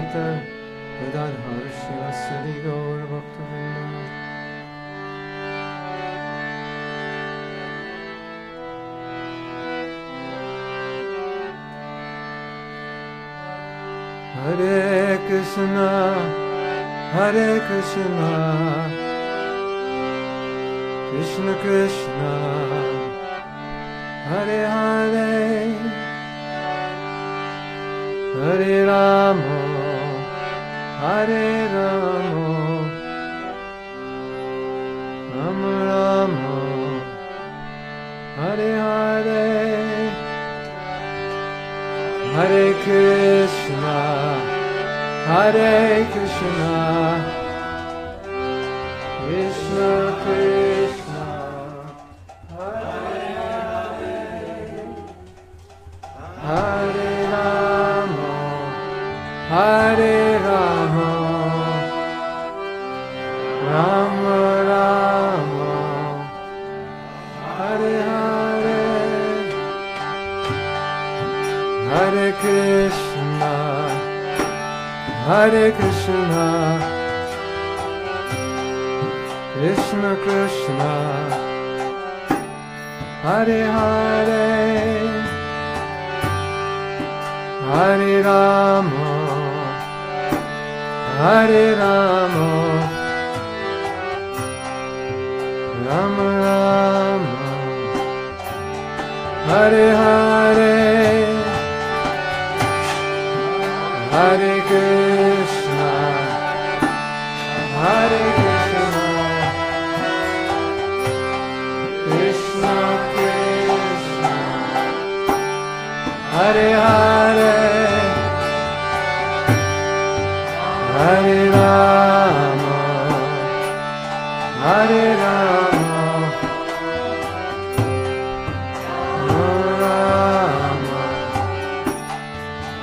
Bhaktivedanta Gadadhar Srivasadi Gaur Bhaktivedanta. Hare Krishna, Hare Krishna, Krishna Krishna, Hare Hare, Hare Rama, Hare Rama, Rama Rama, Hare Hare, Hare Krishna, Hare Krishna, Krishna Krishna, Hare Hare, Hare Rama, Hare Rama, Rama Rama, Hare Hare, Hare Krishna, Hare Krishna, Krishna Krishna, Hare Hare, Hare Rama, Hare Rama, Rama Rama, Hare Hare, Hare Krishna, Hare Krishna, Krishna Krishna, Hare Hare, Hare Rama, Hare Rama, Rama,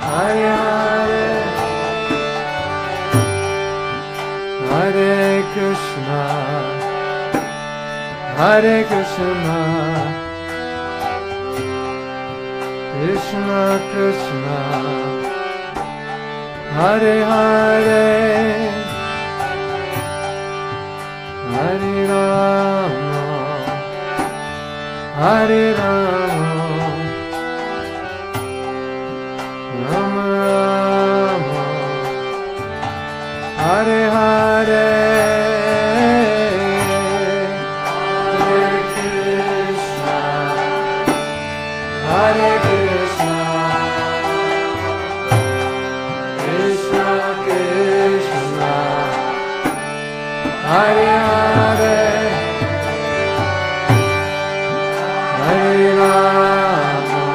Hare Hare, Hare Krishna, Hare Krishna, Krishna Krishna, Hare Hare, Hare Rama, Hare Rama, Rama Rama, Hare Hare, Hare Krishna, Hare Krishna, Krishna Krishna, Hare Hare, Hare Rama,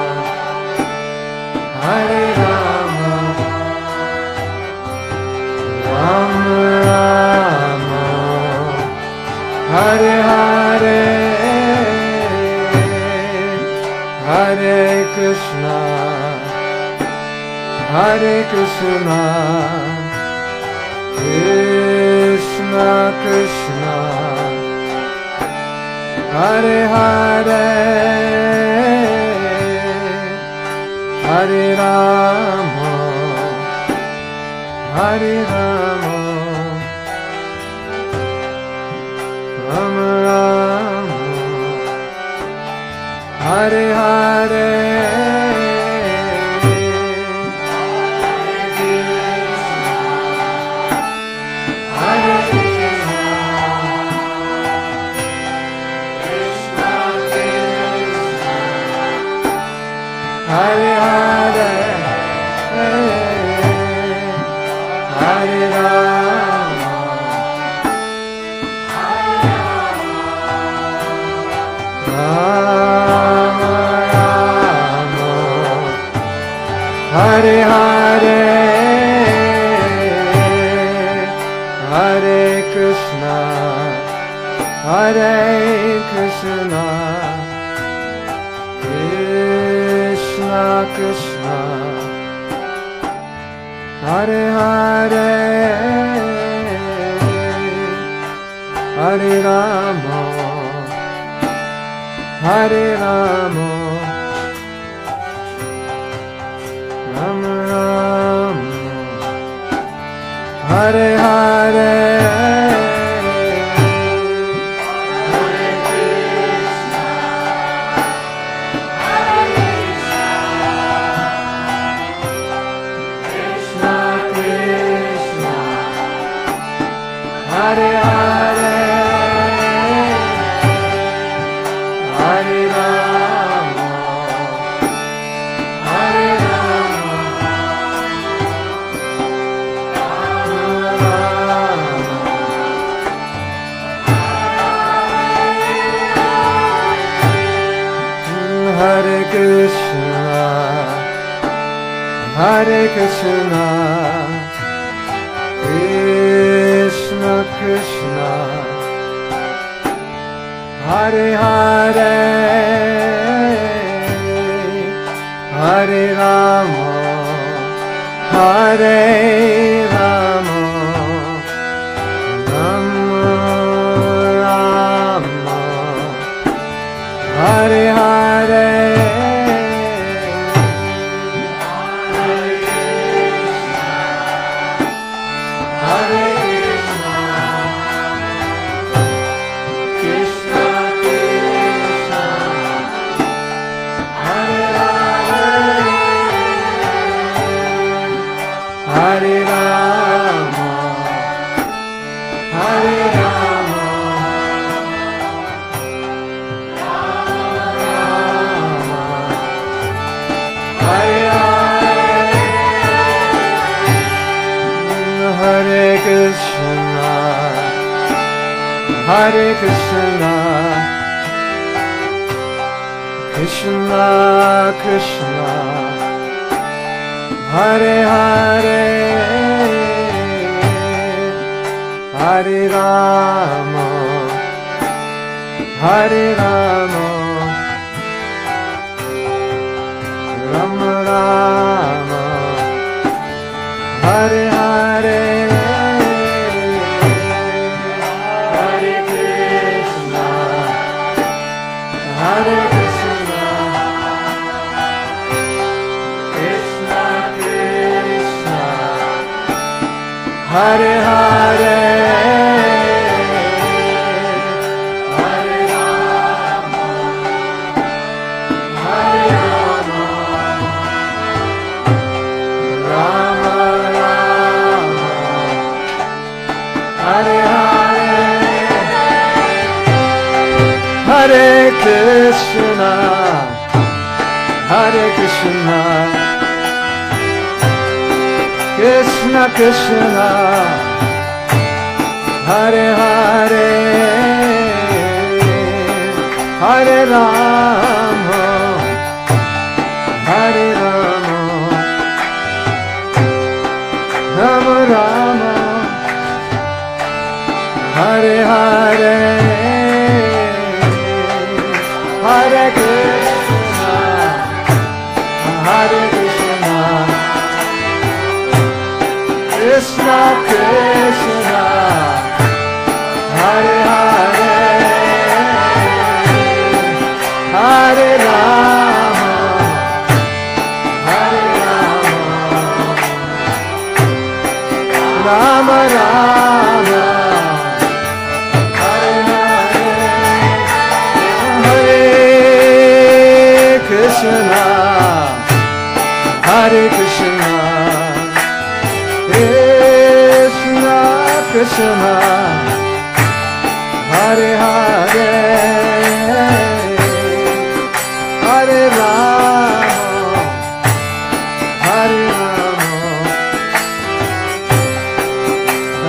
Hare Rama, Rama Rama, Hare Hare, Hare Krishna, Hare Krishna, Krishna Krishna, Hare Hare, Hare Rama, Hare Rama, Rama Rama, Hare Hare, Hare Hare, Hare Rama, Rama Rama, Hare Hare, Hare Krishna, Hare Krishna, Krishna Krishna, Hare Hare, Hare Rama, Hare Rama, Rama Rama, Hare Hare, Hare Hare, Hare Rama, Hare Rama, Hare Krishna, Hare Krishna, Krishna Krishna, Hare Hare, Hare Rama, Hare Rama, Rama Rama, Hare Hare, Hare Krishna, Krishna Krishna, Hare Hare, Hare Rama, Hare Rama, Hare Hare Krishna, Hare Krishna, Krishna Krishna, Hare Hare, Hare Rama, Hare Rama, Rama Rama, Hare Hare, Hare Krishna, Hare Krishna, Krishna Krishna, Hare Hare, Hare Rama, Hare Rama, Rama Rama, Hare Hare, Hare Krishna, Hare Krishna, Krishna Krishna, Hare Hare, Hare Rama, Hare Rama, Rama Rama, Hare Hare, Hare Krishna, Hare Krishna, Krishna Krishna, Hare Hare, Hare Rama, Hare Rama, Rama Rama, Hare Hare, Hare Krishna, Hare Krishna, Krishna Krishna, Hare Hare, Hare Rama, Hare Rama,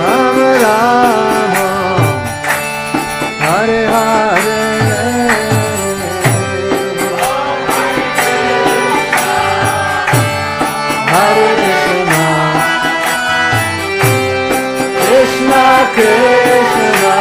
Rama Rama, Hare Hare, Hare Krishna, Krishna Krishna,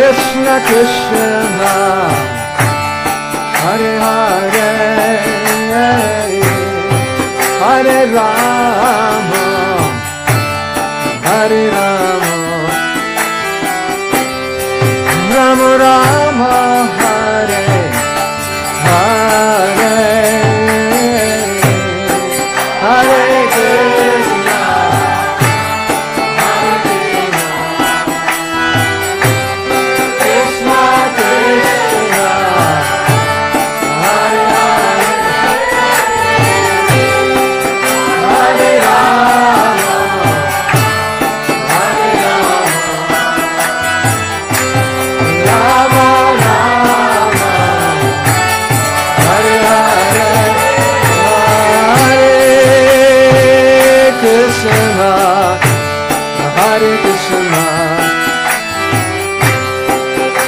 Krishna Krishna Hare Hare Hare Rama Hare Rama Rama Rama Hare Hare Hare Krishna Hare Krishna Krishna Hare Hare Hare Rama Hare Rama Rama Hare Hare Hare Krishna Hare Krishna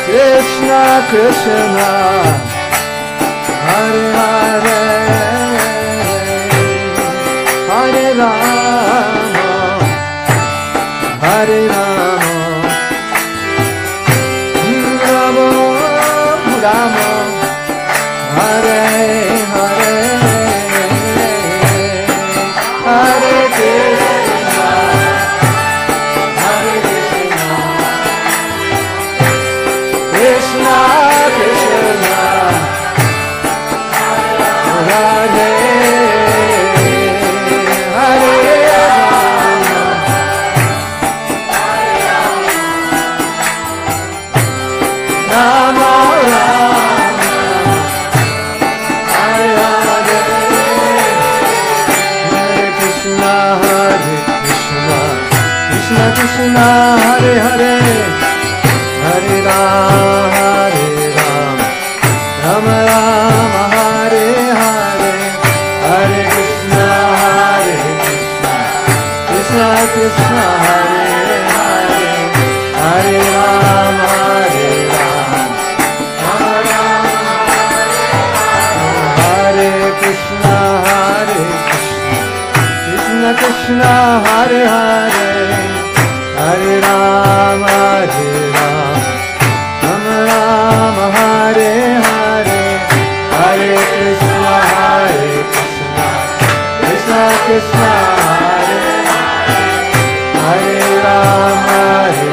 Krishna Krishna Hare Hare Hare Rama Hare Rama Rama Rama Hare Hare Hare Krishna Hare Krishna Krishna Krishna Hare Hare Rama Rama Rama Hare Hare Hare Krishna Krishna Krishna Hare Hare Hare Rama Rama Rama Hare Hare Hare Krishna Krishna Krishna Hare Hare Hare Rama Rama Rama Hare Krishna Krishna Krishna Hare Hare Hare Rama Rama Rama Hare Hare Hare Krishna Krishna Krishna Hare Hare Rama Hare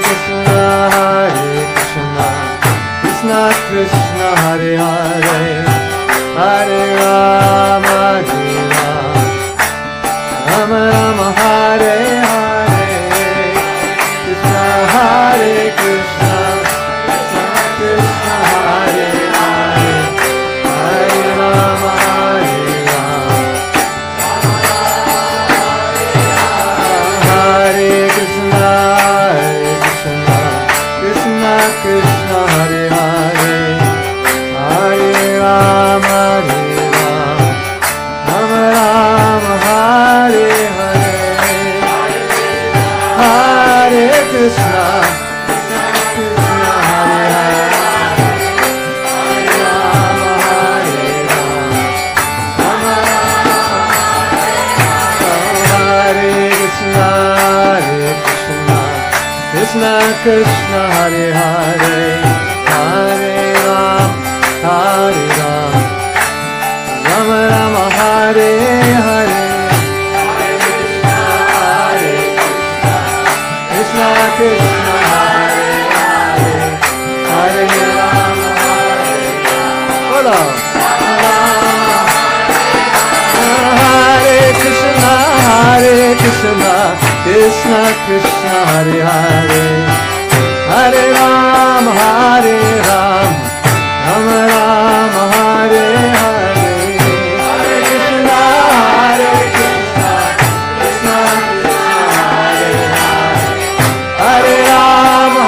Krishna Krishna Krishna Hare Hare Hare Rama Rama Rama Hare Hare Krishna Hare Krishna Krishna Krishna Hare Hare Hare Rama Hare Krishna Krishna Krishna Hare Hare Hare Rama Rama Rama Hare Hare Hare Krishna Krishna Hare Hare Hare Rama Hare Krishna Krishna Krishna Hare Hare Hare Rama Rama Rama Hare Hare Krishna Krishna Hare Hare Hare Rama Hare Krishna Krishna Krishna Hare Hare Hare Rama Rama Rama Hare Hare Hare Krishna Krishna Krishna Hare Hare Hare Rama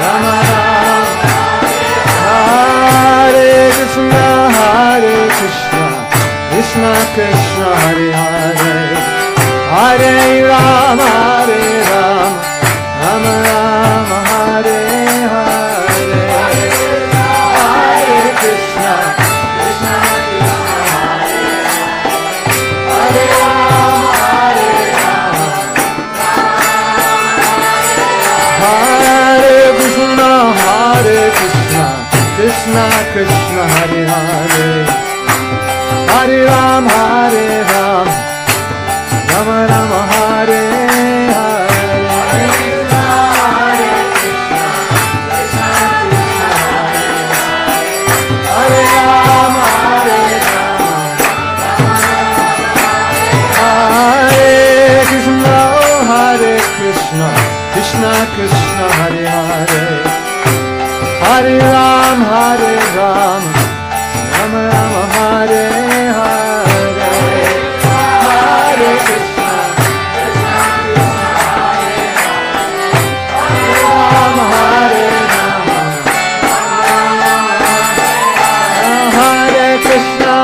Rama Rama Hare Krishna Krishna Krishna Hare Hare Hare Rama Rama Rama Hare Hare Hare Krishna Krishna Krishna Hare Hare Krishna, Hare Hare, Hare Ram, Rama Rama, Hare Hare, Hare Ram, Hare Krishna, Hare Krishna, Krishna Krishna, Hare Hare, Hare Ram, Rama Rama, Hare Hare, Hare Krishna, Ram, Hare Rama, Hare Krishna,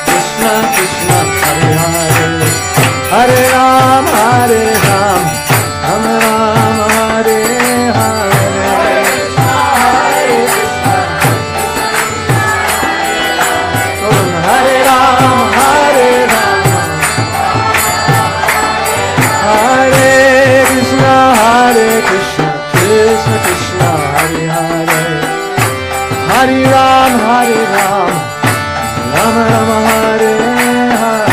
Krishna Krishna, Hare Hare, Hare Ram, Rama Rama, Hare Hare, Hare Krishna, Hare Ram, Hare Krishna, Krishna Krishna, Hare Hare, Hare Ram, Rama Rama, Hare Hare,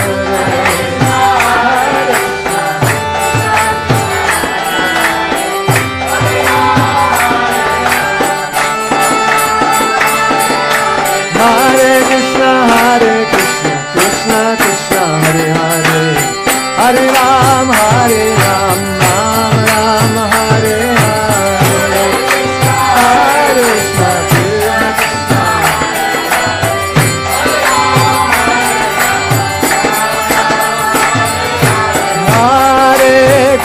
Hare Krishna, Krishna Krishna, Hare Hare, Hare Ram, Ram Rama, Hare Hare, Hare Krishna,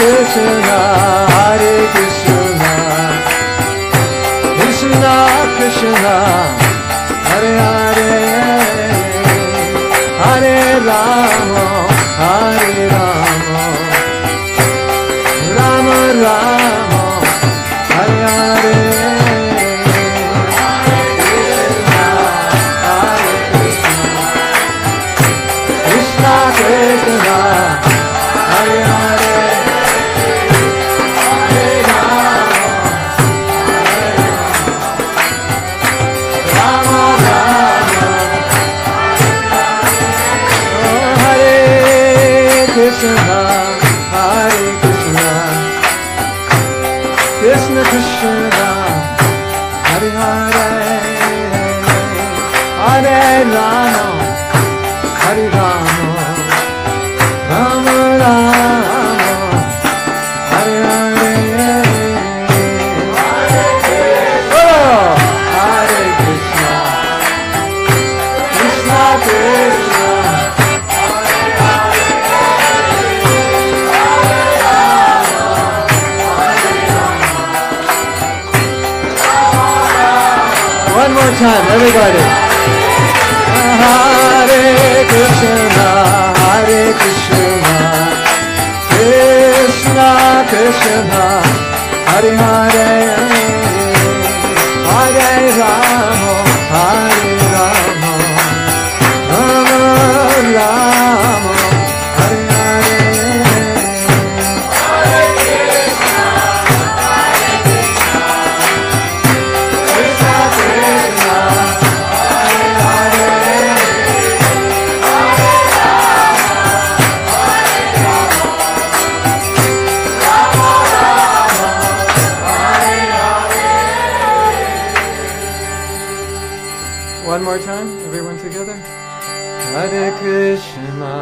Krishna Hare Krishna, Krishna Krishna, Hare Hare, Hare Rama, Rama Rama, Hare Hare, Hare Krishna, Krishna Krishna, Hare Hare, Hare Rama, Rama Rama, Hare Krishna, Krishna Krishna, Hare Hare, Hare Rama, Rama Rama, Hare Hare, Hare Krishna, Krishna Krishna, one more time, everybody. Hare Krishna, Krishna Krishna, Hare Hare, Hare Rama, Rama Rama, Hare Hare, Hare Krishna, Krishna Krishna, Hare Hare, one more time, everyone together. Hare Krishna,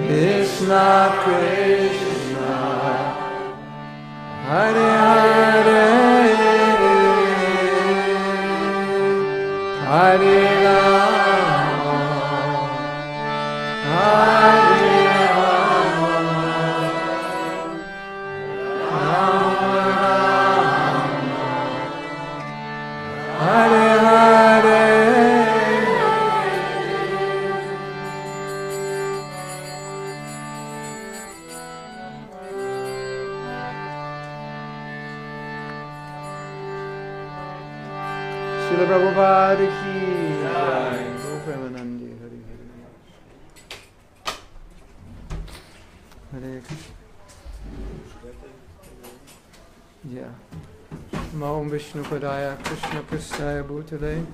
Krishna Krishna, Hare Hare, Hare Rama, Hare Hare Hare. Srila Prabhupada ki jai. Go Premanandi, Hare Hare. Hare Krishna. Yeah. Om Vishnu Padaya Krishna Prasthaya Bhutale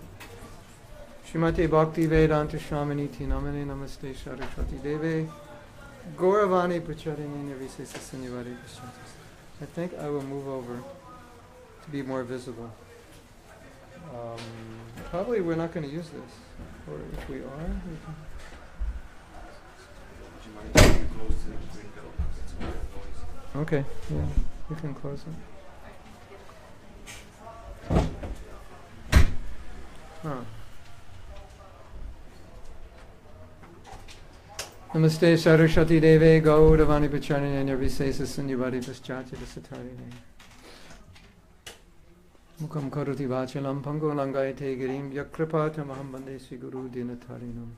Srimati Bhakti Vedanta Shamaniti Namane Namaste Saraswati Deve Gauravani Pracharini Nirvisesa Sanyavadi Prashantis. I think I will move over to be more visible. Probably we're not going to use this. Or if we are, we can. Okay, yeah, we can close it. Huh. Namaste Saraswati Deve Gauravani Pacharine Nirvisesa Sanyavadi Paschati Satarine Mukam Karoti Vachalam Pango Langayate Girim Yakripata Mahambande Sri Guru Dinatarinam.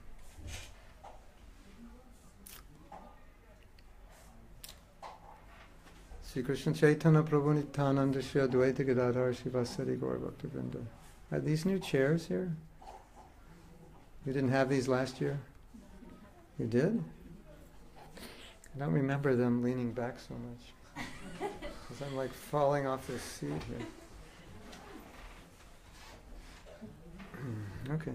Sri Krishna Chaitanya Prabhu Nityananda Shri Advaita Gadadhar Shivasari Gaur Bhaktivinoda. Are these new chairs here? You didn't have these last year? You did? I don't remember them leaning back so much. Because I'm like falling off this seat here. Okay.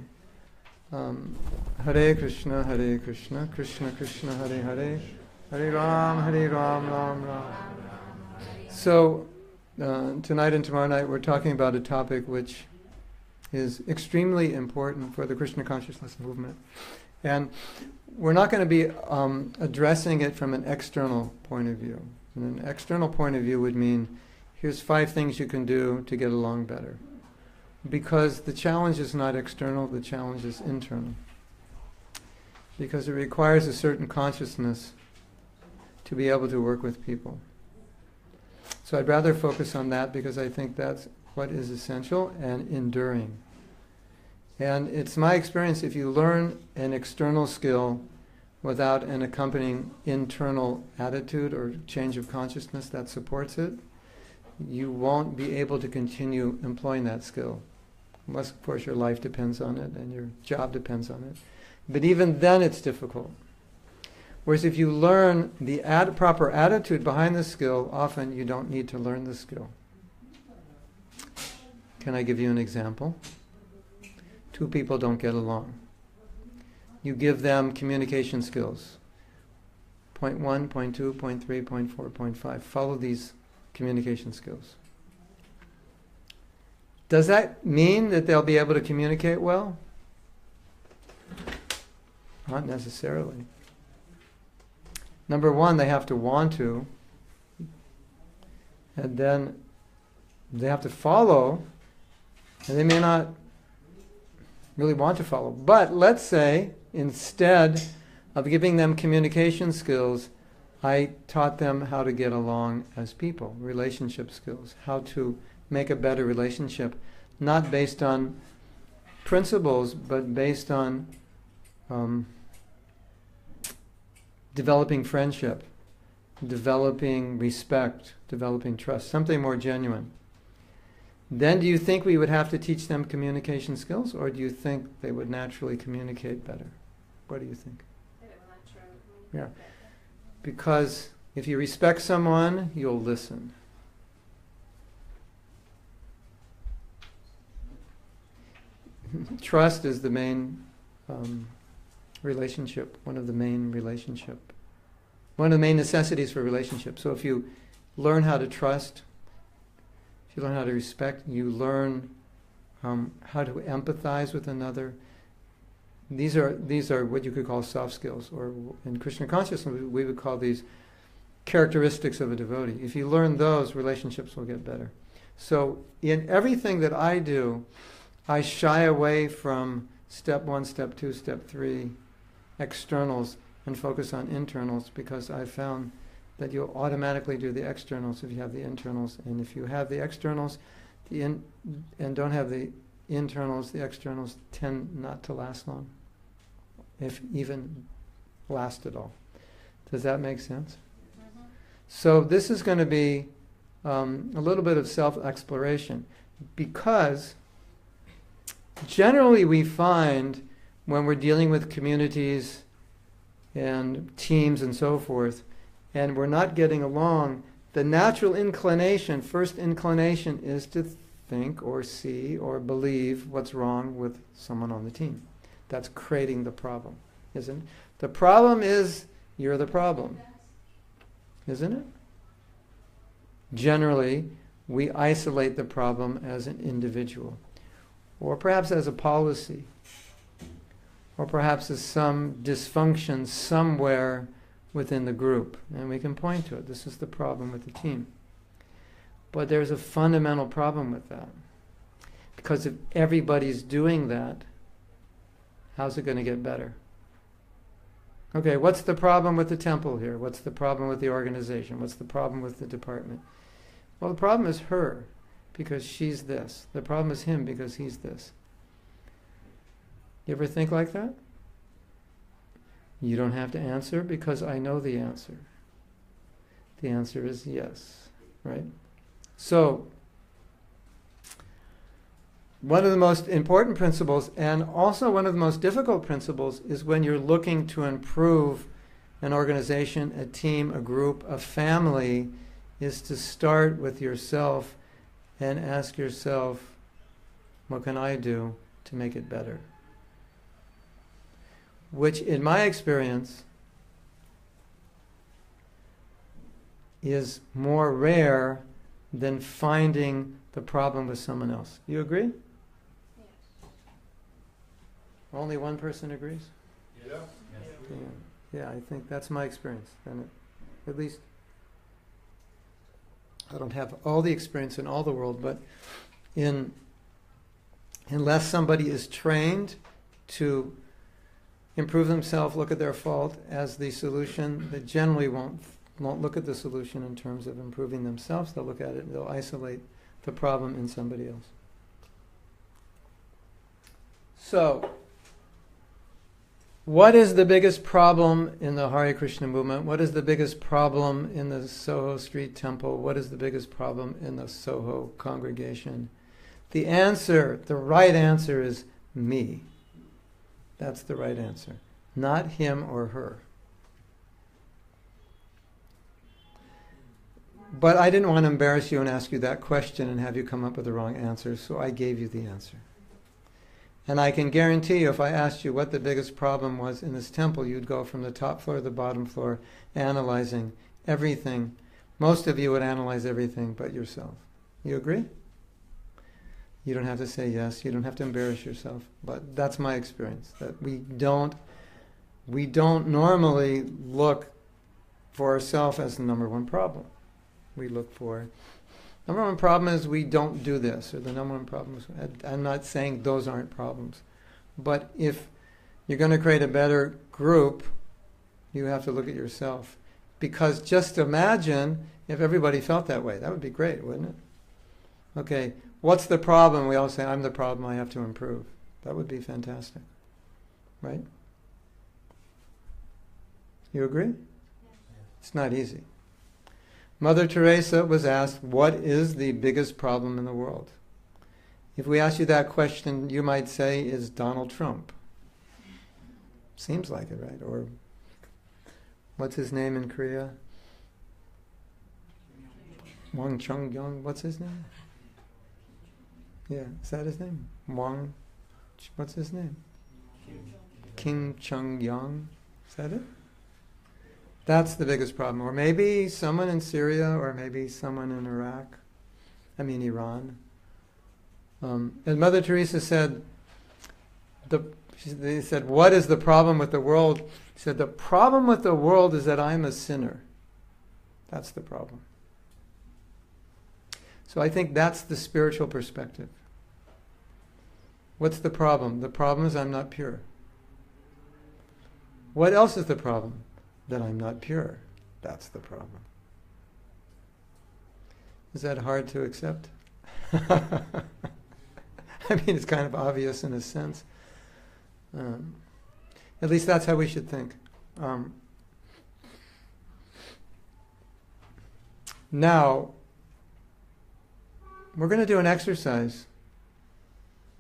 Hare Krishna, Krishna Krishna, Hare Hare, Hare Ram, Ram Ram. So, tonight and tomorrow night we're talking about a topic which is extremely important for the Krishna consciousness movement. And we're not going to be addressing it from an external point of view. And an external point of view would mean, here's 5 things you can do to get along better. Because the challenge is not external, the challenge is internal. Because it requires a certain consciousness to be able to work with people. So I'd rather focus on that because I think that's what is essential and enduring. And it's my experience, if you learn an external skill without an accompanying internal attitude or change of consciousness that supports it, you won't be able to continue employing that skill. Unless, of course, your life depends on it and your job depends on it. But even then it's difficult. Whereas if you learn the proper attitude behind the skill, often you don't need to learn the skill. Can I give you an example? 2 people don't get along. You give them communication skills. Point 1, point 2, point 3, point 4, point 5. Follow these communication skills. Does that mean that they'll be able to communicate well? Not necessarily. Number 1, they have to want to. And then they have to follow. And they may not really want to follow. But let's say, instead of giving them communication skills, I taught them how to get along as people, relationship skills, how to make a better relationship, not based on principles, but based on developing friendship, developing respect, developing trust, something more genuine. Then do you think we would have to teach them communication skills, or do you think they would naturally communicate better? What do you think? Yeah. Because if you respect someone, you'll listen. Trust is the main relationship, one of the main necessities for relationship. So if you learn how to trust, if you learn how to respect, you learn how to empathize with another. These are what you could call soft skills, or in Krishna consciousness we would call these characteristics of a devotee. If you learn those, relationships will get better. So in everything that I do, I shy away from step 1, step 2, step 3, externals, and focus on internals, because I found that you'll automatically do the externals if you have the internals. And if you have the externals and don't have the internals, the externals tend not to last long, if even last at all. Does that make sense? Mm-hmm. So this is going to be a little bit of self-exploration, because generally we find when we're dealing with communities and teams and so forth, and we're not getting along, the natural inclination, first inclination, is to think or see or believe what's wrong with someone on the team. That's creating the problem, isn't it? The problem is you're the problem, isn't it? Generally, we isolate the problem as an individual, or perhaps as a policy, or perhaps as some dysfunction somewhere within the group, and we can point to it. This is the problem with the team. But there's a fundamental problem with that. Because if everybody's doing that, how's it going to get better? Okay, what's the problem with the temple here? What's the problem with the organization? What's the problem with the department? Well, the problem is her, because she's this. The problem is him, because he's this. You ever think like that? You don't have to answer, because I know the answer. The answer is yes, right? So, one of the most important principles, and also one of the most difficult principles, is when you're looking to improve an organization, a team, a group, a family, is to start with yourself and ask yourself, what can I do to make it better? Which, in my experience, is more rare than finding the problem with someone else. You agree? Yes. Only one person agrees? Yeah. Yeah, I think that's my experience. And at least, I don't have all the experience in all the world, but unless somebody is trained to improve themselves, look at their fault as the solution, they generally won't look at the solution in terms of improving themselves. They'll look at it and they'll isolate the problem in somebody else. So, what is the biggest problem in the Hare Krishna movement? What is the biggest problem in the Soho Street Temple? What is the biggest problem in the Soho congregation? The answer, the right answer, is me. That's the right answer. Not him or her. But I didn't want to embarrass you and ask you that question and have you come up with the wrong answer, so I gave you the answer. And I can guarantee you, if I asked you what the biggest problem was in this temple, you'd go from the top floor to the bottom floor, analyzing everything. Most of you would analyze everything but yourself. You agree? You don't have to say yes. You don't have to embarrass yourself. But that's my experience. That we don't normally look for ourselves as the number one problem. We look for, number one problem is we don't do this, or the number one problem is, I'm not saying those aren't problems. But if you're going to create a better group, you have to look at yourself. Because just imagine if everybody felt that way. That would be great, wouldn't it? Okay, what's the problem? We all say, I'm the problem, I have to improve. That would be fantastic. Right? You agree? It's not easy. Mother Teresa was asked, what is the biggest problem in the world? If we ask you that question, you might say, is Donald Trump. Seems like it, right? Or what's his name in Korea? Wang Chung-yong, what's his name? Yeah, is that his name? What's his name? Kim Chung-yong, is that it? That's the biggest problem. Or maybe someone in Syria, or maybe someone in Iran. And Mother Teresa said, they said, what is the problem with the world? She said, the problem with the world is that I'm a sinner. That's the problem. So I think that's the spiritual perspective. What's the problem? The problem is I'm not pure. What else is the problem? That I'm not pure. That's the problem. Is that hard to accept? I mean, it's kind of obvious in a sense. At least that's how we should think. Now, we're going to do an exercise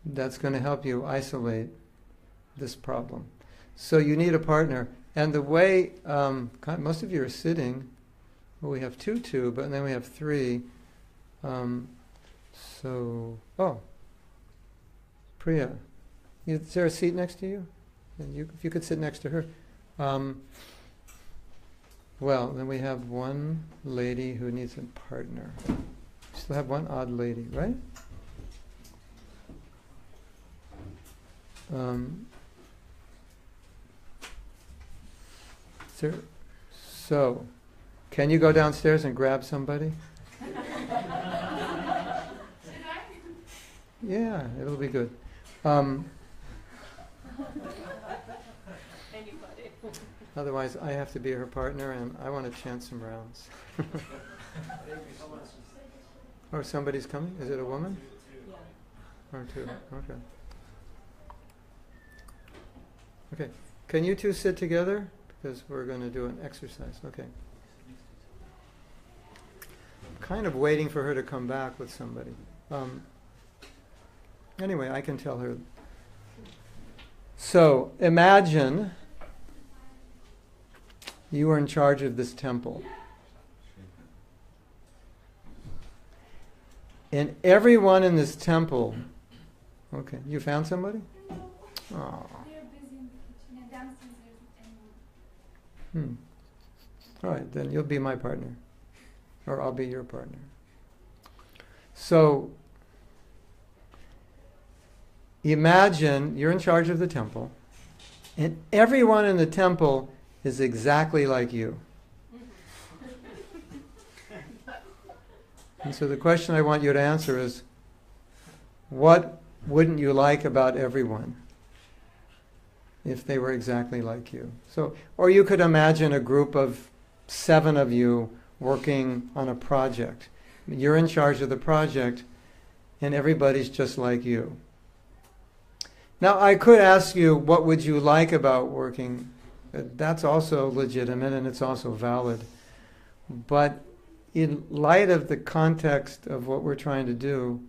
that's going to help you isolate this problem. So you need a partner. And the way, most of you are sitting, Well, we have two, but then we have three. Priya, is there a seat next to you? And if you could sit next to her. Well, then we have one lady who needs a partner. We still have one odd lady, right? So, can you go downstairs and grab somebody? Should I? Yeah, it'll be good. Anybody. Otherwise, I have to be her partner, and I want to chant some rounds. Or somebody's coming? Is it a woman? Yeah. Or two? Okay. Okay. Can you two sit together? Because we're going to do an exercise. Okay. I'm kind of waiting for her to come back with somebody. Anyway, I can tell her. So, imagine you are in charge of this temple. And everyone in this temple... Okay, you found somebody? Oh. They're busy in the kitchen and downstairs there's anyone. All right, then you'll be my partner. Or I'll be your partner. So, imagine you're in charge of the temple, and everyone in the temple is exactly like you. And so the question I want you to answer is, what wouldn't you like about everyone if they were exactly like you? So, or you could imagine a group of 7 of you working on a project. You're in charge of the project, and everybody's just like you. Now, I could ask you, what would you like about working? That's also legitimate, and it's also valid. But in light of the context of what we're trying to do,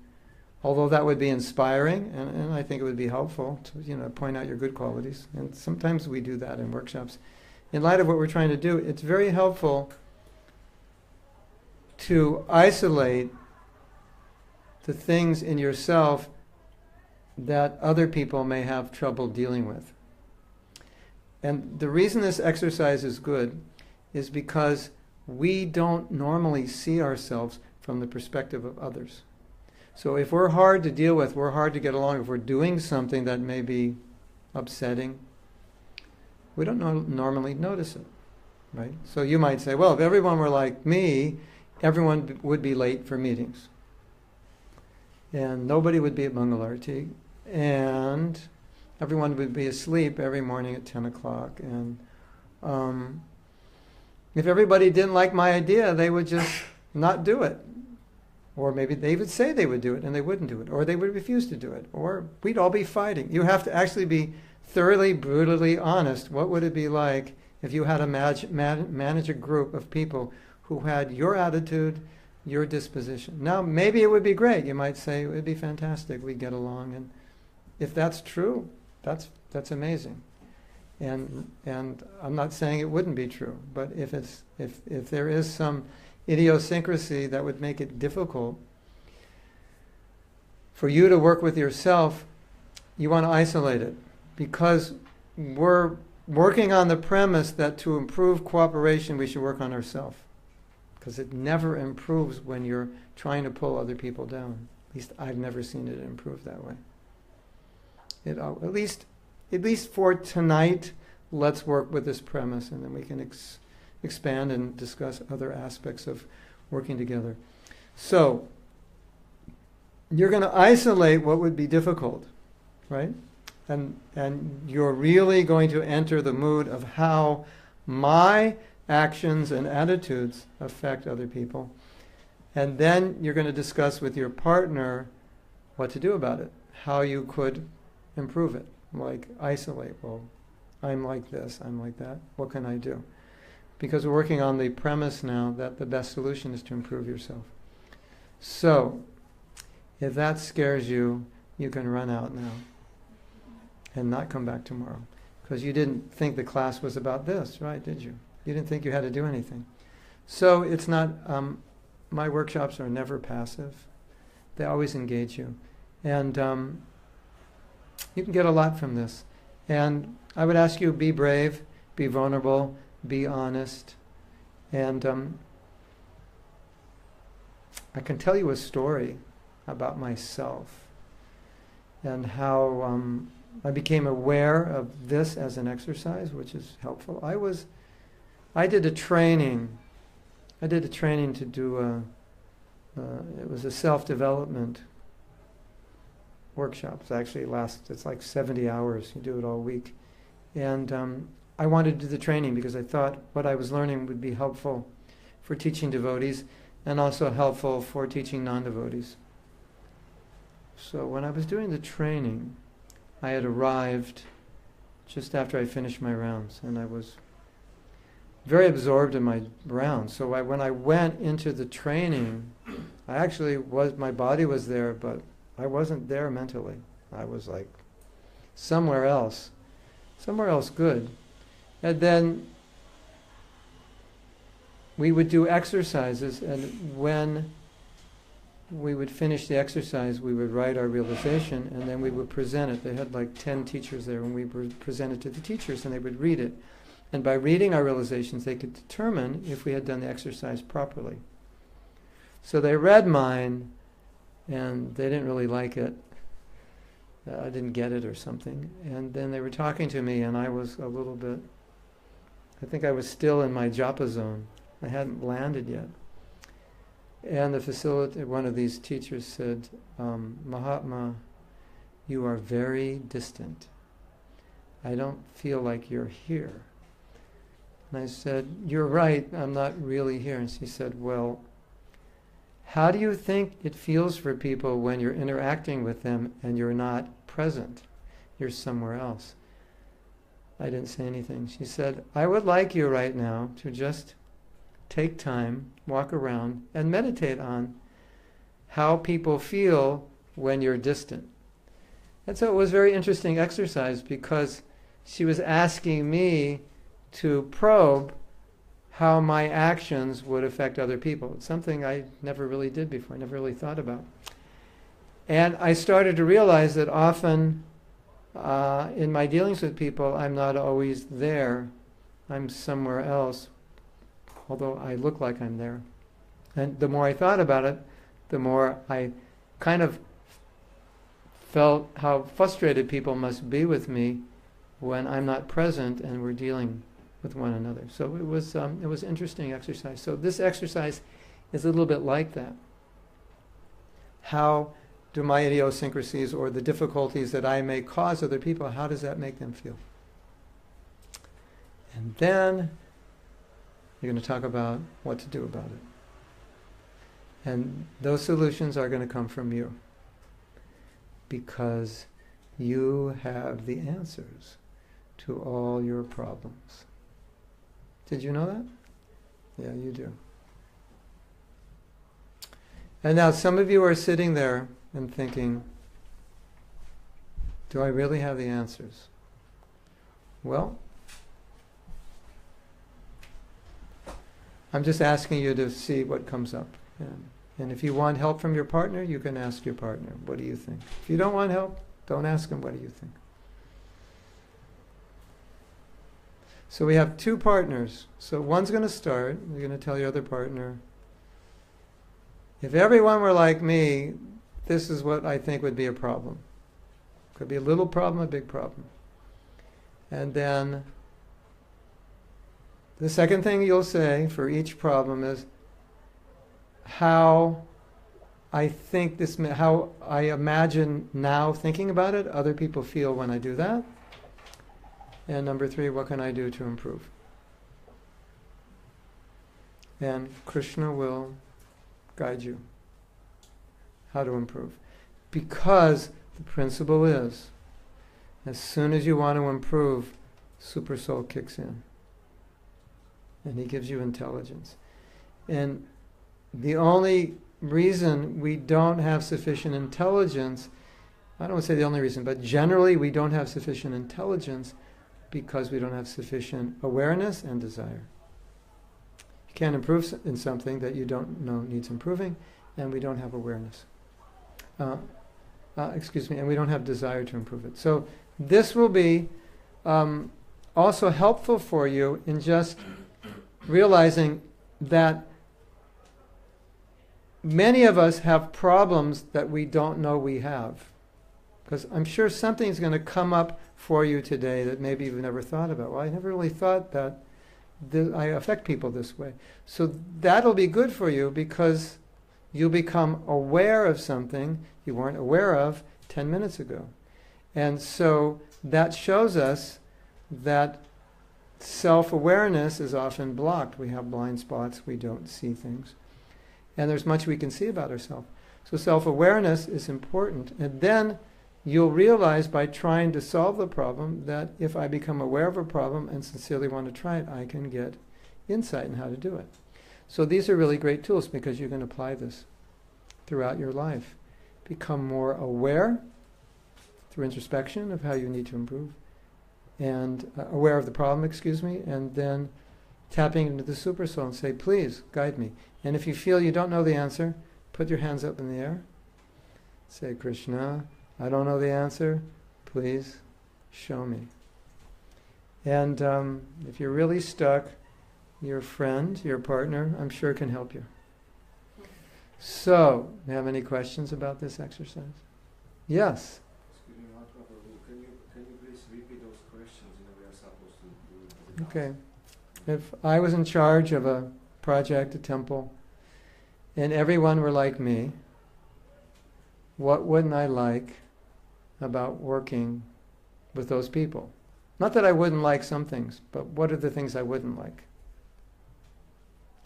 although that would be inspiring, and I think it would be helpful to point out your good qualities, and sometimes we do that in workshops. In light of what we're trying to do, it's very helpful to isolate the things in yourself that other people may have trouble dealing with. And the reason this exercise is good is because we don't normally see ourselves from the perspective of others. So if we're hard to deal with, we're hard to get along, if we're doing something that may be upsetting, we don't normally notice it, right? So you might say, well, if everyone were like me, everyone would be late for meetings. And nobody would be at Mangalarti. And everyone would be asleep every morning at 10 o'clock. And if everybody didn't like my idea, they would just not do it. Or maybe they would say they would do it and they wouldn't do it. Or they would refuse to do it. Or we'd all be fighting. You have to actually be thoroughly, brutally honest. What would it be like if you had to manage a group of people who had your attitude, your disposition? Now, maybe it would be great. You might say it would be fantastic. We'd get along. And if that's true, that's amazing. And I'm not saying it wouldn't be true, but if there is some idiosyncrasy that would make it difficult for you to work with yourself, you want to isolate it, because we're working on the premise that to improve cooperation we should work on ourselves, because it never improves when you're trying to pull other people down. At least I've never seen it improve that way. At least for tonight, let's work with this premise, and then we can expand and discuss other aspects of working together. So, you're going to isolate what would be difficult, right? And you're really going to enter the mood of how my actions and attitudes affect other people. And then you're going to discuss with your partner what to do about it, how you could improve it. Like isolate, well, I'm like this, I'm like that, what can I do? Because we're working on the premise now that the best solution is to improve yourself. So, if that scares you, you can run out now and not come back tomorrow. Because you didn't think the class was about this, right, did you? You didn't think you had to do anything. So it's not, my workshops are never passive. They always engage you. And you can get a lot from this. And I would ask you, be brave, be vulnerable, be honest. And I can tell you a story about myself and how I became aware of this as an exercise, which is helpful. I did a training to do it was a self-development workshop. It's like 70 hours. You do it all week. And I wanted to do the training because I thought what I was learning would be helpful for teaching devotees and also helpful for teaching non-devotees. So when I was doing the training, I had arrived just after I finished my rounds, and I was very absorbed in my rounds. So when I went into the training, my body was there, but I wasn't there mentally. I was like somewhere else good. And then we would do exercises, and when we would finish the exercise, we would write our realization, and then we would present it. They had like 10 teachers there, and we would present it to the teachers, and they would read it. And by reading our realizations, they could determine if we had done the exercise properly. So they read mine, and they didn't really like it. I didn't get it or something. And then they were talking to me, and I was a little bit, I think I was still in my japa zone. I hadn't landed yet. And one of these teachers said, Mahatma, you are very distant. I don't feel like you're here. And I said, you're right, I'm not really here. And she said, well, how do you think it feels for people when you're interacting with them and you're not present? You're somewhere else. I didn't say anything. She said, I would like you right now to just take time, walk around, and meditate on how people feel when you're distant. And so it was a very interesting exercise because she was asking me to probe how my actions would affect other people. It's something I never really did before, I never really thought about. And I started to realize that often in my dealings with people, I'm not always there. I'm somewhere else, although I look like I'm there. And the more I thought about it, the more I kind of felt how frustrated people must be with me when I'm not present and we're dealing with one another. So it was an interesting exercise. So this exercise is a little bit like that. How do my idiosyncrasies or the difficulties that I may cause other people, how does that make them feel? And then you're going to talk about what to do about it. And those solutions are going to come from you, because you have the answers to all your problems. Did you know that? Yeah, you do. And now some of you are sitting there and thinking, do I really have the answers? Well, I'm just asking you to see what comes up. And if you want help from your partner, you can ask your partner, what do you think? If you don't want help, don't ask him, what do you think? So we have two partners. So one's going to start. You're going to tell your other partner, if everyone were like me, this is what I think would be a problem. Could be a little problem, a big problem. And then the second thing you'll say for each problem is how I think how I imagine now thinking about it, other people feel when I do that. And number 3, what can I do to improve? And Krishna will guide you how to improve. Because the principle is, as soon as you want to improve, Super Soul kicks in. And he gives you intelligence. And the only reason we don't have sufficient intelligence, I don't want to say the only reason, but generally we don't have sufficient intelligence because we don't have sufficient awareness and desire. You can't improve in something that you don't know needs improving, and we don't have awareness. And we don't have desire to improve it. So this will be also helpful for you in just realizing that many of us have problems that we don't know we have. Because I'm sure something's going to come up for you today that maybe you've never thought about. Well, I never really thought that I affect people this way. So that'll be good for you because you'll become aware of something you weren't aware of 10 minutes ago. And so that shows us that self-awareness is often blocked. We have blind spots, we don't see things. And there's much we can see about ourselves. So self-awareness is important. And then you'll realize by trying to solve the problem that if I become aware of a problem and sincerely want to try it, I can get insight in how to do it. So these are really great tools because you can apply this throughout your life. Become more aware through introspection of how you need to improve, and aware of the problem, and then tapping into the super soul and say, please guide me. And if you feel you don't know the answer, put your hands up in the air. Say, Krishna, I don't know the answer. Please show me. And if you're really stuck, your friend, your partner, I'm sure can help you. So, do you have any questions about this exercise? Yes? Excuse me, Mahatma Prabhu, can you please repeat those questions we are supposed to do? Okay. If I was in charge of a project, a temple, and everyone were like me, what wouldn't I like about working with those people? Not that I wouldn't like some things, but what are the things I wouldn't like?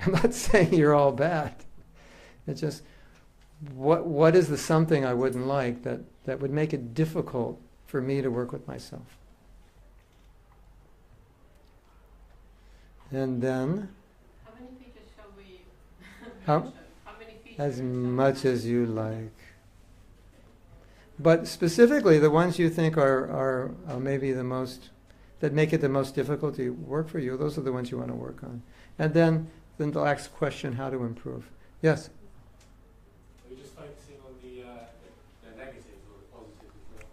I'm not saying you're all bad. It's just, what is the something I wouldn't like that would make it difficult for me to work with myself? And then, how many features shall we how, mention? How many features? as much as you like. But specifically, the ones you think are maybe the most, that make it the most difficult to work for you, those are the ones you want to work on. And then the next question, how to improve. Yes? Are you just focusing on the negatives or the positives as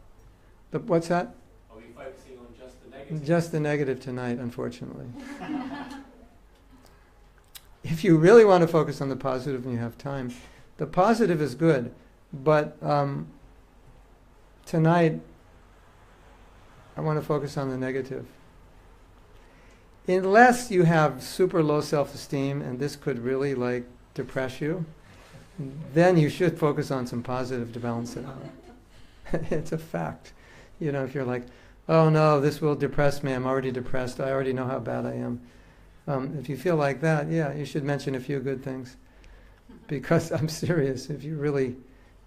well? What's that? Are we focusing on just the negatives? Just the negative tonight, unfortunately. If you really want to focus on the positive and you have time, the positive is good, but tonight I want to focus on the negative. Unless you have super low self-esteem and this could really depress you, then you should focus on some positive to balance it out. It's a fact. If you're like, oh no, this will depress me, I'm already depressed, I already know how bad I am. If you feel like that, yeah, you should mention a few good things. Because I'm serious, if you really,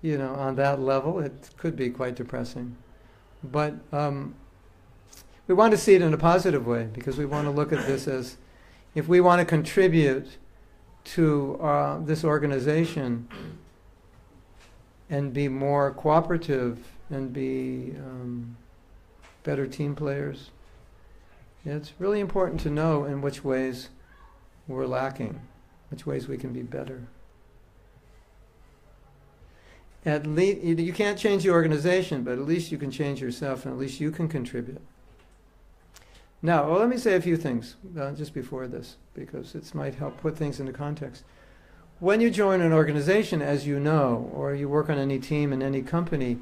on that level, it could be quite depressing. But we want to see it in a positive way, because we want to look at this as, if we want to contribute to this organization and be more cooperative and be better team players, it's really important to know in which ways we're lacking, which ways we can be better. At least you can't change the organization, but at least you can change yourself, and at least you can contribute. Now, let me say a few things just before this, because it might help put things into context. When you join an organization, as you know, or you work on any team in any company,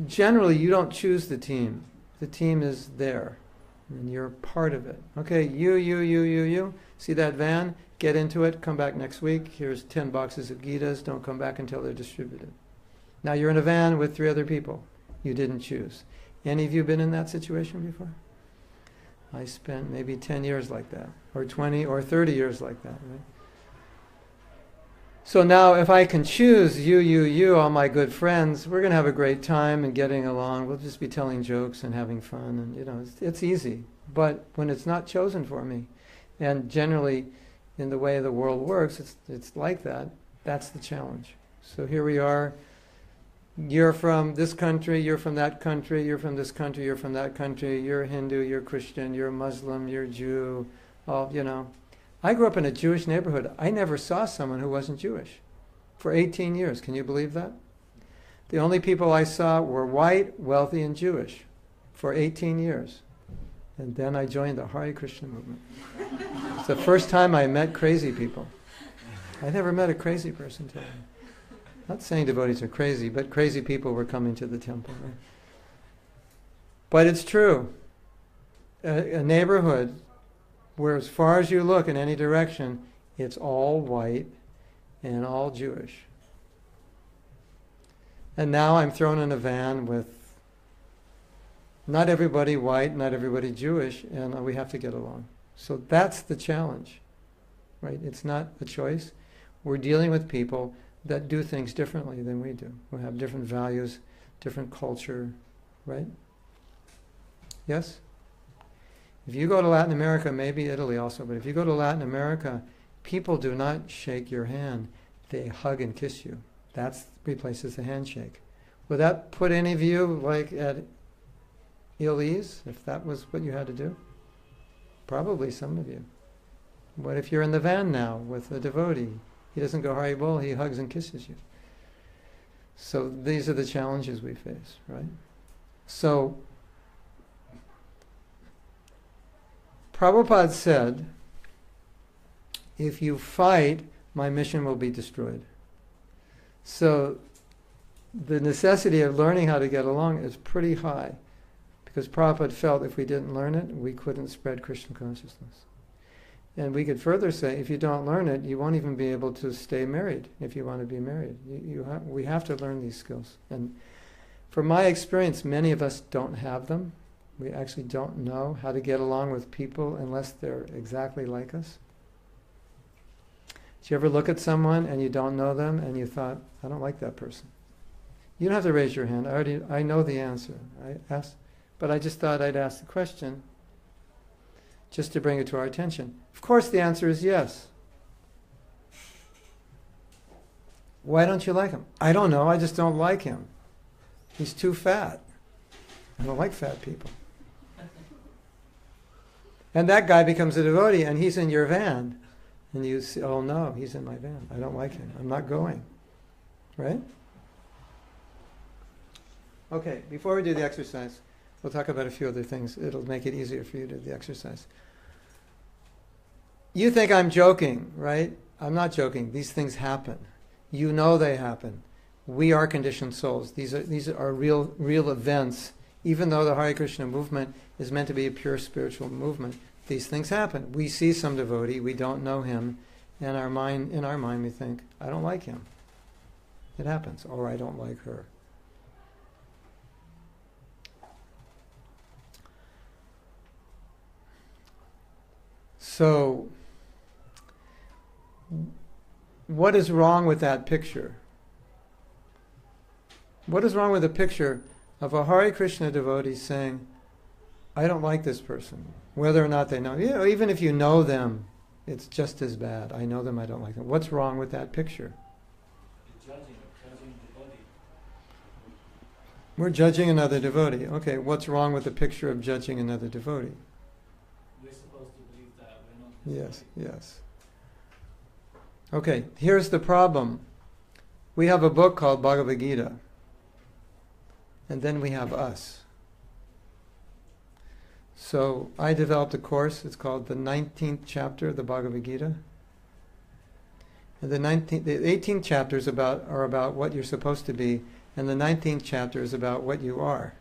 generally you don't choose the team. The team is there, and you're part of it. Okay, you. See that van? Get into it, come back next week. Here's 10 boxes of Gitas. Don't come back until they're distributed. Now you're in a van with 3 other people. You didn't choose. Any of you been in that situation before? I spent maybe 10 years like that, or 20 or 30 years like that, right? So now if I can choose you, all my good friends, we're going to have a great time and getting along. We'll just be telling jokes and having fun, and it's easy. But when it's not chosen for me, and generally in the way the world works, it's like that, that's the challenge. So here we are. You're from this country, you're from that country, you're from this country, you're from that country, you're Hindu, you're Christian, you're Muslim, you're Jew, all, I grew up in a Jewish neighborhood. I never saw someone who wasn't Jewish for 18 years. Can you believe that? The only people I saw were white, wealthy, and Jewish for 18 years. And then I joined the Hare Krishna movement. It's the first time I met crazy people. I never met a crazy person till then. Not saying devotees are crazy, but crazy people were coming to the temple. Right? But it's true. A neighborhood where as far as you look in any direction, it's all white and all Jewish. And now I'm thrown in a van with not everybody white, not everybody Jewish, and we have to get along. So that's the challenge, right? It's not a choice. We're dealing with people that do things differently than we do, who have different values, different culture, right? Yes? If you go to Latin America, maybe Italy also, but if you go to Latin America, people do not shake your hand. They hug and kiss you. That replaces the handshake. Would that put any of you like at ill ease if that was what you had to do? Probably some of you. What if you're in the van now with a devotee? He doesn't go Haribol, he hugs and kisses you. So these are the challenges we face, right? So Prabhupada said, if you fight, my mission will be destroyed. So the necessity of learning how to get along is pretty high, because Prabhupada felt if we didn't learn it, we couldn't spread Krishna consciousness. And we could further say, if you don't learn it, you won't even be able to stay married if you want to be married. We have to learn these skills. And from my experience, many of us don't have them. We actually don't know how to get along with people unless they're exactly like us. Did you ever look at someone and you don't know them and you thought, I don't like that person? You don't have to raise your hand. I know the answer. I asked, but I just thought I'd ask the question just to bring it to our attention. Of course the answer is yes. Why don't you like him? I don't know, I just don't like him. He's too fat. I don't like fat people. And that guy becomes a devotee and he's in your van. And you say, oh no, he's in my van. I don't like him. I'm not going. Right? Okay, before we do the exercise, we'll talk about a few other things. It'll make it easier for you to do the exercise. You think I'm joking, right? I'm not joking. These things happen. You know they happen. We are conditioned souls. These are real events. Even though the Hare Krishna movement is meant to be a pure spiritual movement, these things happen. We see some devotee, we don't know him, and in our mind we think, I don't like him. It happens. Or I don't like her. So, what is wrong with that picture? What is wrong with a picture of a Hare Krishna devotee saying, I don't like this person, whether or not they know. Even if you know them, it's just as bad. I know them, I don't like them. What's wrong with that picture? Judging the body. We're judging another devotee. Okay, what's wrong with the picture of judging another devotee? We're supposed to believe that we're not. Yes. Okay, here's the problem. We have a book called Bhagavad Gita. And then we have us. So I developed a course, it's called the 19th chapter of the Bhagavad Gita. And the 18th chapters are about what you're supposed to be, and the 19th chapter is about what you are.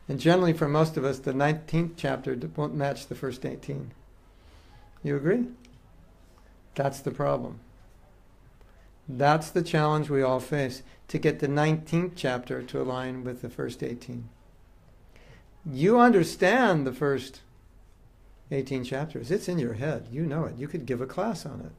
And generally for most of us, the 19th chapter won't match the first 18. You agree? That's the problem. That's the challenge we all face, to get the 19th chapter to align with the first 18. You understand the first 18 chapters. It's in your head. You know it. You could give a class on it.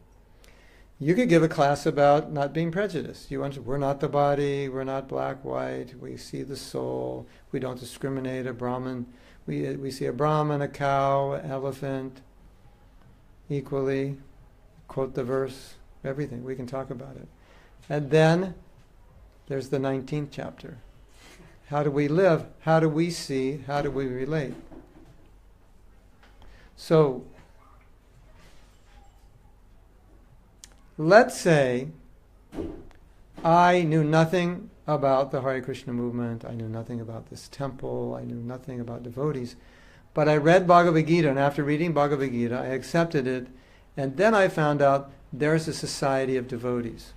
You could give a class about not being prejudiced. We're not the body, we're not black, white, we see the soul, we don't discriminate a Brahmin. We see a Brahmin, a cow, an elephant, equally. Quote the verse, everything. We can talk about it. And then there's the 19th chapter. How do we live? How do we see? How do we relate? So, let's say I knew nothing about the Hare Krishna movement, I knew nothing about this temple, I knew nothing about devotees, but I read Bhagavad Gita, and after reading Bhagavad Gita, I accepted it, and then I found out there's a society of devotees.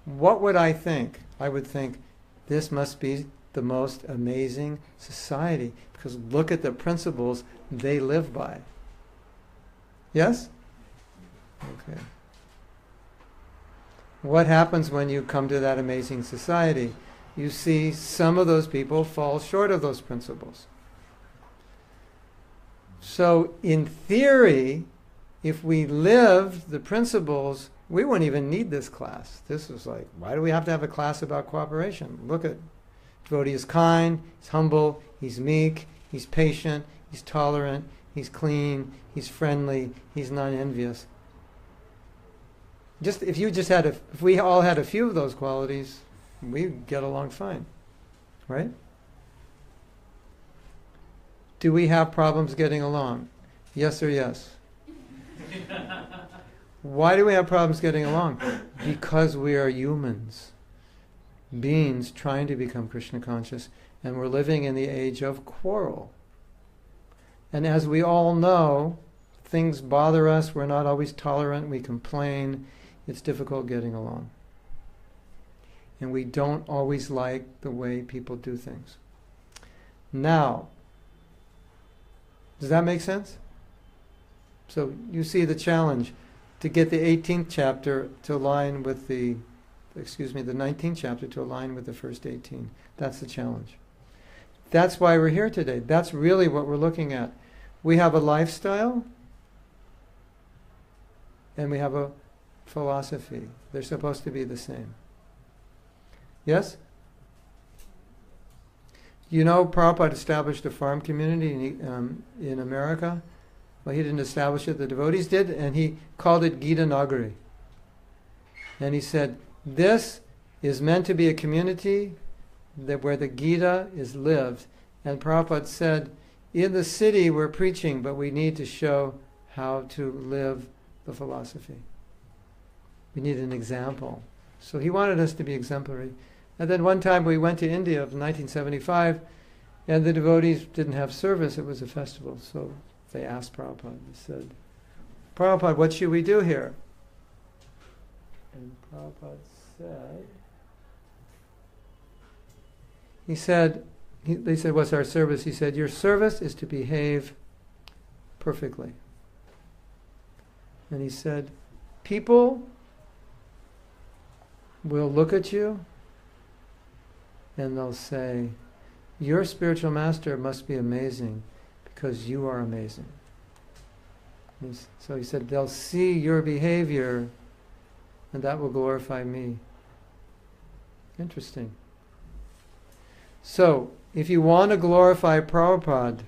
What would I think? I would think, this must be the most amazing society, because look at the principles they live by. Yes? Okay. What happens when you come to that amazing society? You see some of those people fall short of those principles. So in theory, if we lived the principles, we wouldn't even need this class. This is like, why do we have to have a class about cooperation? Look at, devotee is kind, he's humble, he's meek, he's patient, he's tolerant, he's clean, he's friendly, he's non-envious. If we all had a few of those qualities, we'd get along fine, right? Do we have problems getting along? Yes or yes? Why do we have problems getting along? Because we are humans, beings trying to become Krishna conscious, and we're living in the age of quarrel. And as we all know, things bother us, we're not always tolerant, we complain, it's difficult getting along. And we don't always like the way people do things. Now, does that make sense? So you see the challenge to get the 18th chapter to align with the 19th chapter to align with the first 18. That's the challenge. That's why we're here today. That's really what we're looking at. We have a lifestyle and we have a philosophy. They're supposed to be the same. Yes? You know, Prabhupada established a farm community in America. Well, he didn't establish it, the devotees did, and he called it Gita Nagari. And he said, this is meant to be a community where the Gita is lived. And Prabhupada said, in the city we're preaching, but we need to show how to live the philosophy. We need an example. So he wanted us to be exemplary. And then one time we went to India in 1975, and the devotees didn't have service, it was a festival. So they asked Prabhupada, they said, Prabhupada, what should we do here? And Prabhupada said, they said, what's our service? He said, your service is to behave perfectly. And he said, people will look at you and they'll say, your spiritual master must be amazing because you are amazing. So he said, they'll see your behavior and that will glorify me. Interesting. So, if you want to glorify Prabhupada,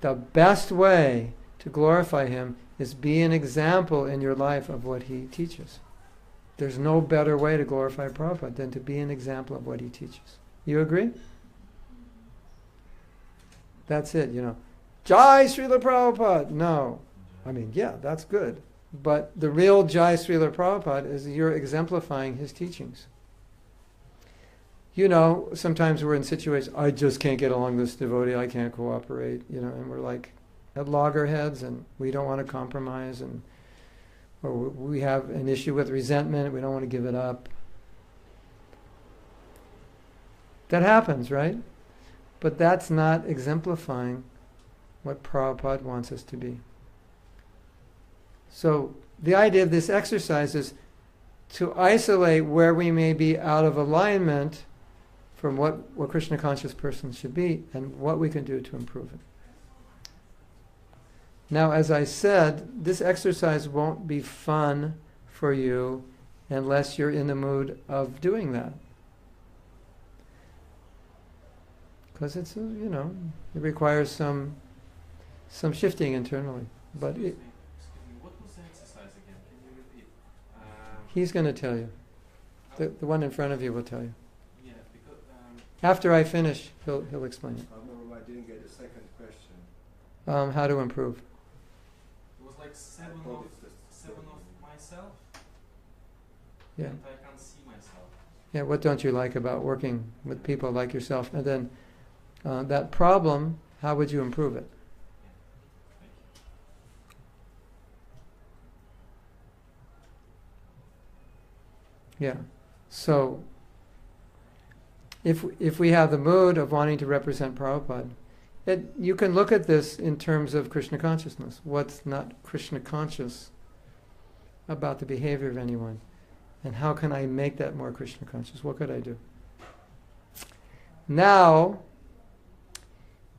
the best way to glorify him is be an example in your life of what he teaches. There's no better way to glorify Prabhupada than to be an example of what he teaches. You agree? That's it, you know. Jai Srila Prabhupada! No. I mean, yeah, that's good. But the real Jai Srila Prabhupada is you're exemplifying his teachings. You know, sometimes we're in situations, I just can't get along with this devotee, I can't cooperate, you know, and we're like at loggerheads and we don't want to compromise, and or we have an issue with resentment, we don't want to give it up. That happens, right? But that's not exemplifying what Prabhupada wants us to be. So the idea of this exercise is to isolate where we may be out of alignment from what Krishna conscious person should be and what we can do to improve it. Now, as I said, this exercise won't be fun for you unless you're in the mood of doing that. Because it's, you know, it requires some shifting internally. But Excuse me, what was the exercise again? Can you repeat? He's going to tell you. The one in front of you will tell you. Yeah, because After I finish, he'll explain it. I didn't get the second question. How to improve. it was like seven thought of it's the myself. Yeah. And I can't see myself. Yeah, what don't you like about working with people like yourself? And then that problem, how would you improve it? Thank you. Yeah. So, if we have the mood of wanting to represent Prabhupada, you can look at this in terms of Krishna consciousness. What's not Krishna conscious about the behavior of anyone? And how can I make that more Krishna conscious? What could I do? Now,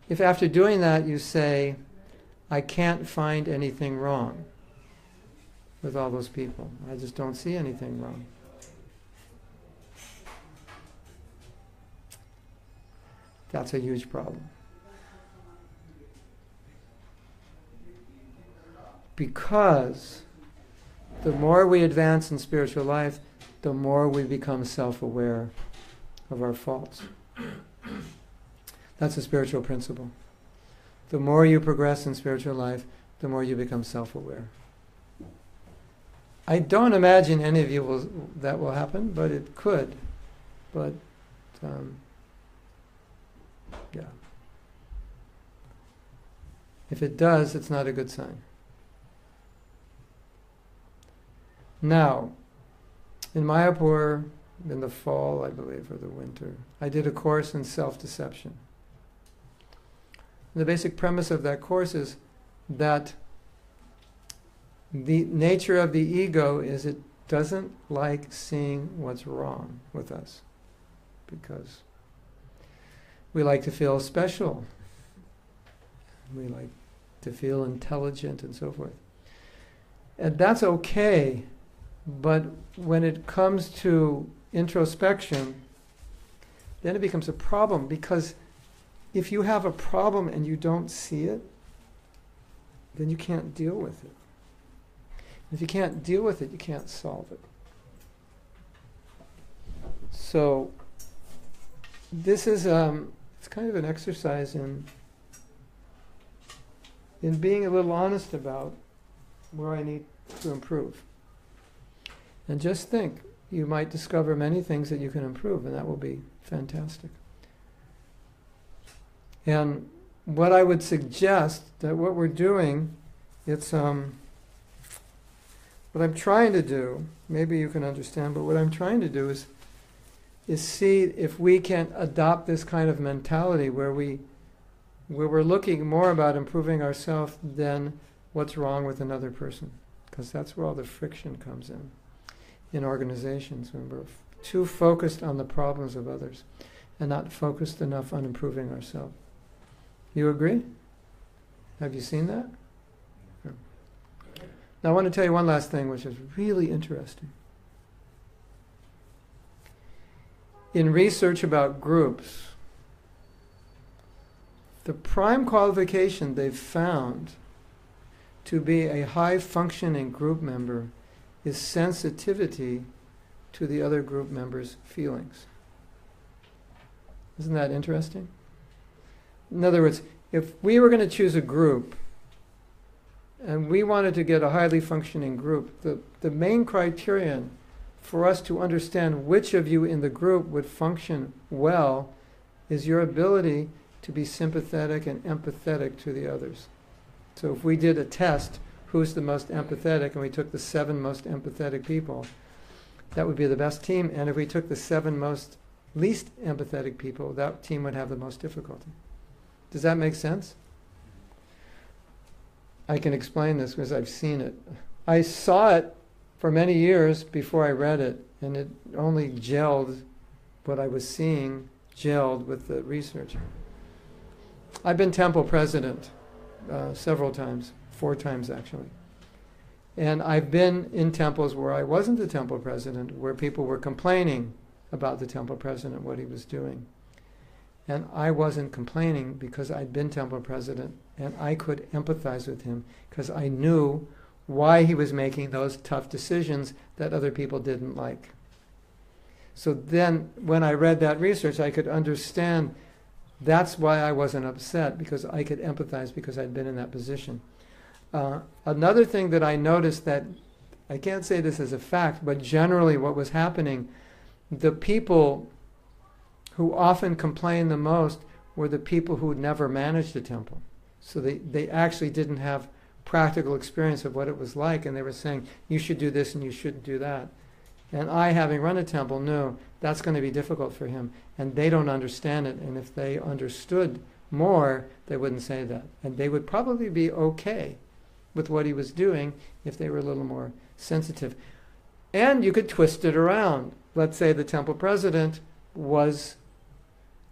if after doing that you say, I can't find anything wrong with all those people, I just don't see anything wrong. That's a huge problem. Because the more we advance in spiritual life, the more we become self-aware of our faults. That's a spiritual principle. The more you progress in spiritual life, the more you become self-aware. I don't imagine any of you that will happen, but it could. But, yeah. If it does, it's not a good sign. Now, in Mayapur, in the fall, I believe, or the winter, I did a course in self-deception. The basic premise of that course is that the nature of the ego is it doesn't like seeing what's wrong with us, because we like to feel special. We like to feel intelligent and so forth. And that's okay. But when it comes to introspection, then it becomes a problem, because if you have a problem and you don't see it, then you can't deal with it. If you can't deal with it, you can't solve it. So this is it's kind of an exercise in being a little honest about where I need to improve. And just think, you might discover many things that you can improve, and that will be fantastic. And what I would suggest, that what we're doing, it's what I'm trying to do, maybe you can understand, but what I'm trying to do is see if we can adopt this kind of mentality where we're looking more about improving ourselves than what's wrong with another person, because that's where all the friction comes in organizations, when we're too focused on the problems of others and not focused enough on improving ourselves. You agree? Have you seen that? Yeah. Now I want to tell you one last thing which is really interesting. In research about groups, the prime qualification they've found to be a high-functioning group member is sensitivity to the other group members' feelings. Isn't that interesting? In other words, if we were going to choose a group and we wanted to get a highly functioning group, the main criterion for us to understand which of you in the group would function well is your ability to be sympathetic and empathetic to the others. So if we did a test, who's the most empathetic, and we took the 7 most empathetic people, that would be the best team. And if we took the 7 most least empathetic people, that team would have the most difficulty. Does that make sense? I can explain this because I've seen it. I saw it for many years before I read it, and it only gelled, what I was seeing gelled with the research. I've been temple president several times. 4 times actually. And I've been in temples where I wasn't the temple president, where people were complaining about the temple president, what he was doing. And I wasn't complaining because I'd been temple president, and I could empathize with him because I knew why he was making those tough decisions that other people didn't like. So then when I read that research, I could understand that's why I wasn't upset, because I could empathize because I'd been in that position. Another thing that I noticed that I can't say this as a fact, but generally what was happening, the people who often complained the most were the people who had never managed a temple. So they actually didn't have practical experience of what it was like, and they were saying, you should do this and you shouldn't do that. And I, having run a temple, knew that's going to be difficult for him, and they don't understand it, and if they understood more, they wouldn't say that. And they would probably be okay with what he was doing if they were a little more sensitive. And you could twist it around. Let's say the temple president was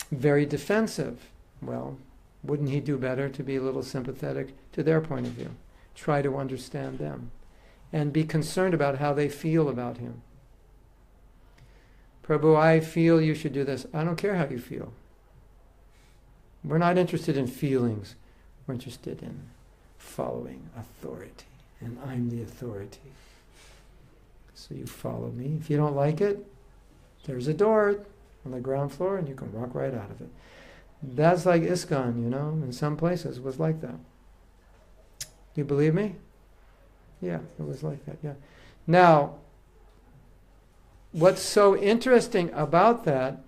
very defensive. Well, wouldn't he do better to be a little sympathetic to their point of view? Try to understand them and be concerned about how they feel about him. Prabhu, I feel you should do this. I don't care how you feel. We're not interested in feelings. We're interested in following authority. And I'm the authority. So you follow me. If you don't like it, there's a door on the ground floor and you can walk right out of it. That's like Iskcon, in some places it was like that. You believe me? Yeah, it was like that, yeah. Now, what's so interesting about that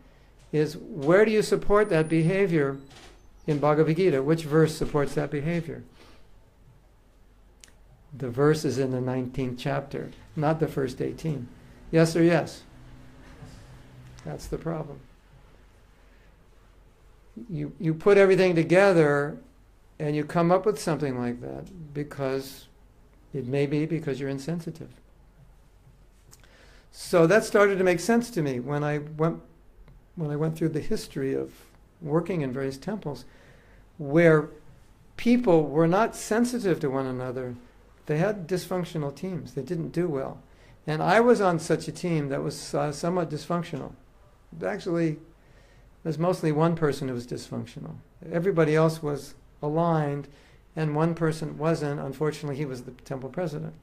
is, where do you support that behavior in Bhagavad Gita? Which verse supports that behavior? The verse is in the 19th chapter, not the first 18. Yes or yes? That's the problem. You put everything together and you come up with something like that because it may be because you're insensitive. So that started to make sense to me when I went through the history of working in various temples where people were not sensitive to one another. They had dysfunctional teams. They didn't do well. And I was on such a team that was somewhat dysfunctional. Actually, there's mostly one person who was dysfunctional. Everybody else was aligned, and one person wasn't. Unfortunately, he was the temple president.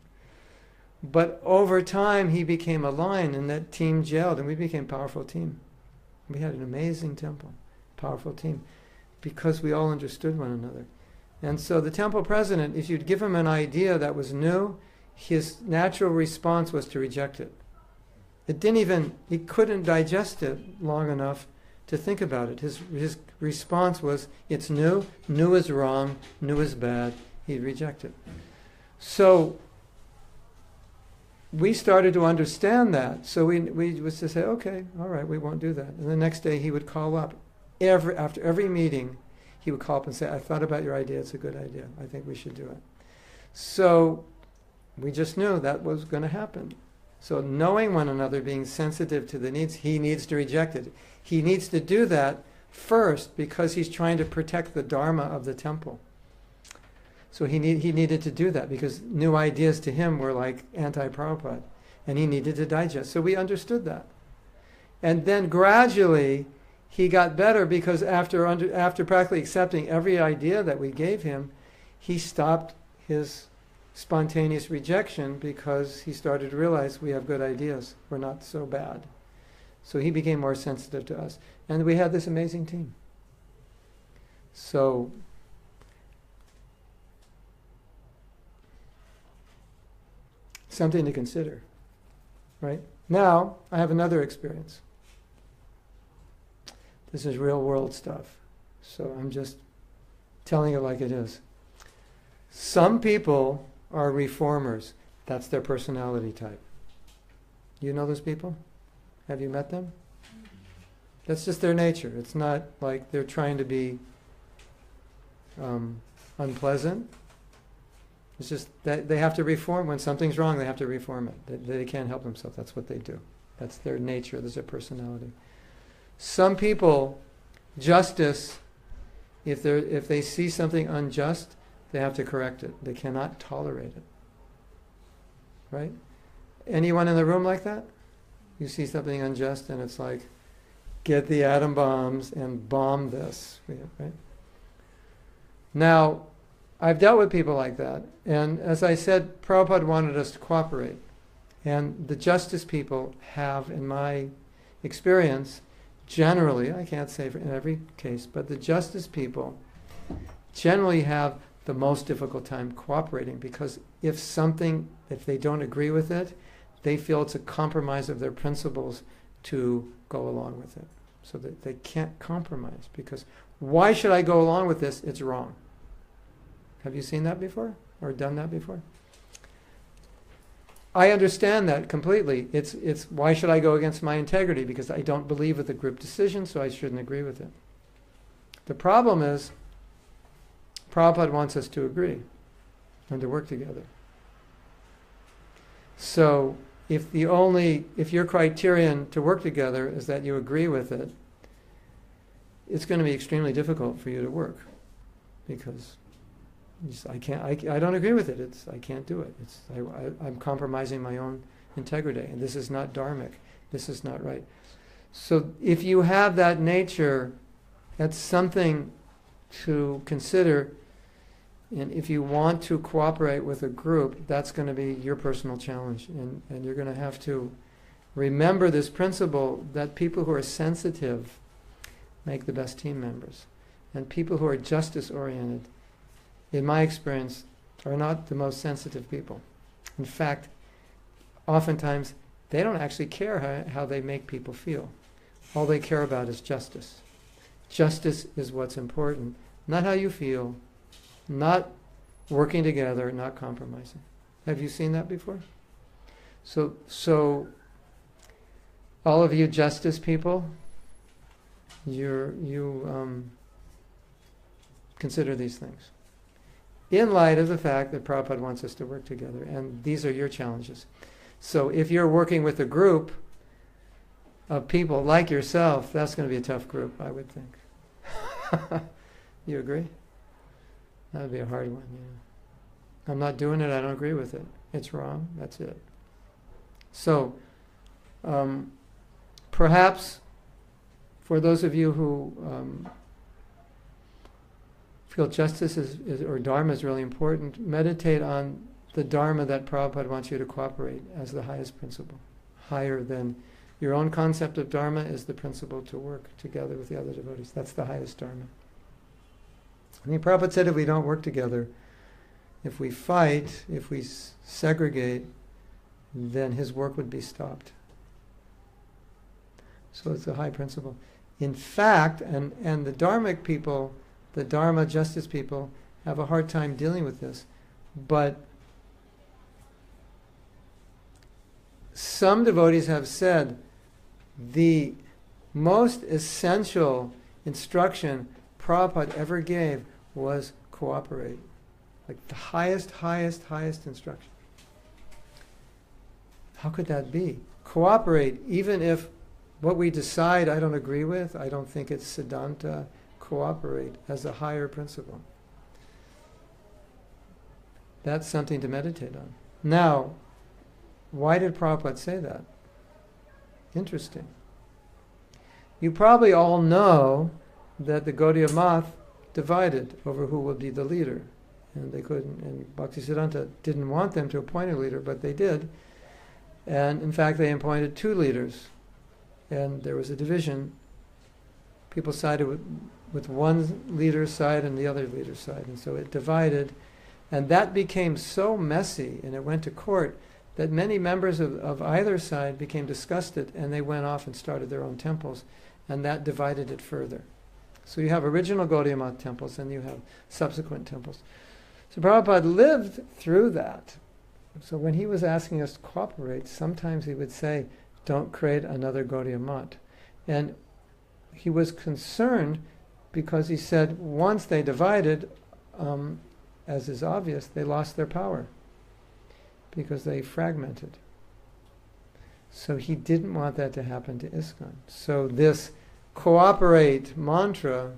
But over time, he became aligned, and that team gelled, and we became a powerful team. We had an amazing temple, powerful team, because we all understood one another. And so the temple president, if you'd give him an idea that was new, his natural response was to reject it. He couldn't digest it long enough to think about it. His response was, it's new is wrong, new is bad. He'd reject it. So we started to understand that. So we was to say, okay, all right, we won't do that. And the next day he would call up. After every meeting, he would call up and say, I thought about your idea, it's a good idea. I think we should do it. So we just knew that was going to happen. So knowing one another, being sensitive to the needs, he needs to reject it. He needs to do that first because he's trying to protect the dharma of the temple. So he needed to do that because new ideas to him were like anti-Prabhupada, and he needed to digest. So we understood that. And then gradually he got better because after practically accepting every idea that we gave him, he stopped his spontaneous rejection because he started to realize we have good ideas. We're not so bad. So he became more sensitive to us. And we had this amazing team. So something to consider. Right? Now, I have another experience. This is real world stuff. So I'm just telling it like it is. Some people are reformers. That's their personality type. You know those people? Have you met them? That's just their nature. It's not like they're trying to be unpleasant. It's just that they have to reform. When something's wrong, they have to reform it. They can't help themselves. That's what they do. That's their nature. That's their personality. Some people, justice, if they see something unjust, they have to correct it. They cannot tolerate it. Right? Anyone in the room like that? You see something unjust and it's like, get the atom bombs and bomb this. Right? Now, I've dealt with people like that. And as I said, Prabhupada wanted us to cooperate. And the justice people have, in my experience, generally, I can't say in every case, but the justice people generally have the most difficult time cooperating, because if they don't agree with it, they feel it's a compromise of their principles to go along with it. So that they can't compromise, because why should I go along with this? It's wrong. Have you seen that before or done that before? I understand that completely. It's why should I go against my integrity? Because I don't believe with the group decision, so I shouldn't agree with it. The problem is, Prabhupada wants us to agree and to work together. So if your criterion to work together is that you agree with it, it's going to be extremely difficult for you to work, because I don't agree with it. I can't do it. I'm compromising my own integrity, and this is not dharmic. This is not right. So if you have that nature, that's something to consider. And if you want to cooperate with a group, that's going to be your personal challenge. And you're going to have to remember this principle that people who are sensitive make the best team members. And people who are justice-oriented, in my experience, are not the most sensitive people. In fact, oftentimes, they don't actually care how they make people feel. All they care about is justice. Justice is what's important, not how you feel, not working together, not compromising. Have you seen that before? So all of you justice people, you consider these things in light of the fact that Prabhupada wants us to work together, and these are your challenges. So if you're working with a group of people like yourself, that's going to be a tough group, I would think. You agree? That would be a hard one, yeah. I'm not doing it, I don't agree with it. It's wrong, that's it. So, perhaps for those of you who feel justice or dharma is really important, meditate on the dharma that Prabhupada wants you to cooperate as the highest principle. Higher than your own concept of dharma is the principle to work together with the other devotees. That's the highest dharma. I mean, Prabhupada said if we don't work together, if we fight, if we segregate, then his work would be stopped. So it's a high principle. In fact, and the dharmic people, the dharma justice people, have a hard time dealing with this. But some devotees have said the most essential instruction Prabhupada ever gave was cooperate. Like the highest instruction. How could that be? Cooperate, even if what we decide I don't agree with, I don't think it's Siddhanta, cooperate as a higher principle. That's something to meditate on. Now, why did Prabhupada say that? Interesting. You probably all know that the Gaudiya Math divided over who would be the leader. And they couldn't, and Bhaktisiddhanta didn't want them to appoint a leader, but they did. And in fact, they appointed two leaders. And there was a division. People sided with one leader's side and the other leader's side. And so it divided. And that became so messy, and it went to court, that many members of either side became disgusted, and they went off and started their own temples. And that divided it further. So you have original Gaudiya Math temples, and you have subsequent temples. So Prabhupada lived through that. So when he was asking us to cooperate, sometimes he would say, don't create another Gaudiya Math. And he was concerned because he said once they divided, as is obvious, they lost their power because they fragmented. So he didn't want that to happen to Iskcon. So this cooperate mantra,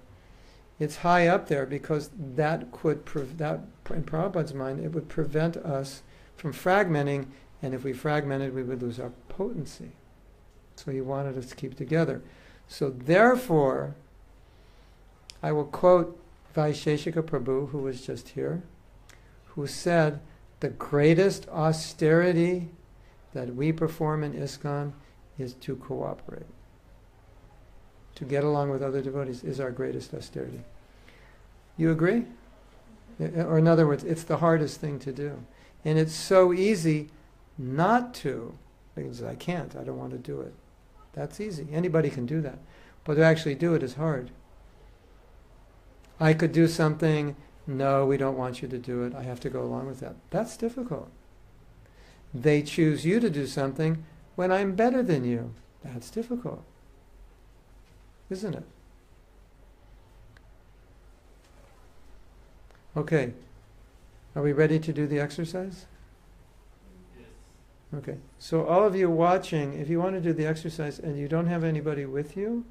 it's high up there because that could, in Prabhupada's mind, it would prevent us from fragmenting, and if we fragmented, we would lose our potency. So he wanted us to keep together. So therefore, I will quote Vaisheshika Prabhu, who was just here, who said, the greatest austerity that we perform in Iskcon is to cooperate. To get along with other devotees is our greatest austerity. You agree? Or in other words, it's the hardest thing to do. And it's so easy not to, because I can't, I don't want to do it. That's easy. Anybody can do that. But to actually do it is hard. I could do something, no, we don't want you to do it, I have to go along with that. That's difficult. They choose you to do something when I'm better than you. That's difficult. Isn't it? Okay. Are we ready to do the exercise? Yes. Okay. So all of you watching, if you want to do the exercise and you don't have anybody with you,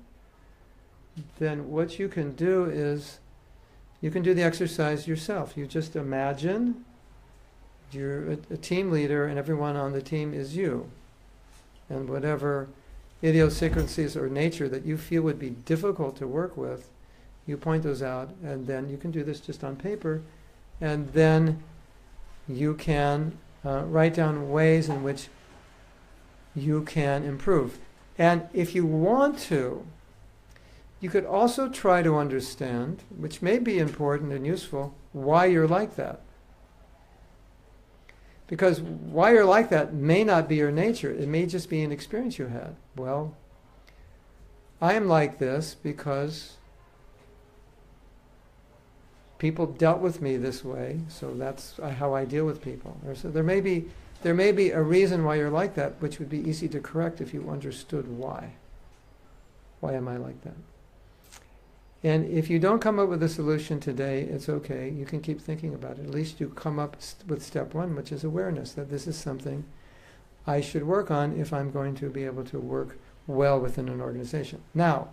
then what you can do is you can do the exercise yourself. You just imagine you're a team leader and everyone on the team is you. And whatever idiosyncrasies or nature that you feel would be difficult to work with, you point those out, and then you can do this just on paper, and then you can write down ways in which you can improve. And if you want to, you could also try to understand, which may be important and useful, why you're like that. Because why you're like that may not be your nature. It may just be an experience you had. Well, I am like this because people dealt with me this way, so that's how I deal with people. Or so there may be a reason why you're like that, which would be easy to correct if you understood why. Why am I like that? And if you don't come up with a solution today, it's okay. You can keep thinking about it. At least you come up with step one, which is awareness, that this is something I should work on if I'm going to be able to work well within an organization. Now,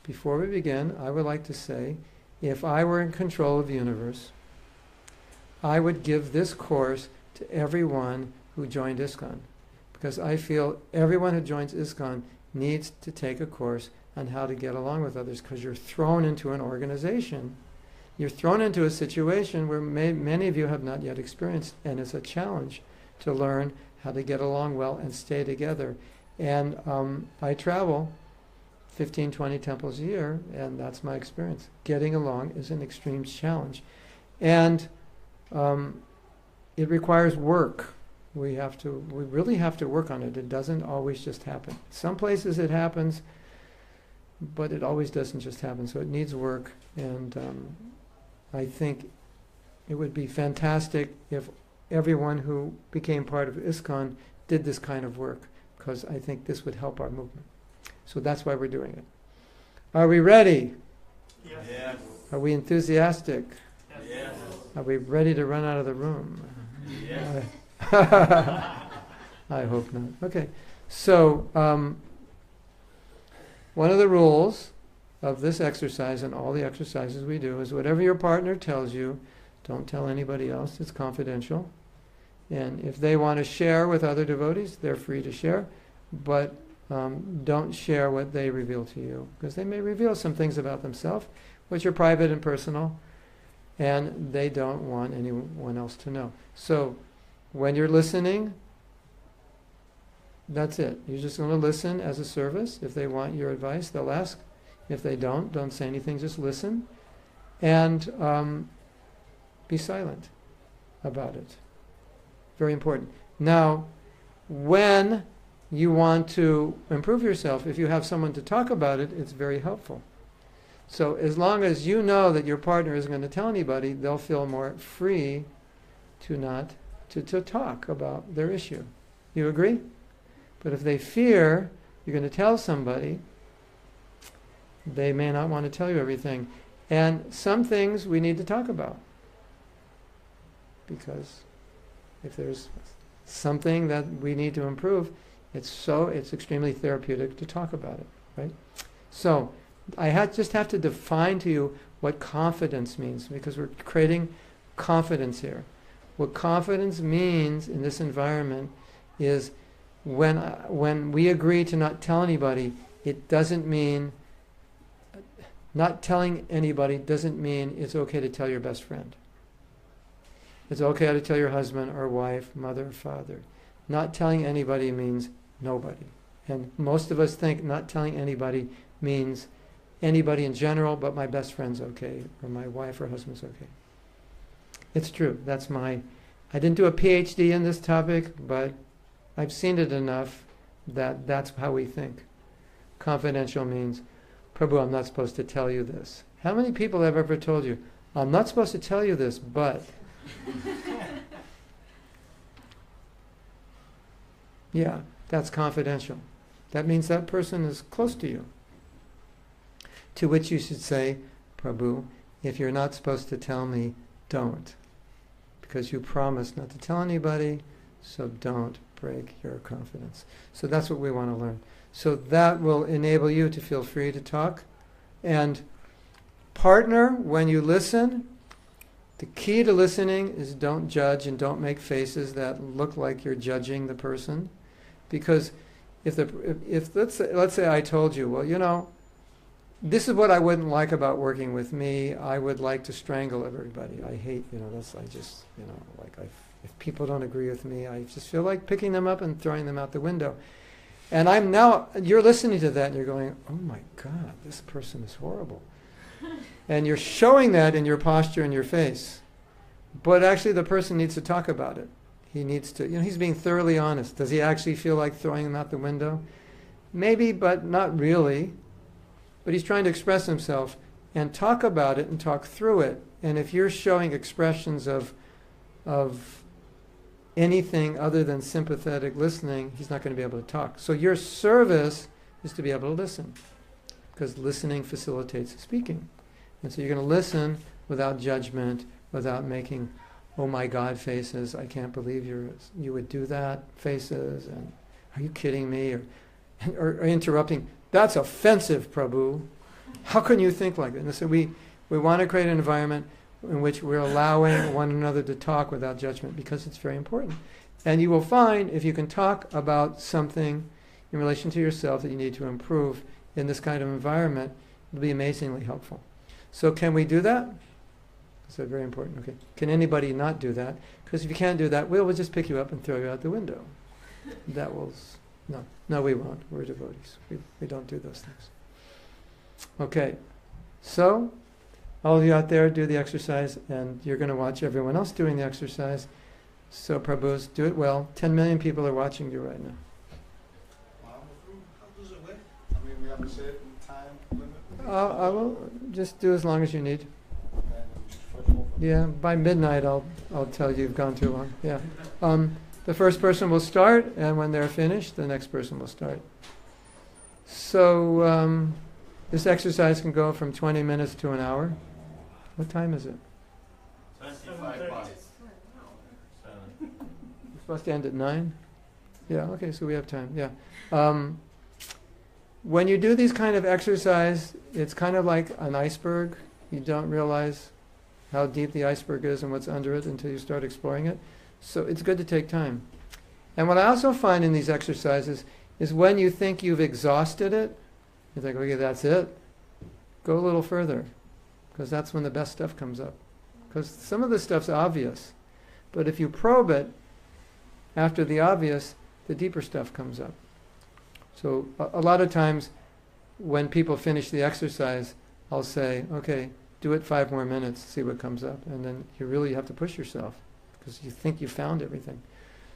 before we begin, I would like to say, if I were in control of the universe, I would give this course to everyone who joined Iskcon. Because I feel everyone who joins Iskcon needs to take a course on how to get along with others, because you're thrown into an organization. You're thrown into a situation where many of you have not yet experienced, and it's a challenge to learn how to get along well and stay together. And I travel 15, 20 temples a year, and that's my experience. Getting along is an extreme challenge. And it requires work. We really have to work on it. It doesn't always just happen. Some places it happens, but it always doesn't just happen. So it needs work, and I think it would be fantastic if everyone who became part of Iskcon did this kind of work, because I think this would help our movement. So that's why we're doing it. Are we ready? Yes. Yes. Are we enthusiastic? Yes. Are we ready to run out of the room? Yes. I hope not. Okay. So, one of the rules of this exercise and all the exercises we do is whatever your partner tells you, don't tell anybody else. It's confidential. And if they want to share with other devotees, they're free to share. But don't share what they reveal to you, because they may reveal some things about themselves which are private and personal, and they don't want anyone else to know. So when you're listening, that's it. You're just going to listen as a service. If they want your advice, they'll ask. If they don't say anything, just listen. And be silent about it. Very important. Now, when you want to improve yourself, if you have someone to talk about it, it's very helpful. So as long as you know that your partner isn't going to tell anybody, they'll feel more free to talk about their issue. You agree? But if they fear you're going to tell somebody, they may not want to tell you everything. And some things we need to talk about. Because if there's something that we need to improve, it's extremely therapeutic to talk about it, right? So I just have to define to you what confidence means, because we're creating confidence here. What confidence means in this environment is when we agree to not tell anybody, it doesn't mean, not telling anybody doesn't mean it's okay to tell your best friend. It's okay to tell your husband or wife, mother or father. Not telling anybody means nobody. And most of us think not telling anybody means anybody in general, but my best friend's okay, or my wife or husband's okay. It's true. I didn't do a PhD in this topic, but I've seen it enough that that's how we think. Confidential means, Prabhu, I'm not supposed to tell you this. How many people have ever told you, I'm not supposed to tell you this, but... Yeah, that's confidential. That means that person is close to you. To which you should say, Prabhu, if you're not supposed to tell me, don't. Because you promised not to tell anybody, so don't break your confidence. So that's what we want to learn. So that will enable you to feel free to talk. And partner, when you listen, the key to listening is don't judge and don't make faces that look like you're judging the person. Because if let's say I told you, well, this is what I wouldn't like about working with me. I would like to strangle everybody. I hate, if people don't agree with me, I just feel like picking them up and throwing them out the window. And you're listening to that and you're going, oh my God, this person is horrible. And you're showing that in your posture and your face. But actually the person needs to talk about it. He needs to, he's being thoroughly honest. Does he actually feel like throwing them out the window? Maybe, but not really. But he's trying to express himself and talk about it and talk through it. And if you're showing expressions of anything other than sympathetic listening, he's not going to be able to talk. So your service is to be able to listen, because listening facilitates speaking. And so you're going to listen without judgment, without making, oh my God faces, I can't believe you would do that faces, and are you kidding me? Or interrupting. That's offensive, Prabhu. How can you think like that? And so we want to create an environment in which we're allowing one another to talk without judgment, because it's very important. And you will find if you can talk about something in relation to yourself that you need to improve in this kind of environment, it'll be amazingly helpful. So can we do that? That's very important. Okay. Can anybody not do that? Because if you can't do that, we'll just pick you up and throw you out the window. That will... No, we won't. We're devotees. We don't do those things. Okay. So, all of you out there, do the exercise, and you're going to watch everyone else doing the exercise. So, Prabhus, do it well. 10 million people are watching you right now. How does it work? I mean, we have a certain time limit? I will just do as long as you need. Just fresh off. Yeah, by midnight I'll tell you you've gone too long. Yeah. The first person will start, and when they're finished, the next person will start. So this exercise can go from 20 minutes to an hour. What time is it? 25 past. It's supposed to end at 9? Yeah, okay, so we have time, yeah. When you do these kind of exercise, it's kind of like an iceberg. You don't realize how deep the iceberg is and what's under it until you start exploring it. So it's good to take time. And what I also find in these exercises is when you think you've exhausted it, you think, okay, that's it. Go a little further, because that's when the best stuff comes up. Because some of the stuff's obvious. But if you probe it, after the obvious, the deeper stuff comes up. So a lot of times when people finish the exercise, I'll say, okay, do it 5 more minutes, see what comes up. And then you really have to push yourself, because you think you found everything.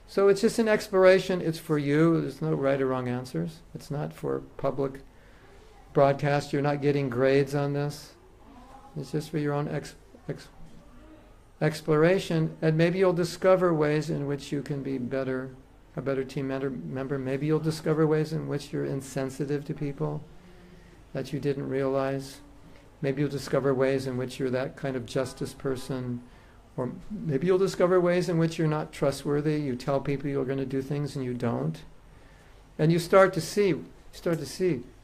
So it's just an exploration. It's for you. There's no right or wrong answers. It's not for public broadcast. You're not getting grades on this. It's just for your own exploration. And maybe you'll discover ways in which you can be a better team member. Maybe you'll discover ways in which you're insensitive to people that you didn't realize. Maybe you'll discover ways in which you're that kind of justice person. Or maybe you'll discover ways in which you're not trustworthy. You tell people you're going to do things and you don't. And you start to see,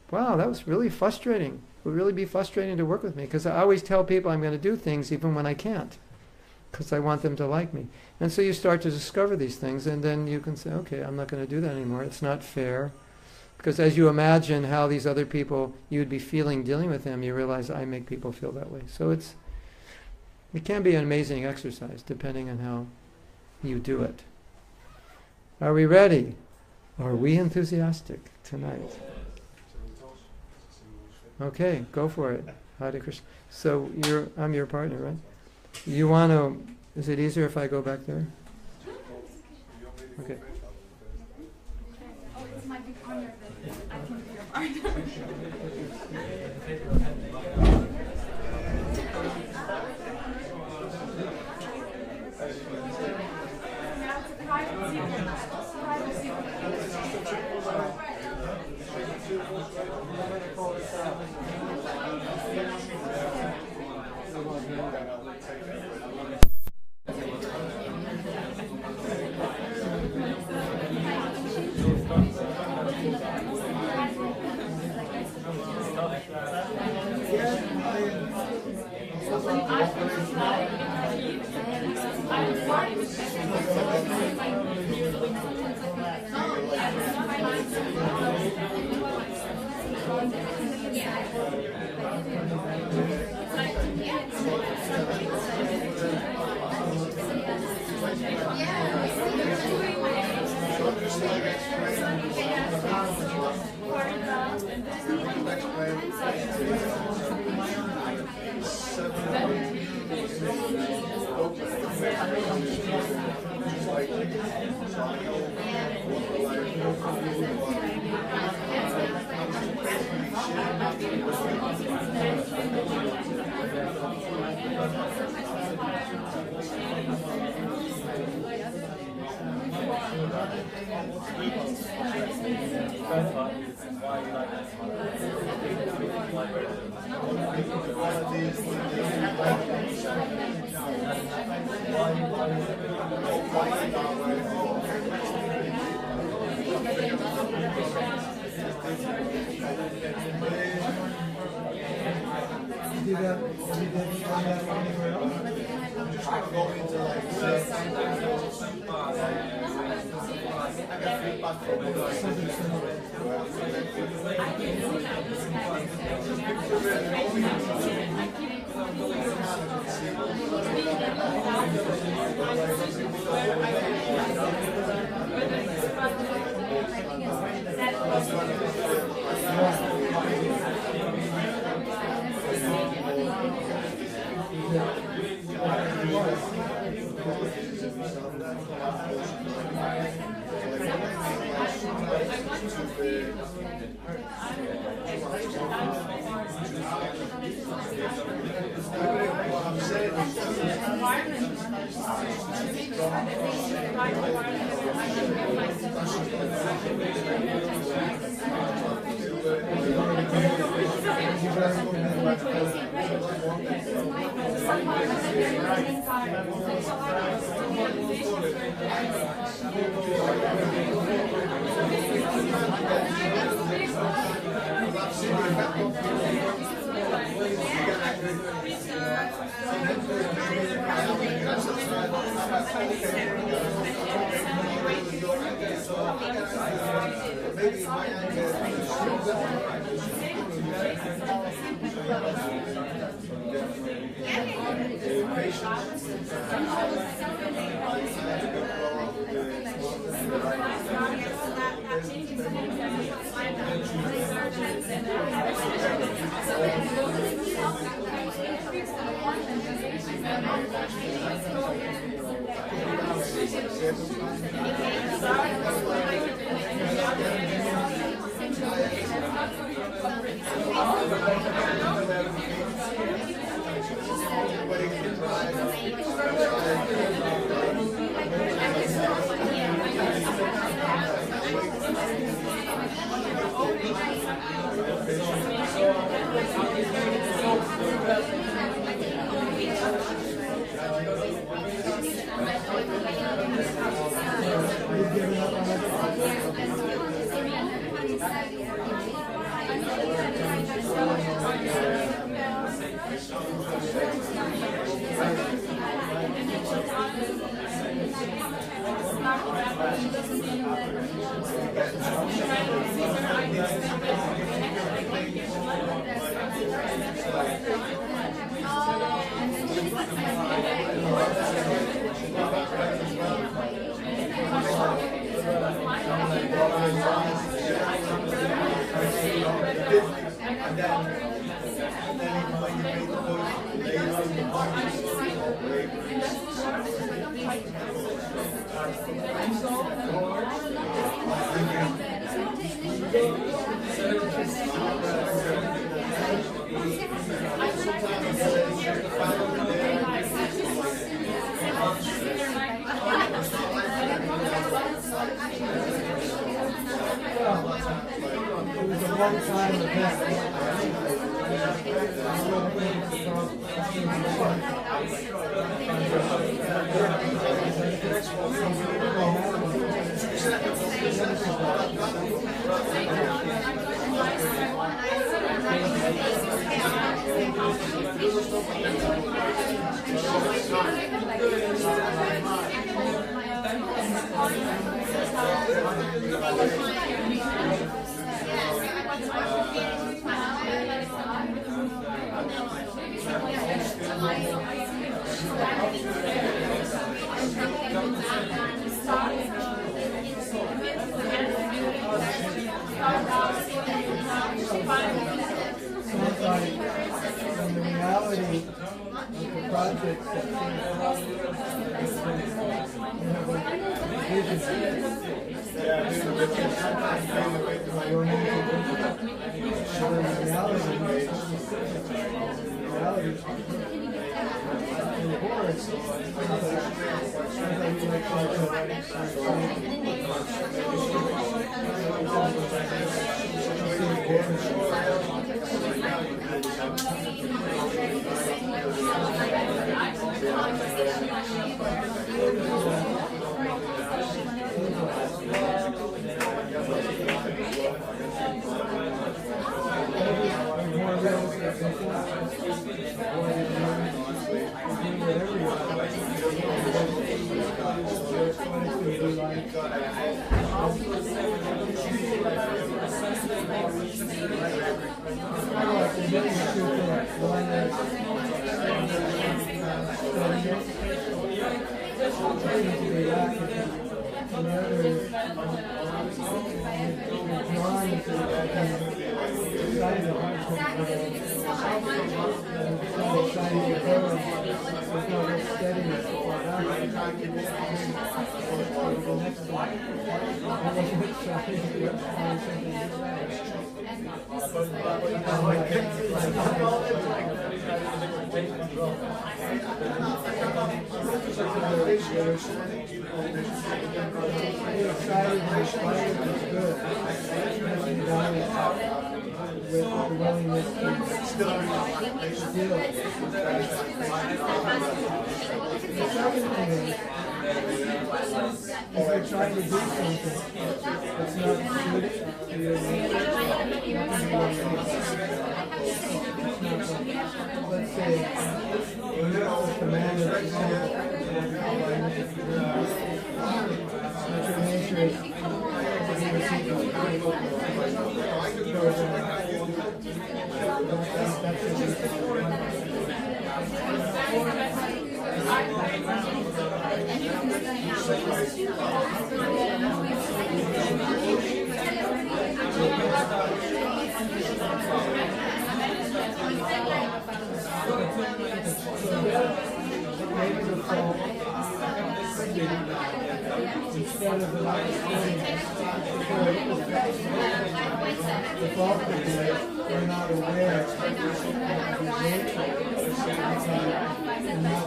wow, that was really frustrating. It would really be frustrating to work with me, because I always tell people I'm going to do things even when I can't, because I want them to like me. And so you start to discover these things, and then you can say, okay, I'm not going to do that anymore. It's not fair. Because as you imagine how these other people, you'd be feeling dealing with them, you realize I make people feel that way. So it can be an amazing exercise, depending on how you do it. Are we ready? Are we enthusiastic tonight? Okay, go for it. Hare Krishna. So I'm your partner, right? You want to Is it easier if I go back there? Okay. Oh, this might be corner that I can be your partner. Now it's a private seat. Private seat. It was a one-time event. And the reality of the project trying to do something that's not suited to your nature. Let's say, the man is your nature is instead of the fault of we're not aware of the nature and not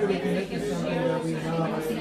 we commit to something that we know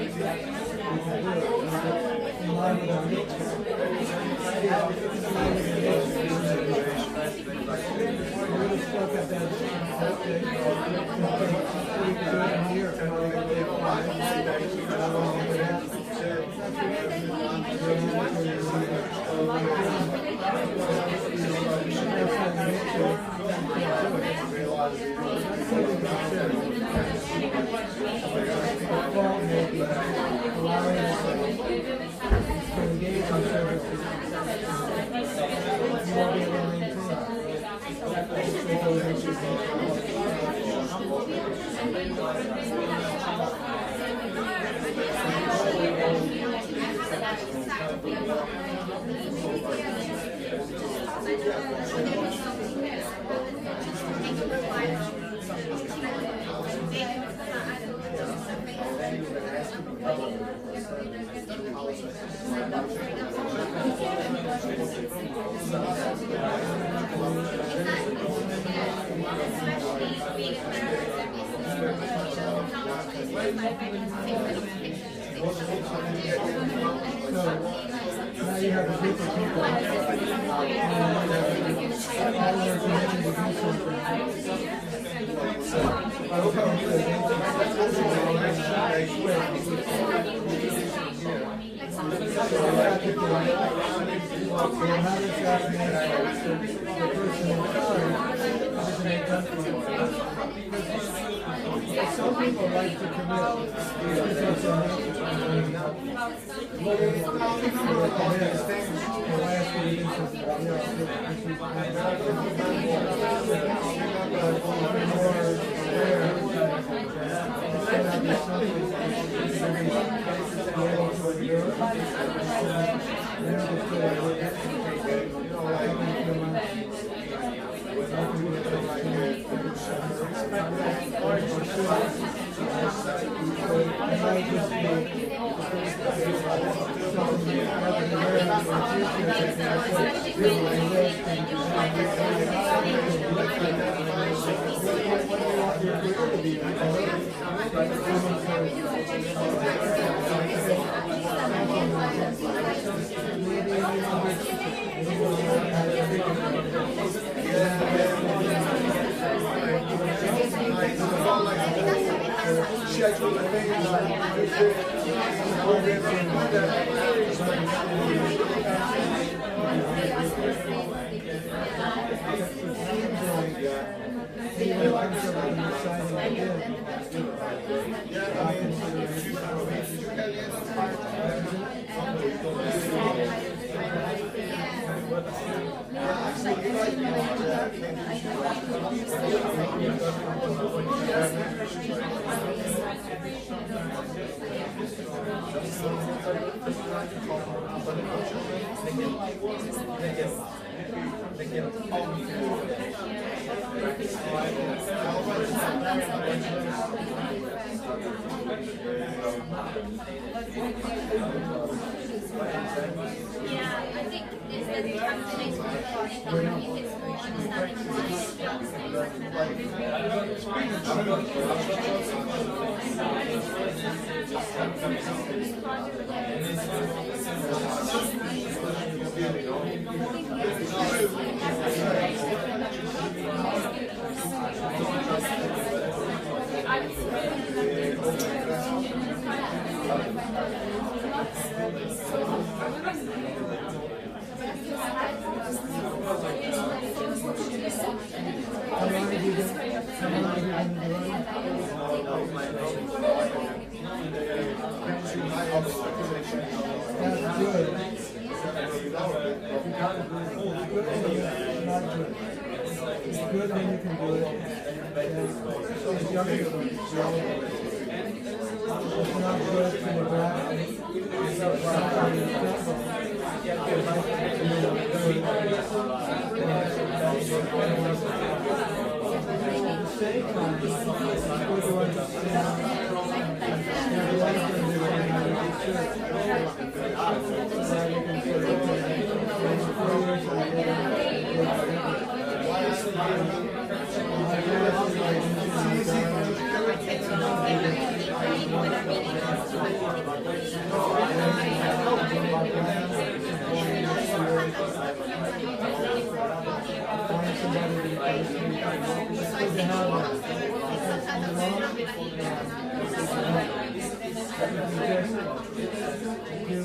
to have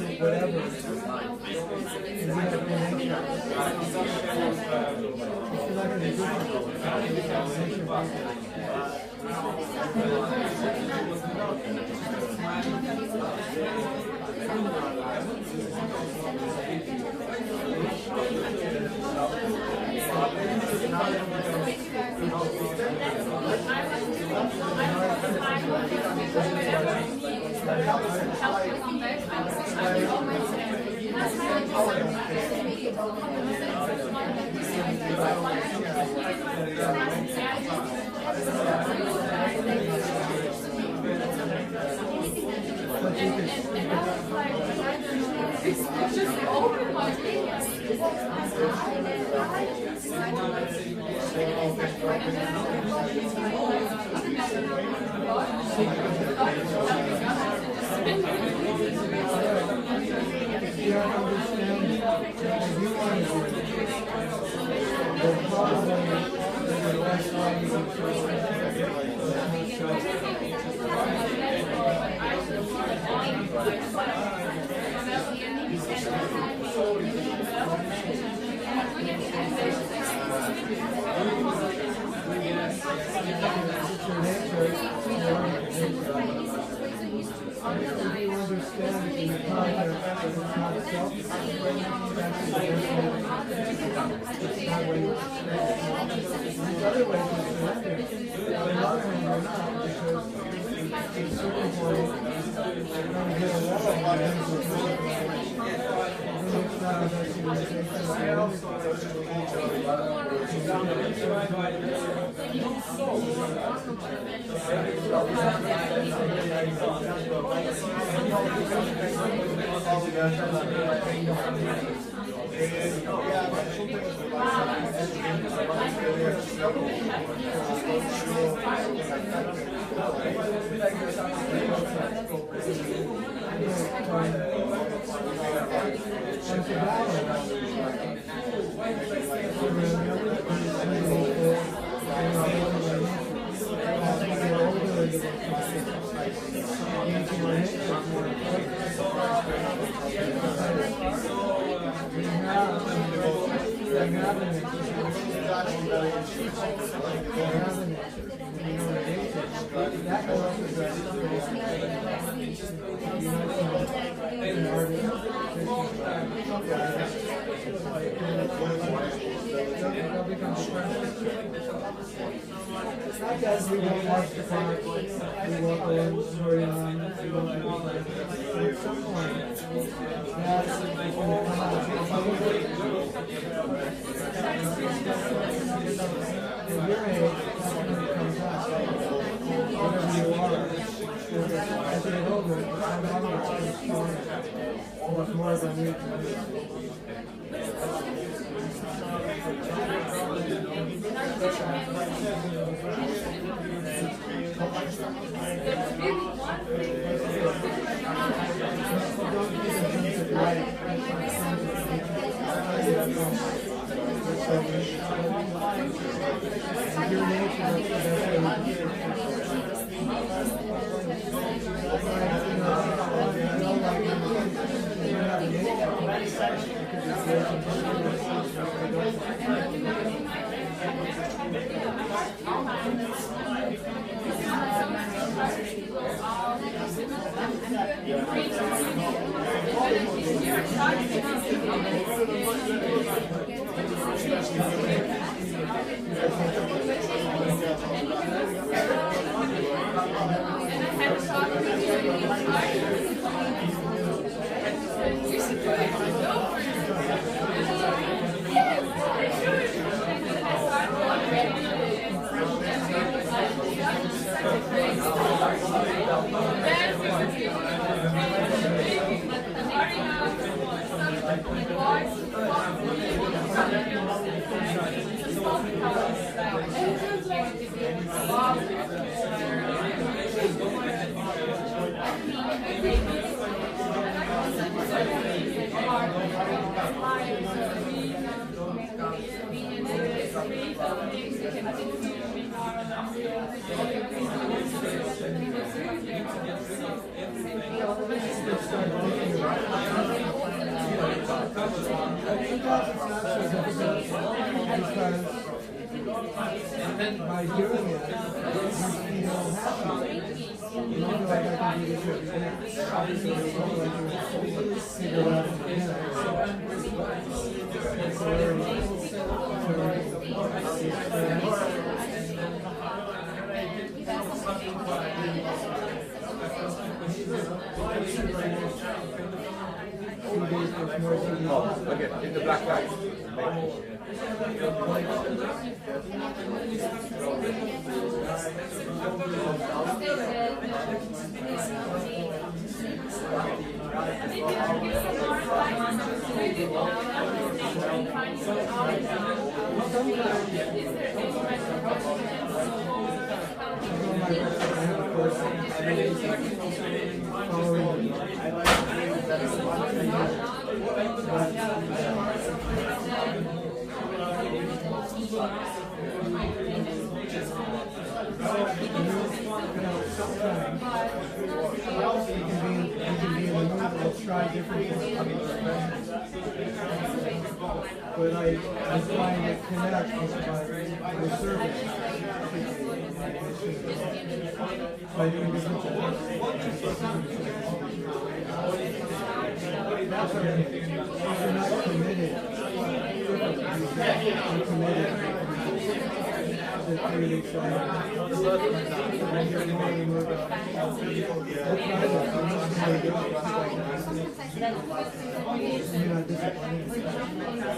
do whatever. by doing it, you feel happy. You don't feel like I can do this every day. Obviously, there's no way to figure it out again. So Okay, in the black light. Try different things. But I find it connects with my service. By doing different things. You're not committed. You're committed. It's really exciting. You're not disappointed.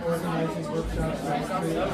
Organizing workshops next week.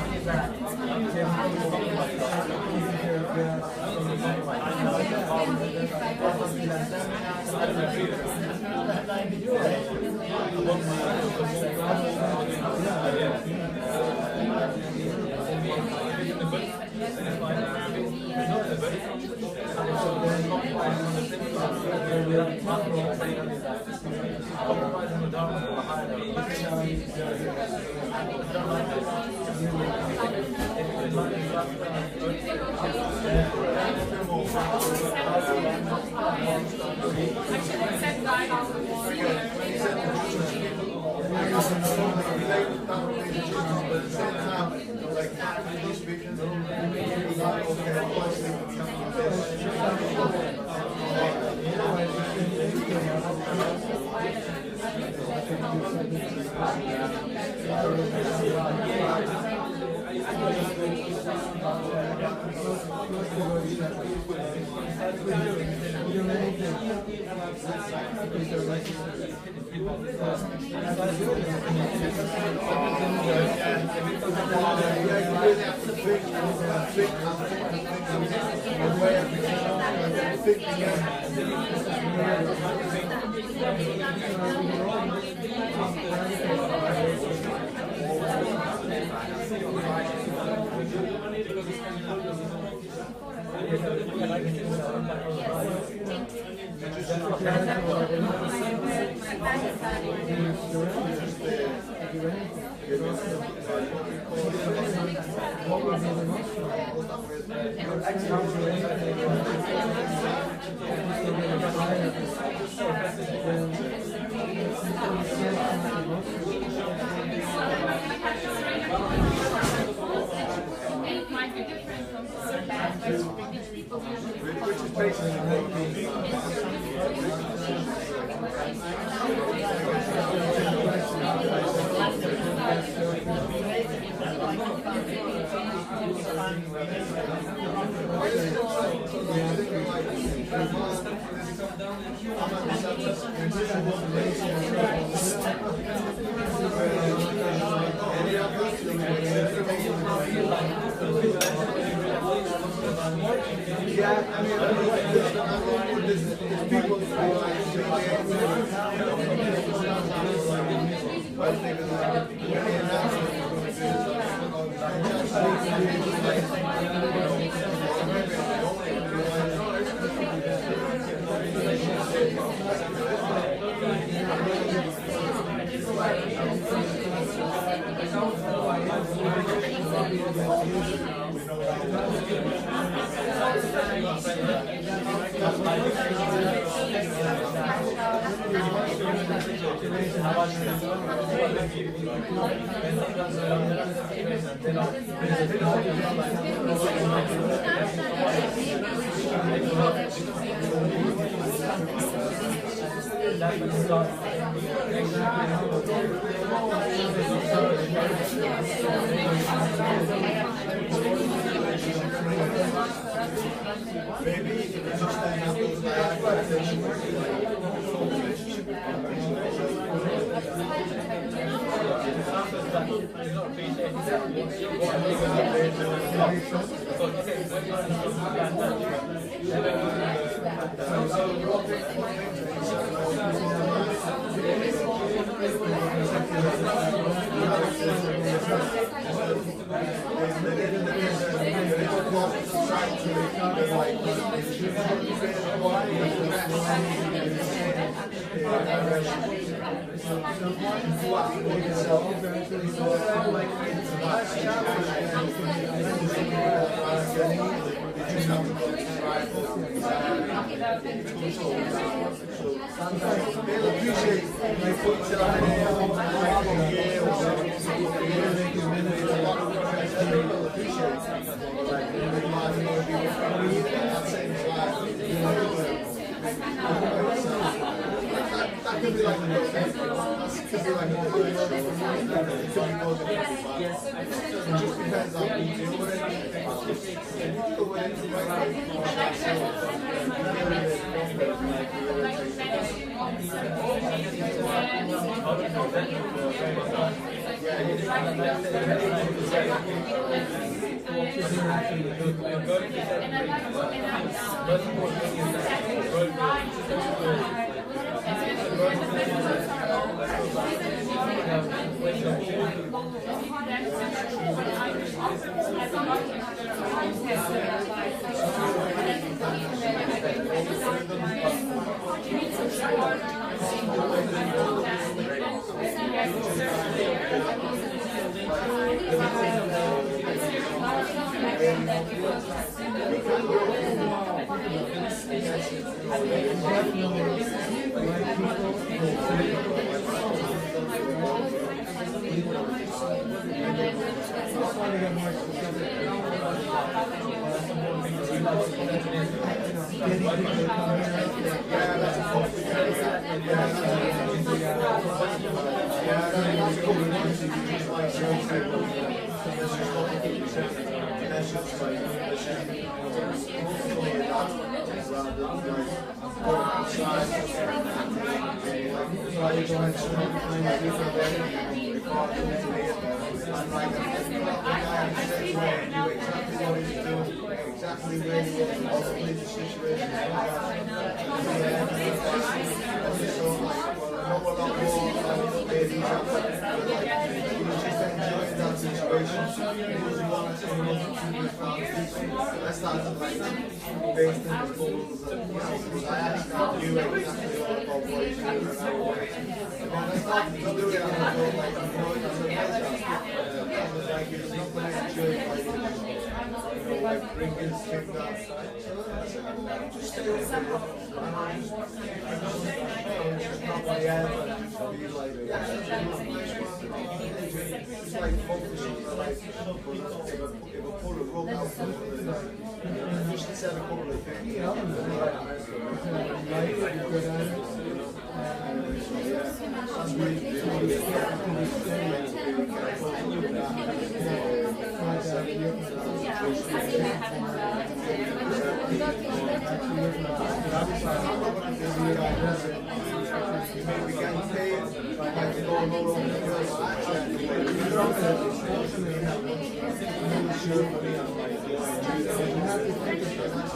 Yeah, I mean, there's people who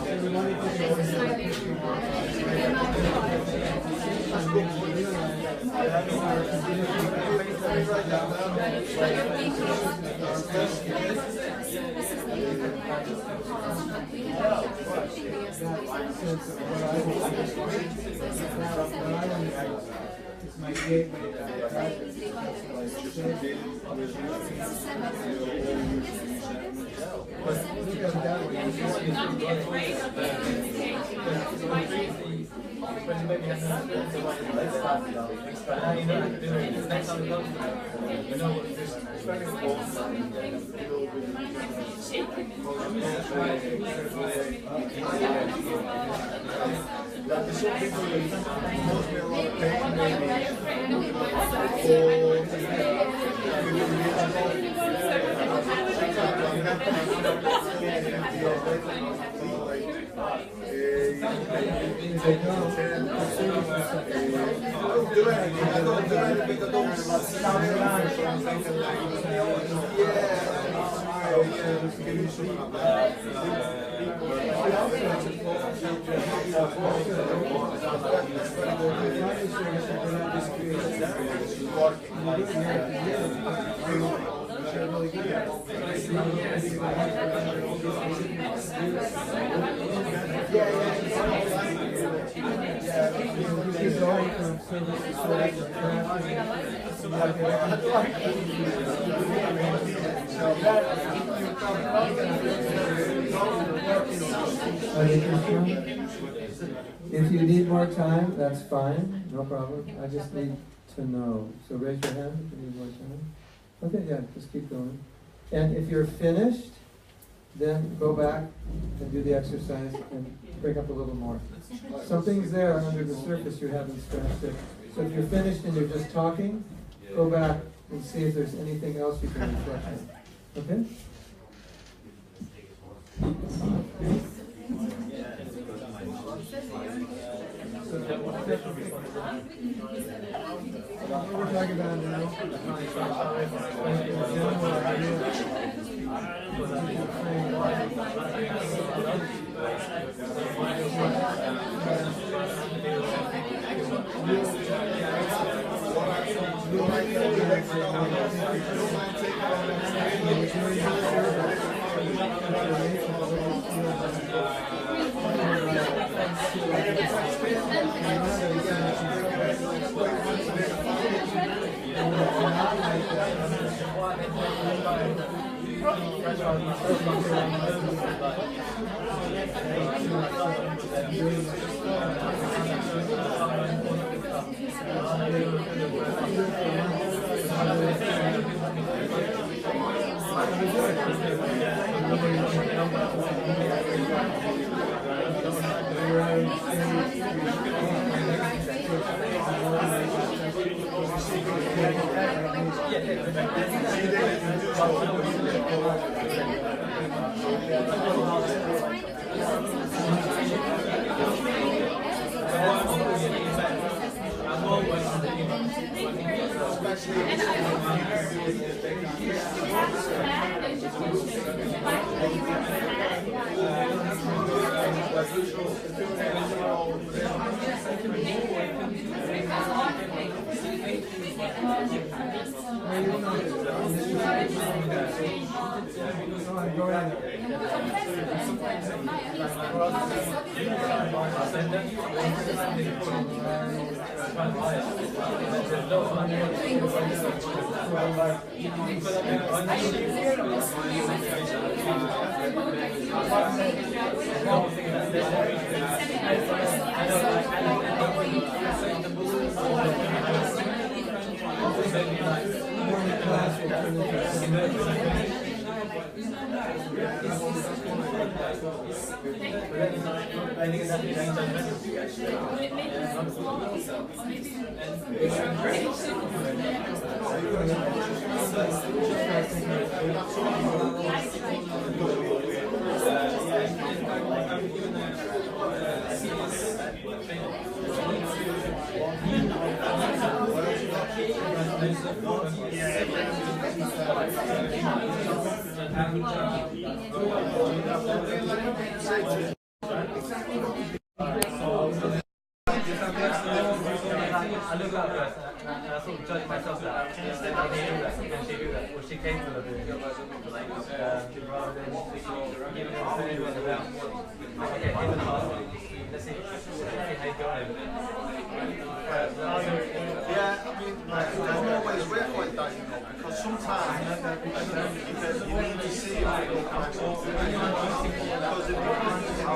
Everyone It's my gateway to practice. Look at that If you need more time, that's fine, no problem. I just need to know. So raise your hand if you need more time. Okay, yeah, just keep going. And if you're finished, then go back and do the exercise and bring up a little more. Something's there under the surface you haven't scratched it. So if you're finished and you're just talking, go back and see if there's anything else you can reflect on. Okay? What we're talking about now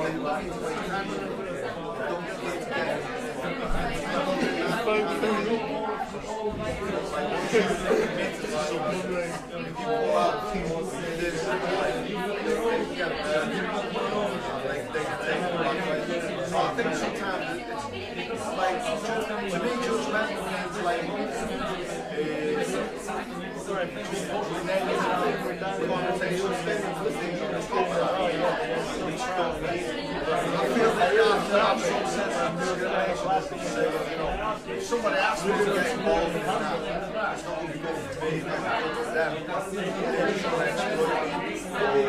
I think sometimes it's like, to me, judgmental means like, connotation statements with things on the top of that. I feel that you have to have some sense of discrimination to say, you know, if somebody asks me to get involved in that, it's not going to be good for me, it's not good for them. They're trying to exploit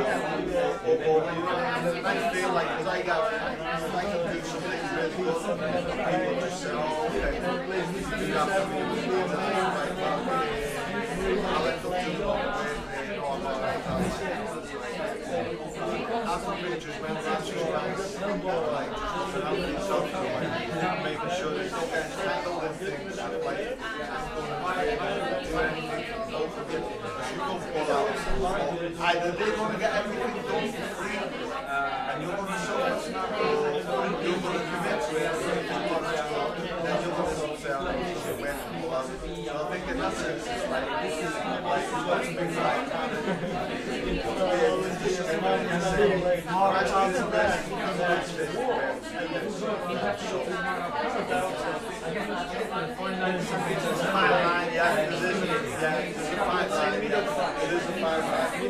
or I feel like, because I can do some things really good, people just say, oh, okay, you have to be like, I'll end up doing that's not really judgmental, that's just like, helping yourself, like, making sure that you don't get entangled in things, like, you don't pull out. Either they're going to get everything done for free, and you're going to suffer snap, you're going to commit to it, then you're going to say, I'm going to win. I think in that sense, it's like, let's be like, kind of, actually, it's a best, it's a fine line, yeah, it is a fine line, yeah, it is a fine line.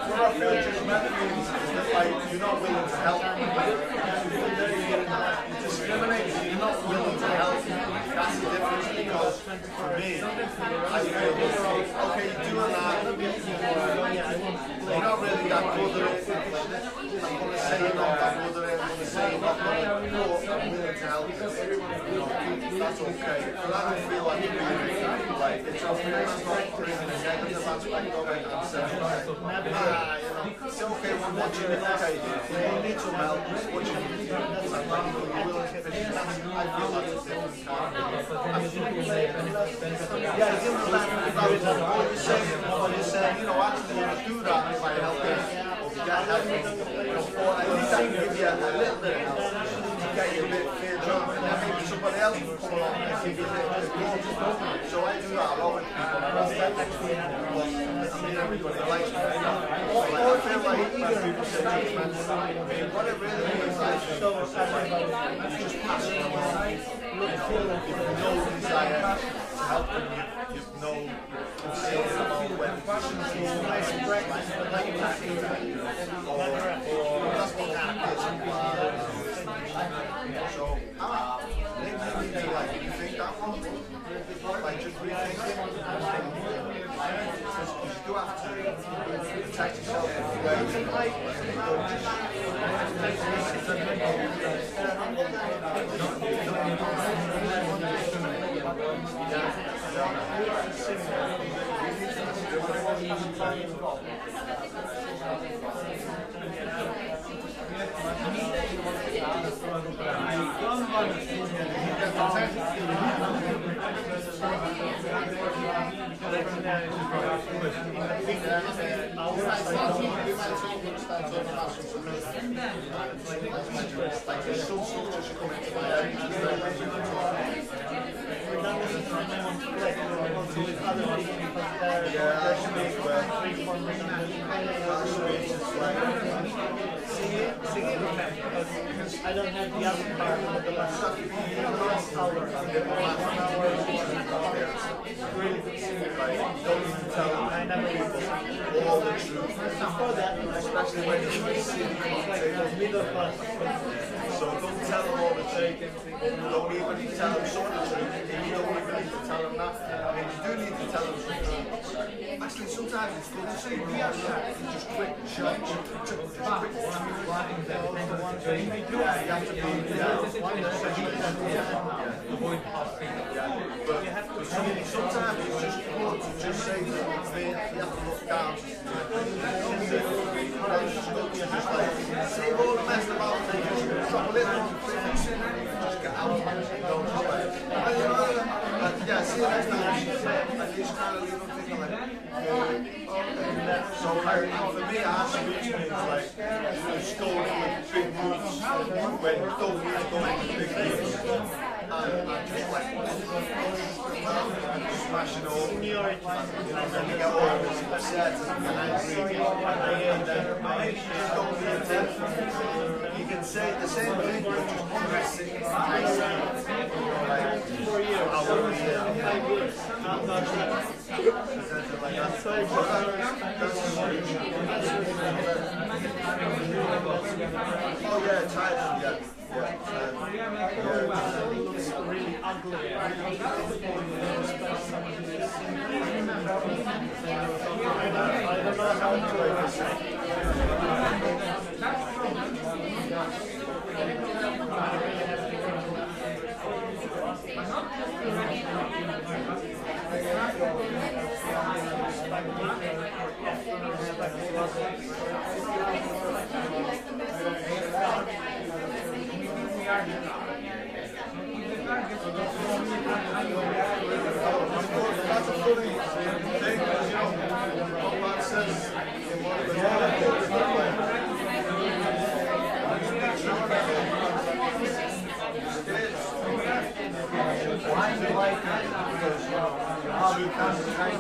What I feel judgmental means is that, like, you're not willing to help. Discriminate, you're not willing to help. That's the difference, because for me, I feel, okay, you're doing that, you're not really that good at it. I'm going to say you're not that good at it, I'm going to say you're not good at it, but I'm willing to help you. You know, that's okay. But I don't feel like being like, it's okay, that's not bringing a negative aspect of it and saying, you know, it's okay, we're watching it, okay, you need some help, what you need to do, and like, you're willing to finish that. I feel that's a different kind of yeah, you understand what you're saying, you know, actually, when you do that, if I help you, or you get help, or at least I can give you a little bit of help, to get you a bit of fair job, and then maybe somebody else can come along and give you a little bit of growth. So I do that a lot with people, I mean, everybody likes me. I feel like when people say judgmental, what it really means is just passing along. You've no desire to help them, you've no concern about when that's what happens. So, maybe like, you think that one? Like, just rethinking. Because you do have to protect yourself in ways like there's some structures come into my head. I don't have the other part of the last hour. Really good singing, like, don't even tell them. I never read All the truth. before that, Especially when you're singing. middle class. So don't tell them all the truth. Don't even tell them some of the truth. You don't even need to tell them that. I mean, you do need to tell them something. Actually, sometimes it's good to say, we have to just quick shot. Just quick. You have to be, but sometimes it's just good to just say to them, you have to look down. Just like, say all the mess about it, just drop a little, just get out, don't do it. Yeah, see you next time. And just kind of leave them thinking like, okay. So like, for me, I have some experience, like, stored with big roots when you don't need to go into big roots. And just like smash it all. And then you get all upset and angry. And then you don't need to. You can say the same thing, but just compress it. Like 4 years, 5 years, not that. Oh yeah, Thailand, yeah. It's really ugly. I don't know how to say. That's a funny thing, because what man says in one of the why do you like it? Because how you concentrate on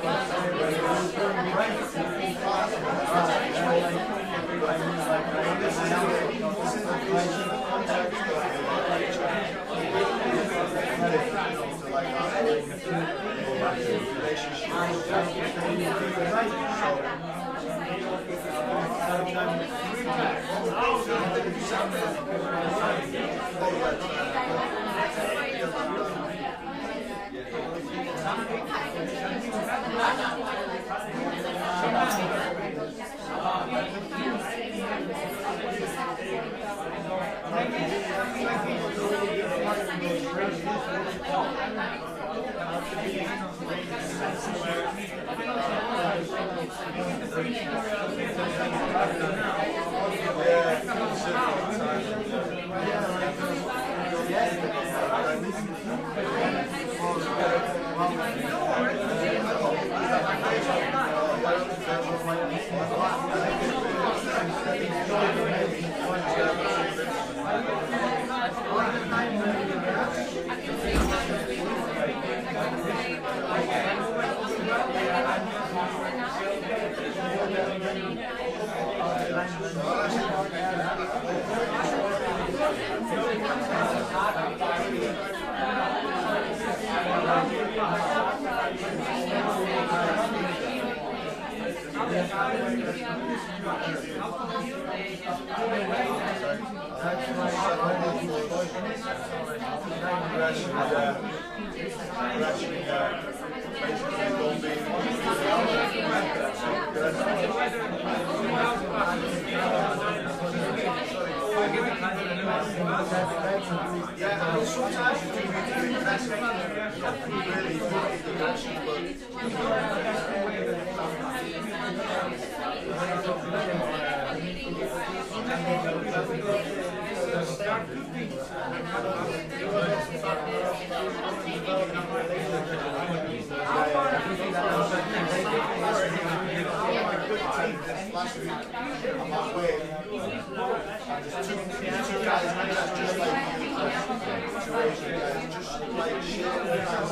last week, I'm at work, and there's two guys just like situation, guys, just like shaking hands,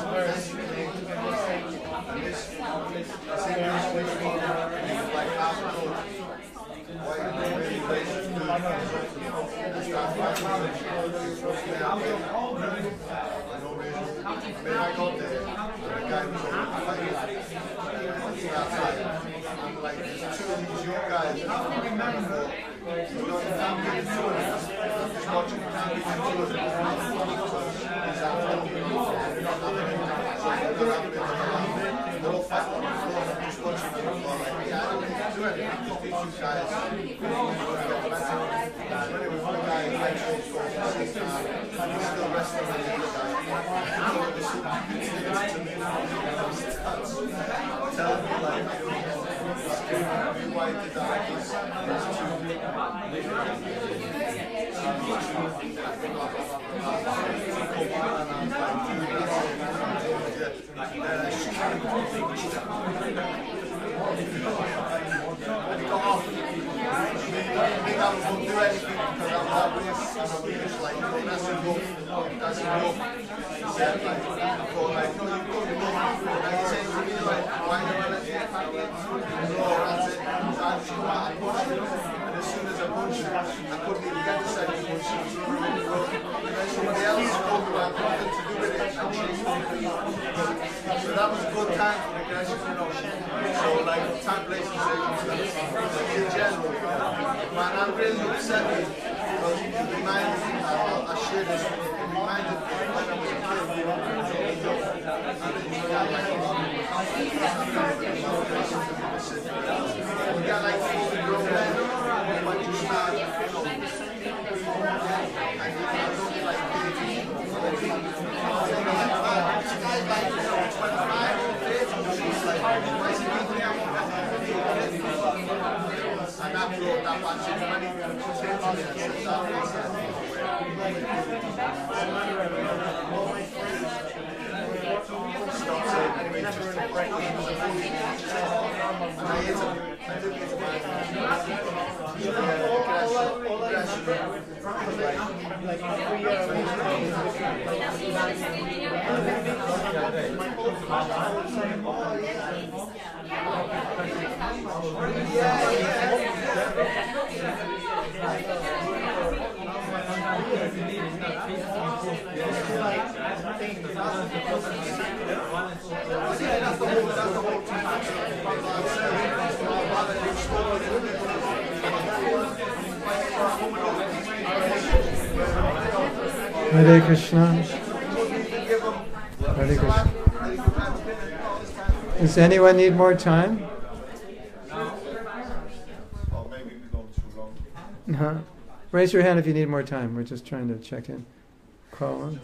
and this like half coat, white, really racist dude, and start fighting, no reason. I mean, I got there, the guy was over fighting, I'm like, there's two of these young guys, just watching the family and two of them, they're all fighting on the floor, I'm just watching them, I'm like, yeah, I don't need to do anything, just these two guys, anyway, one guy actually goes to sit down, and he's still wrestling with the other guy, telling me like, why did that? And he got off. think I won't do anything because I'm not with and I'm just like, no, that's enough. That's enough. Yeah, like, I thought like, no, you've got enough. And he's saying to me like, why do I let you get back in? No, that's it. So I just went and punched him. And as soon as I punched him, I couldn't even get the second punch. He was running in the road. And then somebody else told me I had nothing to do with it and chased me. So that was a good time for aggression, you know. So like, time, place and circumstance. In general, man, I'm really upset with because it reminded me, I shared this with you, it reminded me when I was a kid, we got like fully grown men, when you start, you know, and you don't like kids, guys like 25, 30, she's like, why is he beating me up? And I brought that back in when he came to me and said stop saying anyway, just to break it. And I hit him. I took his mind. Hare Krishna. Hare Krishna. Does anyone need more time? Or maybe we've gone too long. Raise your hand if you need more time. We're just trying to check in. Call on.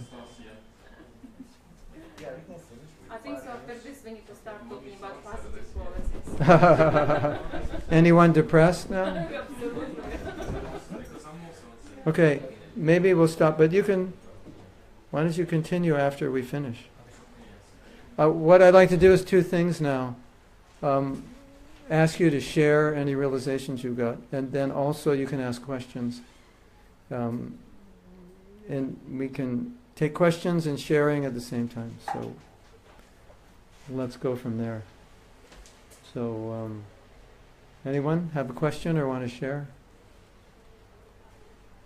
I think so. After this, we need to start talking about positive qualities. Anyone depressed now? Okay, maybe we'll stop, but you can, why don't you continue after we finish? What I'd like to do is two things now. Ask you to share any realizations you've got, and then also you can ask questions. And we can take questions and sharing at the same time. So let's go from there. So anyone have a question or want to share?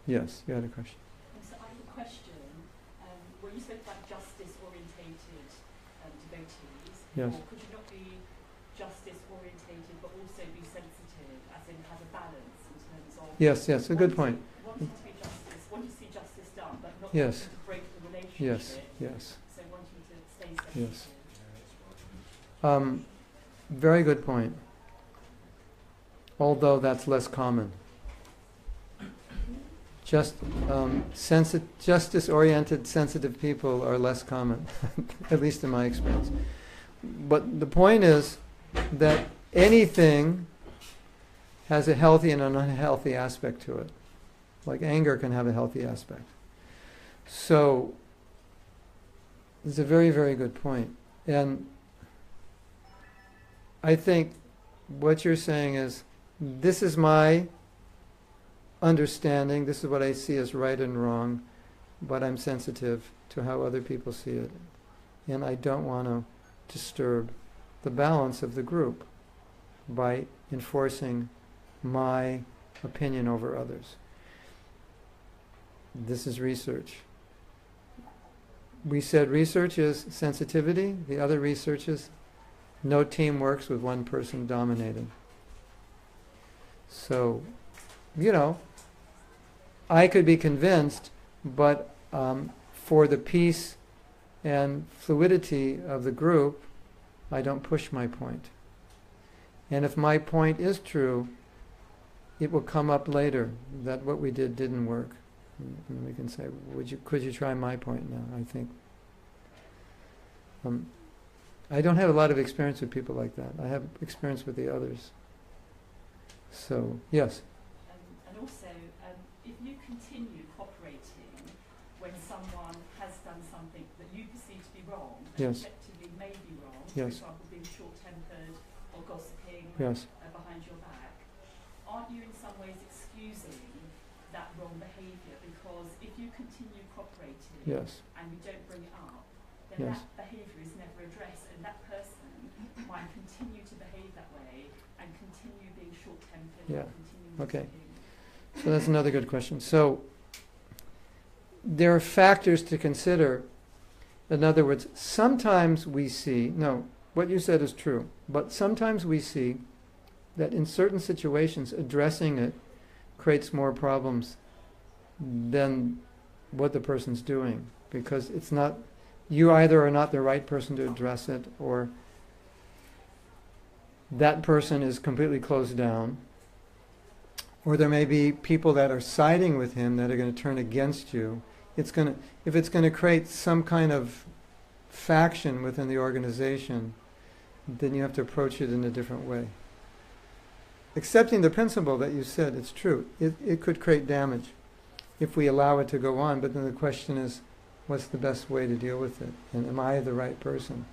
Yes, you had a question. So I have a question. When you spoke about justice-orientated devotees, Yes. or could you not be justice-orientated but also be sensitive, as in have a balance in terms of... Yes, yes, a good point. Wanting to be justice, wanting to see justice done, but not Yes. wanting to break the relationship. Yes, yes. So wanting to stay sensitive. Yes. Very good point. Although that's less common. Justice-oriented, sensitive people are less common, at least in my experience. But the point is that anything has a healthy and an unhealthy aspect to it. Like anger can have a healthy aspect. So, it's a very, very good point. And I think what you're saying is, this is my understanding, this is what I see as right and wrong, but I'm sensitive to how other people see it. And I don't want to disturb the balance of the group by enforcing my opinion over others. This is research. We said research is sensitivity, the other research is no team works with one person dominating. So, I could be convinced, but for the peace and fluidity of the group, I don't push my point. And if my point is true, it will come up later that what we did didn't work. And we can say, could you try my point now? I think. I don't have a lot of experience with people like that. I have experience with the others. So, yes? And also, if you continue cooperating when someone has done something that you perceive to be wrong, and Yes. effectively may be wrong, Yes. for example, being short-tempered or gossiping Yes. behind your back, aren't you in some ways excusing because if you continue cooperating Yes. and you don't bring it up, then Yes. that behaviour is never addressed, and that person might continue to behave that way and continue being short-tempered. Yeah. And continue Okay. being- So that's another good question. So there are factors to consider. In other words, sometimes we see, no, what you said is true, but sometimes we see that in certain situations addressing it creates more problems than what the person's doing, because it's not, you either are not the right person to address it, or that person is completely closed down, or there may be people that are siding with him that are going to turn against you. If it's going to create some kind of faction within the organization, then you have to approach it in a different way. Accepting the principle that you said, it's true. It could create damage if we allow it to go on, but then the question is, what's the best way to deal with it? And am I the right person?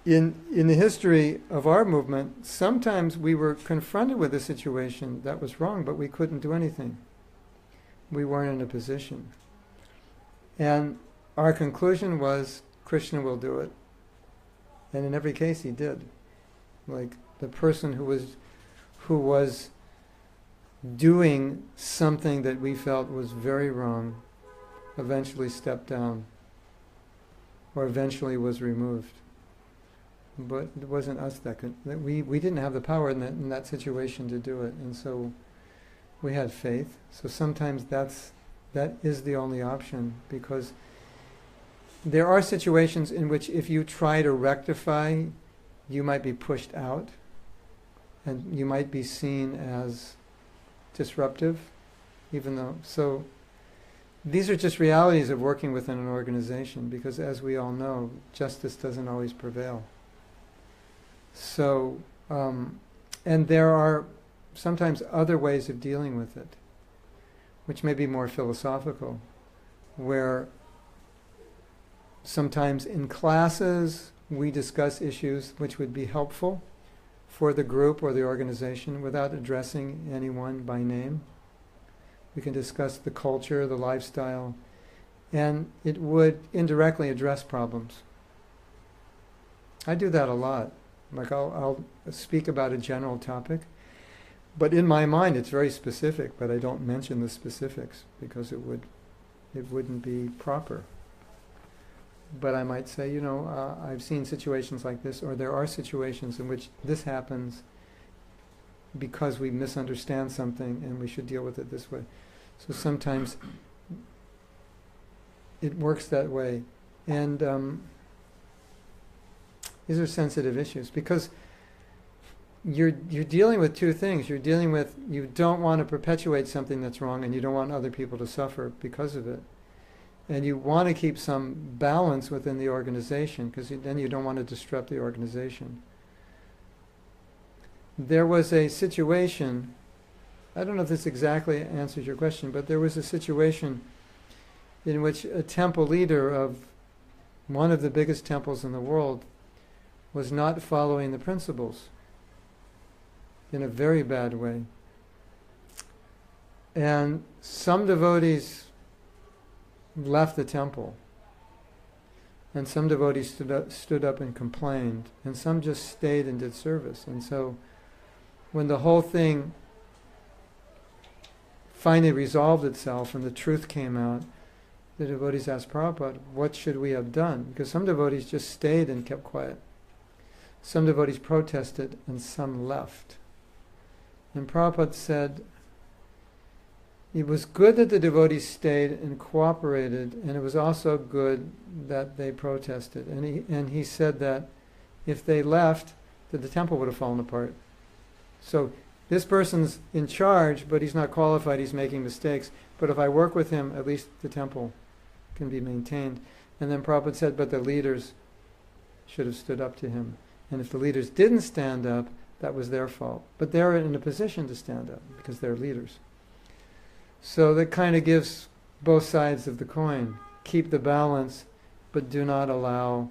In the history of our movement, sometimes we were confronted with a situation that was wrong, but we couldn't do anything. We weren't in a position. And our conclusion was, Krishna will do it. And in every case he did. Like the person who was doing something that we felt was very wrong eventually stepped down, or eventually was removed. But it wasn't us that we didn't have the power in that situation to do it, and so we had faith. So sometimes that is the only option, because there are situations in which if you try to rectify, you might be pushed out, and you might be seen as disruptive, even though, so these are just realities of working within an organization, because as we all know, justice doesn't always prevail. So, and there are sometimes other ways of dealing with it, which may be more philosophical, where sometimes in classes we discuss issues which would be helpful for the group or the organization without addressing anyone by name. We can discuss the culture, the lifestyle, and it would indirectly address problems. I do that a lot. Like I'll speak about a general topic, but in my mind it's very specific, but I don't mention the specifics because it wouldn't be proper. But I might say, I've seen situations like this, or there are situations in which this happens because we misunderstand something and we should deal with it this way. So sometimes it works that way. And these are sensitive issues because you're dealing with two things. You're dealing with, you don't want to perpetuate something that's wrong, and you don't want other people to suffer because of it. And you want to keep some balance within the organization, because then you don't want to disrupt the organization. There was a situation, I don't know if this exactly answers your question, but there was a situation in which a temple leader of one of the biggest temples in the world was not following the principles in a very bad way. And some devotees left the temple, and some devotees stood up and complained, and some just stayed and did service. And so when the whole thing finally resolved itself and the truth came out, the devotees asked Prabhupada, what should we have done? Because some devotees just stayed and kept quiet. Some devotees protested and some left. And Prabhupada said, it was good that the devotees stayed and cooperated, and it was also good that they protested. And he said that if they left, that the temple would have fallen apart. So this person's in charge, but he's not qualified, he's making mistakes. But if I work with him, at least the temple can be maintained. And then Prabhupada said, but the leaders should have stood up to him. And if the leaders didn't stand up, that was their fault. But they're in a position to stand up because they're leaders. So that kind of gives both sides of the coin. Keep the balance, but do not allow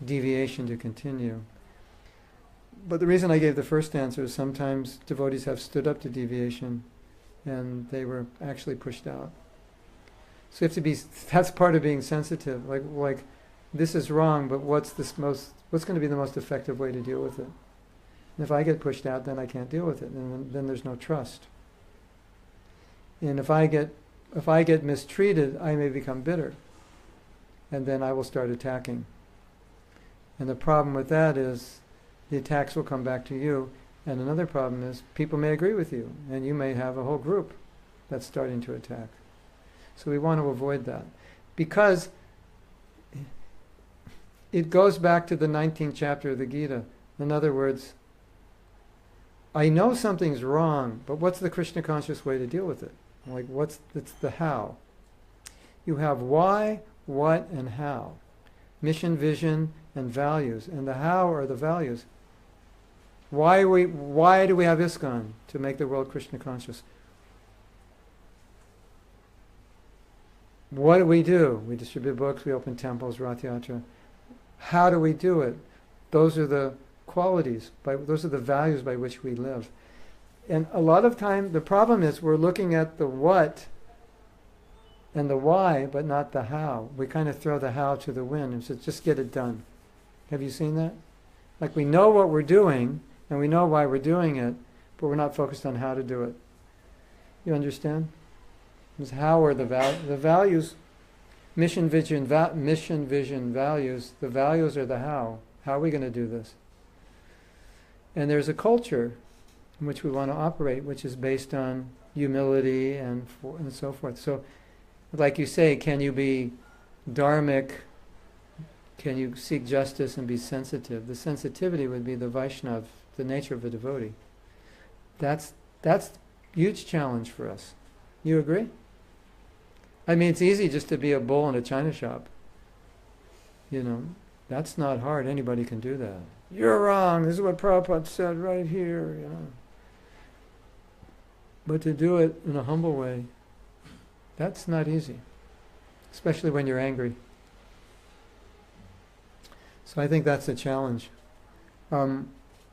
deviation to continue. But the reason I gave the first answer is sometimes devotees have stood up to deviation, and they were actually pushed out. So you have to be, that's part of being sensitive. Like this is wrong, but what's going to be the most effective way to deal with it? And if I get pushed out, then I can't deal with it, and then there's no trust. And if I get mistreated, I may become bitter, and then I will start attacking. And the problem with that is the attacks will come back to you. And another problem is people may agree with you, and you may have a whole group that's starting to attack. So we want to avoid that, because it goes back to the 19th chapter of the Gita. In other words, I know something's wrong, but what's the Krishna conscious way to deal with it? Like, it's the how. You have why, what, and how. Mission, vision, and values. And the how are the values. Why do we have Iskcon? To make the world Krishna conscious. What do? We distribute books, we open temples, Rath Yatra. How do we do it? Those are the qualities, those are the values by which we live. And a lot of time, the problem is we're looking at the what and the why, but not the how. We kind of throw the how to the wind and say, just get it done. Have you seen that? Like, we know what we're doing, and we know why we're doing it, but we're not focused on how to do it. You understand? It's how are the values, mission, vision, values. The values are the how. How are we going to do this? And there's a culture in which we want to operate, which is based on humility and so forth. So, like you say, can you be dharmic? Can you seek justice and be sensitive? The sensitivity would be the Vaishnav, the nature of a devotee. That's a huge challenge for us. You agree? I mean, it's easy just to be a bull in a china shop. You know, that's not hard. Anybody can do that. You're wrong. This is what Prabhupada said right here. You know. But to do it in a humble way, that's not easy, especially when you're angry. So I think that's a challenge.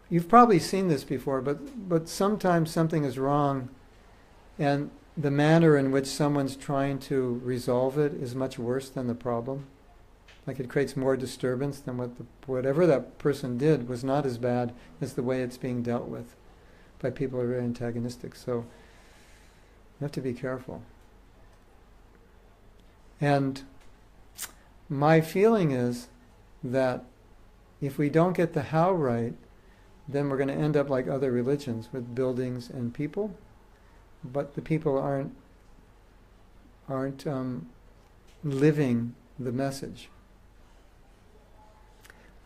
You've probably seen this before, but sometimes something is wrong, and the manner in which someone's trying to resolve it is much worse than the problem. Like, it creates more disturbance than whatever that person did was not as bad as the way it's being dealt with by people who are very antagonistic. So you have to be careful. And my feeling is that if we don't get the how right, then we're going to end up like other religions with buildings and people, but the people aren't living the message.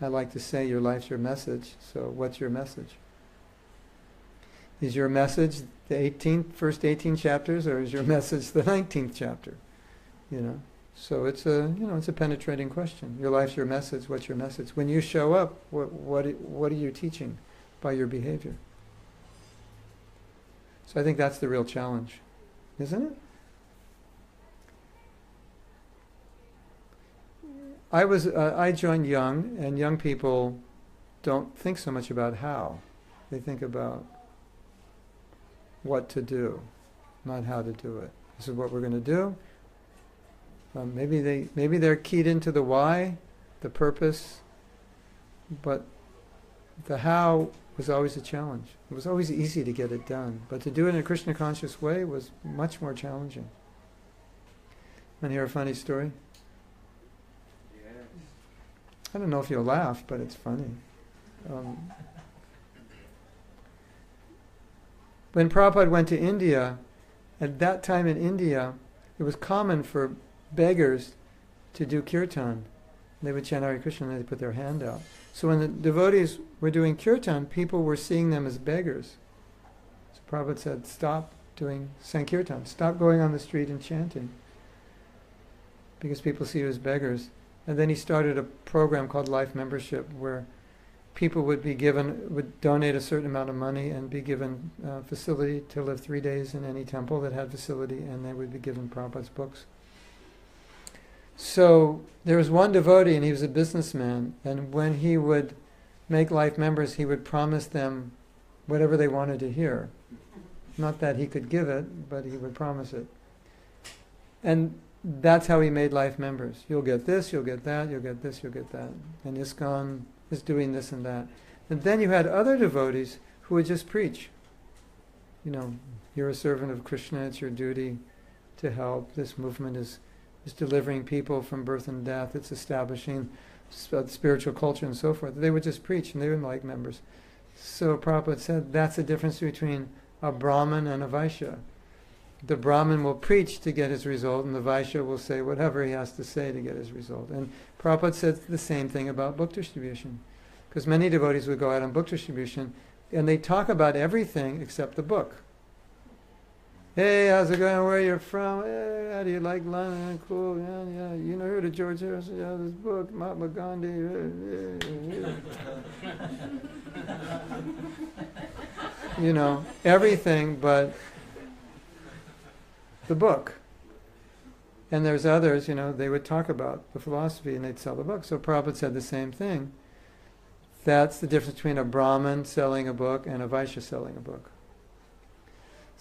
I like to say your life's your message, so what's your message? Is your message the first 18 chapters, or is your message the 19th chapter? You know, so it's a penetrating question. Your life's your message. What's your message? When you show up, what are you teaching by your behavior? So I think that's the real challenge, isn't it? I joined young, and young people don't think so much about how. They think about what to do, not how to do it. This is what we're going to do. Maybe they're keyed into the why, the purpose, but the how was always a challenge. It was always easy to get it done, but to do it in a Krishna conscious way was much more challenging. Want to hear a funny story? I don't know if you'll laugh, but it's funny. When Prabhupada went to India, at that time in India, it was common for beggars to do kirtan. They would chant Hare Krishna and they'd put their hand out. So when the devotees were doing kirtan, people were seeing them as beggars. So Prabhupada said, stop doing Sankirtan. Stop going on the street and chanting, because people see you as beggars. And then he started a program called Life Membership, where people would donate a certain amount of money and be given facility to live 3 days in any temple that had facility, and they would be given Prabhupada's books. So there was one devotee, and he was a businessman, and when he would make life members, he would promise them whatever they wanted to hear. Not that he could give it, but he would promise it. And that's how he made life members. You'll get this, you'll get that, you'll get this, you'll get that. And Iskcon is doing this and that. And then you had other devotees who would just preach. You're a servant of Krishna, it's your duty to help. This movement is delivering people from birth and death. It's establishing spiritual culture and so forth. They would just preach, and they were like members. So Prabhupada said that's the difference between a Brahmin and a Vaishya. The Brahmin will preach to get his result, and the Vaishya will say whatever he has to say to get his result. And Prabhupada said the same thing about book distribution. Because many devotees would go out on book distribution, and they talk about everything except the book. Hey, how's it going? Where you're from? Hey, how do you like London? Cool. Yeah. You know, heard of George Harrison? Yeah, this book, Mahatma Gandhi. Everything but the book. And there's others, they would talk about the philosophy and they'd sell the book. So Prabhupada said the same thing. That's the difference between a Brahmin selling a book and a Vaishya selling a book.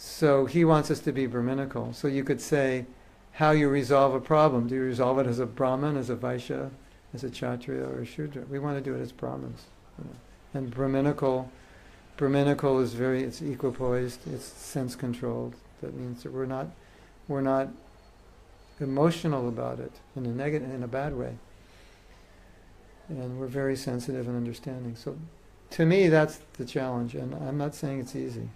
So he wants us to be Brahminical. So you could say how you resolve a problem. Do you resolve it as a Brahmin, as a Vaishya, as a Kshatriya, or a Shudra? We want to do it as Brahmins. And Brahminical is it's equipoised, it's sense controlled. That means that we're not emotional about it in a bad way. And we're very sensitive and understanding. So to me that's the challenge, and I'm not saying it's easy.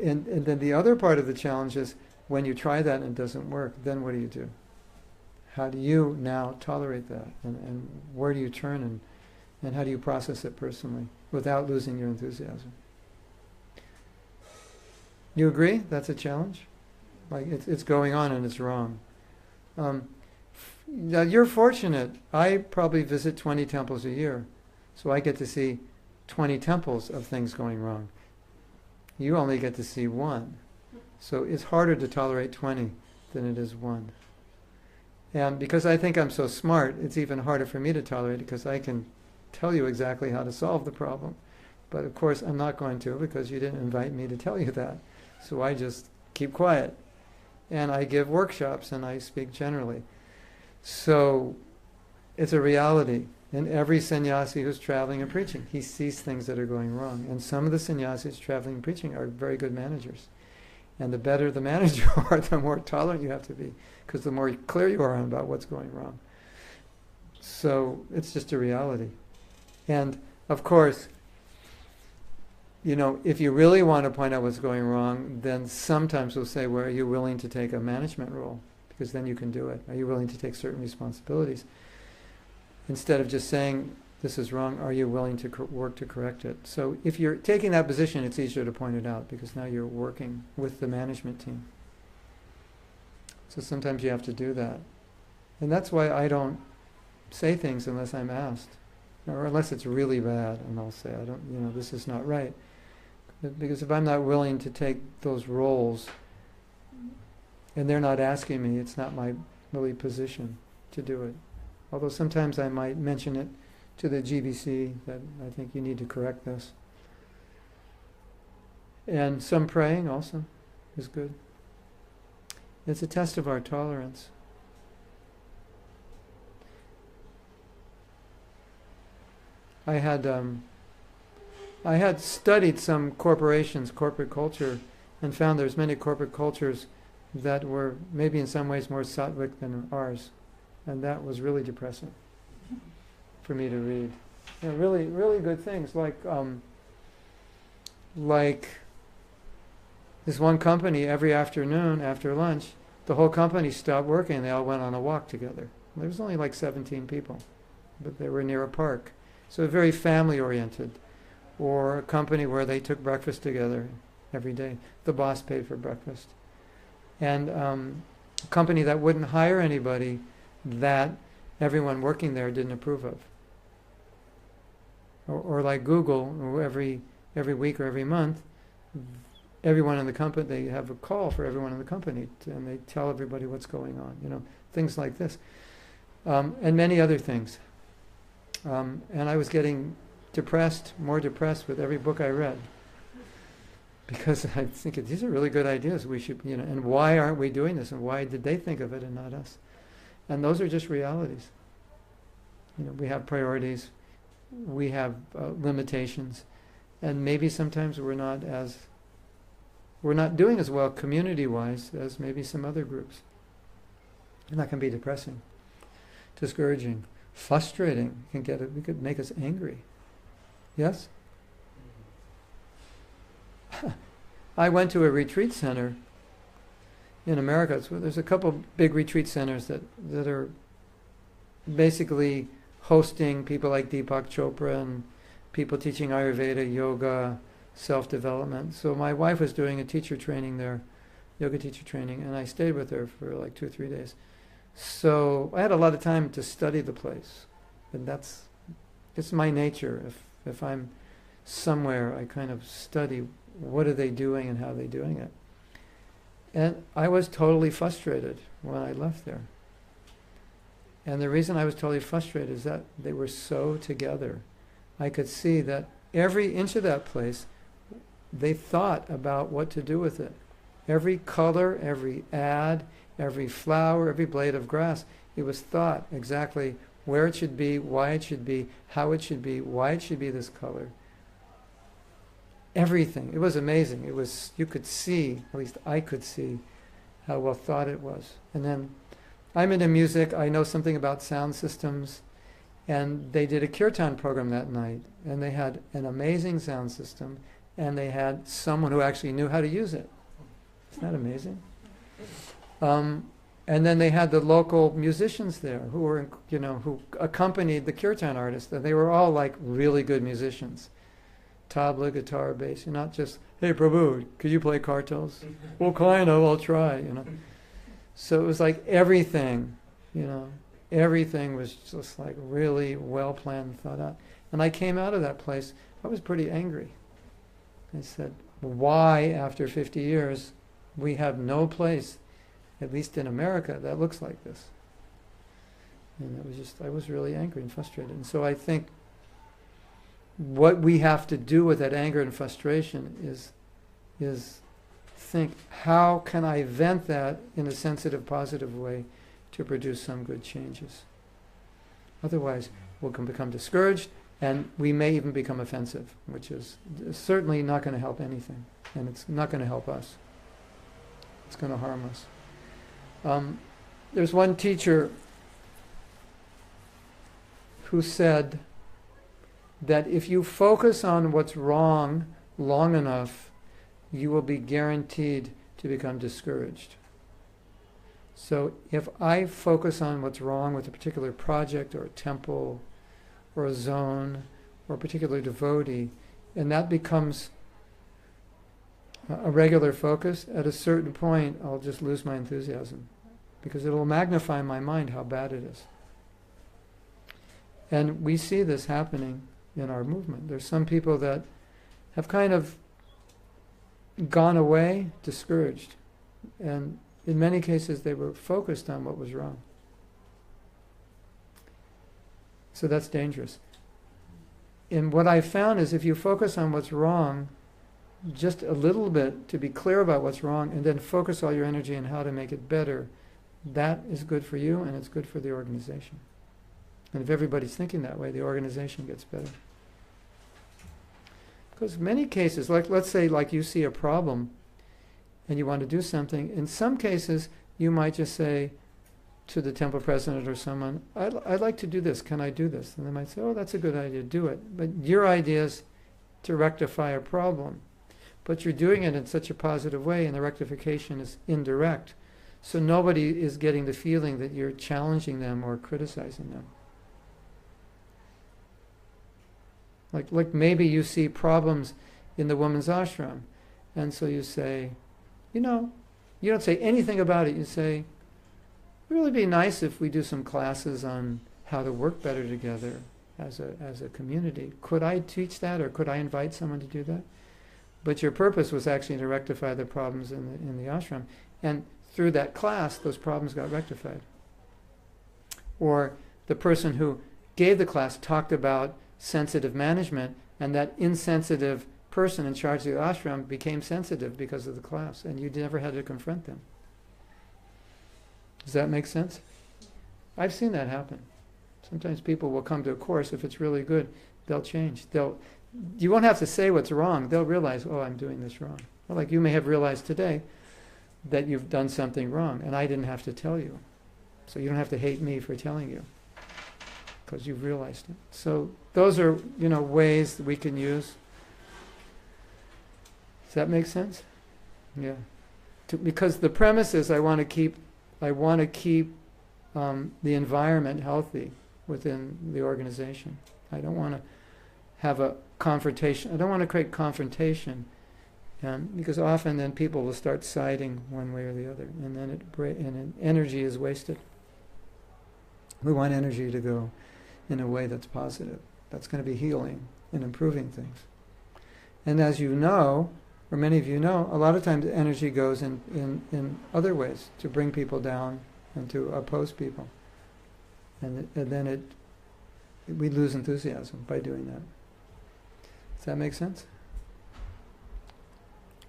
And then the other part of the challenge is when you try that and it doesn't work, then what do you do? How do you now tolerate that? And where do you turn and how do you process it personally without losing your enthusiasm? You agree? That's a challenge? Like it's going on and it's wrong. Now you're fortunate. I probably visit 20 temples a year. So I get to see 20 temples of things going wrong. You only get to see one. So it's harder to tolerate 20 than it is one. And because I think I'm so smart, it's even harder for me to tolerate it because I can tell you exactly how to solve the problem. But of course I'm not going to because you didn't invite me to tell you that. So I just keep quiet. And I give workshops and I speak generally. So it's a reality. And every sannyasi who's traveling and preaching, he sees things that are going wrong. And some of the sannyasis traveling and preaching are very good managers. And the better the manager you are, the more tolerant you have to be, because the more clear you are about what's going wrong. So it's just a reality. And of course, if you really want to point out what's going wrong, then sometimes we'll say, well, are you willing to take a management role? Because then you can do it. Are you willing to take certain responsibilities? Instead of just saying, this is wrong, are you willing to work to correct it? So if you're taking that position, it's easier to point it out because now you're working with the management team. So sometimes you have to do that. And that's why I don't say things unless I'm asked. Or unless it's really bad, and I'll say, this is not right. Because if I'm not willing to take those roles, and they're not asking me, it's not my really position to do it. Although sometimes I might mention it to the GBC that I think you need to correct this. And some praying also is good. It's a test of our tolerance. I had studied some corporations, corporate culture, and found there's many corporate cultures that were maybe in some ways more sattvic than ours. And that was really depressing for me to read. Really, really good things like this one company every afternoon after lunch, the whole company stopped working. They all went on a walk together. There was only like 17 people, but they were near a park. So very family-oriented. Or a company where they took breakfast together every day. The boss paid for breakfast. And a company that wouldn't hire anybody that everyone working there didn't approve of. Or like Google, every week or every month, everyone in the company, they have a call for everyone in the company, and they tell everybody what's going on, things like this. And many other things. And I was getting more depressed with every book I read. Because I think these are really good ideas. We should, and why aren't we doing this? And why did they think of it and not us? And those are just realities. We have priorities, we have limitations, and maybe sometimes we're not doing as well community-wise as maybe some other groups. And that can be depressing, discouraging, frustrating. It could make us angry. Yes? I went to a retreat center in America. There's a couple big retreat centers that are basically hosting people like Deepak Chopra and people teaching Ayurveda, yoga, self-development. So my wife was doing a teacher training there, yoga teacher training, and I stayed with her for like 2 or 3 days. So I had a lot of time to study the place. And it's my nature. If I'm somewhere, I kind of study what are they doing and how are they doing it. And I was totally frustrated when I left there. And the reason I was totally frustrated is that they were so together. I could see that every inch of that place, they thought about what to do with it. Every color, every ad, every flower, every blade of grass, it was thought exactly where it should be, why it should be, how it should be, why it should be this color. Everything. It was amazing. You could see, at least I could see, how well thought it was. And then I'm into music, I know something about sound systems, and they did a kirtan program that night, and they had an amazing sound system, and they had someone who actually knew how to use it. Isn't that amazing? And then they had the local musicians there who were, who accompanied the kirtan artists, and they were all like really good musicians. Tabla, guitar, bass, not just, hey Prabhu, could you play cartels? Well, kind of, I'll try, So it was like everything, everything was just like really well planned and thought out. And I came out of that place, I was pretty angry. I said, why after 50 years we have no place, at least in America, that looks like this? And I was really angry and frustrated. And so I think what we have to do with that anger and frustration is think, how can I vent that in a sensitive, positive way to produce some good changes? Otherwise, we'll become discouraged, and we may even become offensive, which is certainly not going to help anything, and it's not going to help us. It's going to harm us. There's one teacher who said that if you focus on what's wrong long enough, you will be guaranteed to become discouraged. So if I focus on what's wrong with a particular project or a temple or a zone or a particular devotee, and that becomes a regular focus, at a certain point I'll just lose my enthusiasm because it will magnify in my mind how bad it is. And we see this happening in our movement. There's some people that have kind of gone away discouraged, and in many cases they were focused on what was wrong. So that's dangerous. And what I found is if you focus on what's wrong just a little bit, to be clear about what's wrong, and then focus all your energy on how to make it better, that is good for you and it's good for the organization. And if everybody's thinking that way, the organization gets better. Because many cases, like let's say like you see a problem and you want to do something, in some cases you might just say to the temple president or someone, I'd like to do this, can I do this? And they might say, oh, that's a good idea, do it. But your idea is to rectify a problem. But you're doing it in such a positive way, and the rectification is indirect. So nobody is getting the feeling that you're challenging them or criticizing them. Like maybe you see problems in the woman's ashram, and so you say, you don't say anything about it. You say, it would really be nice if we do some classes on how to work better together as a community. Could I teach that, or could I invite someone to do that? But your purpose was actually to rectify the problems in the ashram, and through that class, those problems got rectified. Or the person who gave the class talked about sensitive management, and that insensitive person in charge of the ashram became sensitive because of the class, and you never had to confront them. Does that make sense? I've seen that happen. Sometimes people will come to a course, if it's really good, they'll change. You won't have to say what's wrong. They'll realize, oh, I'm doing this wrong. Well, like you may have realized today that you've done something wrong, and I didn't have to tell you. So you don't have to hate me for telling you, because you've realized it. So those are, ways that we can use. Does that make sense? Yeah. Because the premise is I want to keep the environment healthy within the organization. I don't want to have a confrontation. I don't want to create confrontation, because often then people will start siding one way or the other, and then energy is wasted. We want energy to go in a way that's positive, that's going to be healing and improving things. And as you know, or many of you know, a lot of times energy goes in other ways to bring people down and to oppose people. And then we lose enthusiasm by doing that. Does that make sense?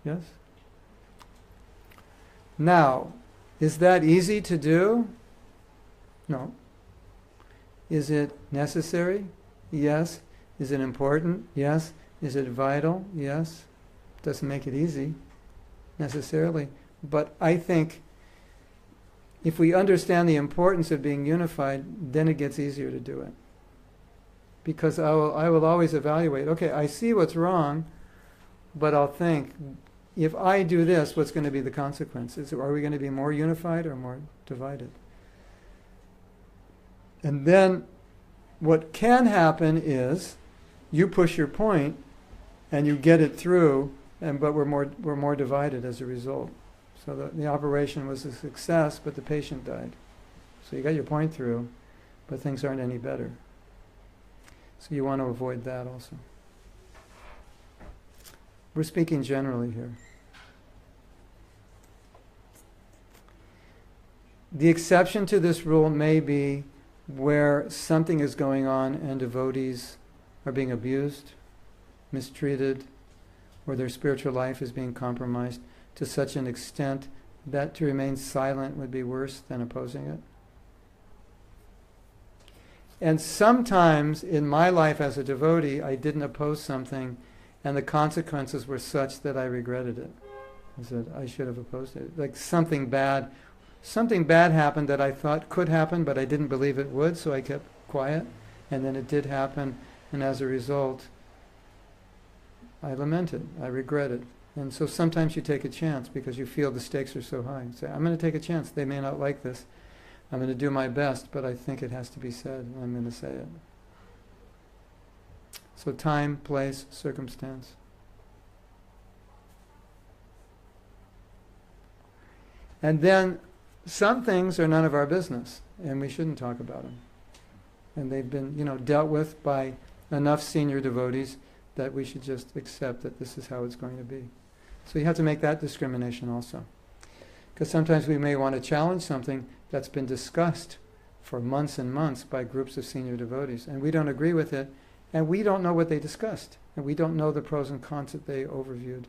Yes? Now, is that easy to do? No. Is it necessary? Yes. Is it important? Yes. Is it vital? Yes. Doesn't make it easy, necessarily. But I think if we understand the importance of being unified, then it gets easier to do it. Because I will always evaluate, okay, I see what's wrong, but I'll think, if I do this, what's going to be the consequences? Are we going to be more unified or more divided? And then what can happen is you push your point and you get it through, but we're more divided as a result. So the operation was a success, but the patient died. So you got your point through, but things aren't any better. So you want to avoid that also. We're speaking generally here. The exception to this rule may be where something is going on and devotees are being abused, mistreated, or their spiritual life is being compromised to such an extent that to remain silent would be worse than opposing it. And sometimes in my life as a devotee, I didn't oppose something and the consequences were such that I regretted it. I said, I should have opposed it. Like something bad happened that I thought could happen, but I didn't believe it would, so I kept quiet. And then it did happen, and as a result, I lamented, I regretted. And so sometimes you take a chance because you feel the stakes are so high. You say, I'm going to take a chance. They may not like this. I'm going to do my best, but I think it has to be said, and I'm going to say it. So time, place, circumstance. And then some things are none of our business, and we shouldn't talk about them. And they've been, dealt with by enough senior devotees that we should just accept that this is how it's going to be. So you have to make that discrimination also. Because sometimes we may want to challenge something that's been discussed for months and months by groups of senior devotees, and we don't agree with it, and we don't know what they discussed, and we don't know the pros and cons that they overviewed.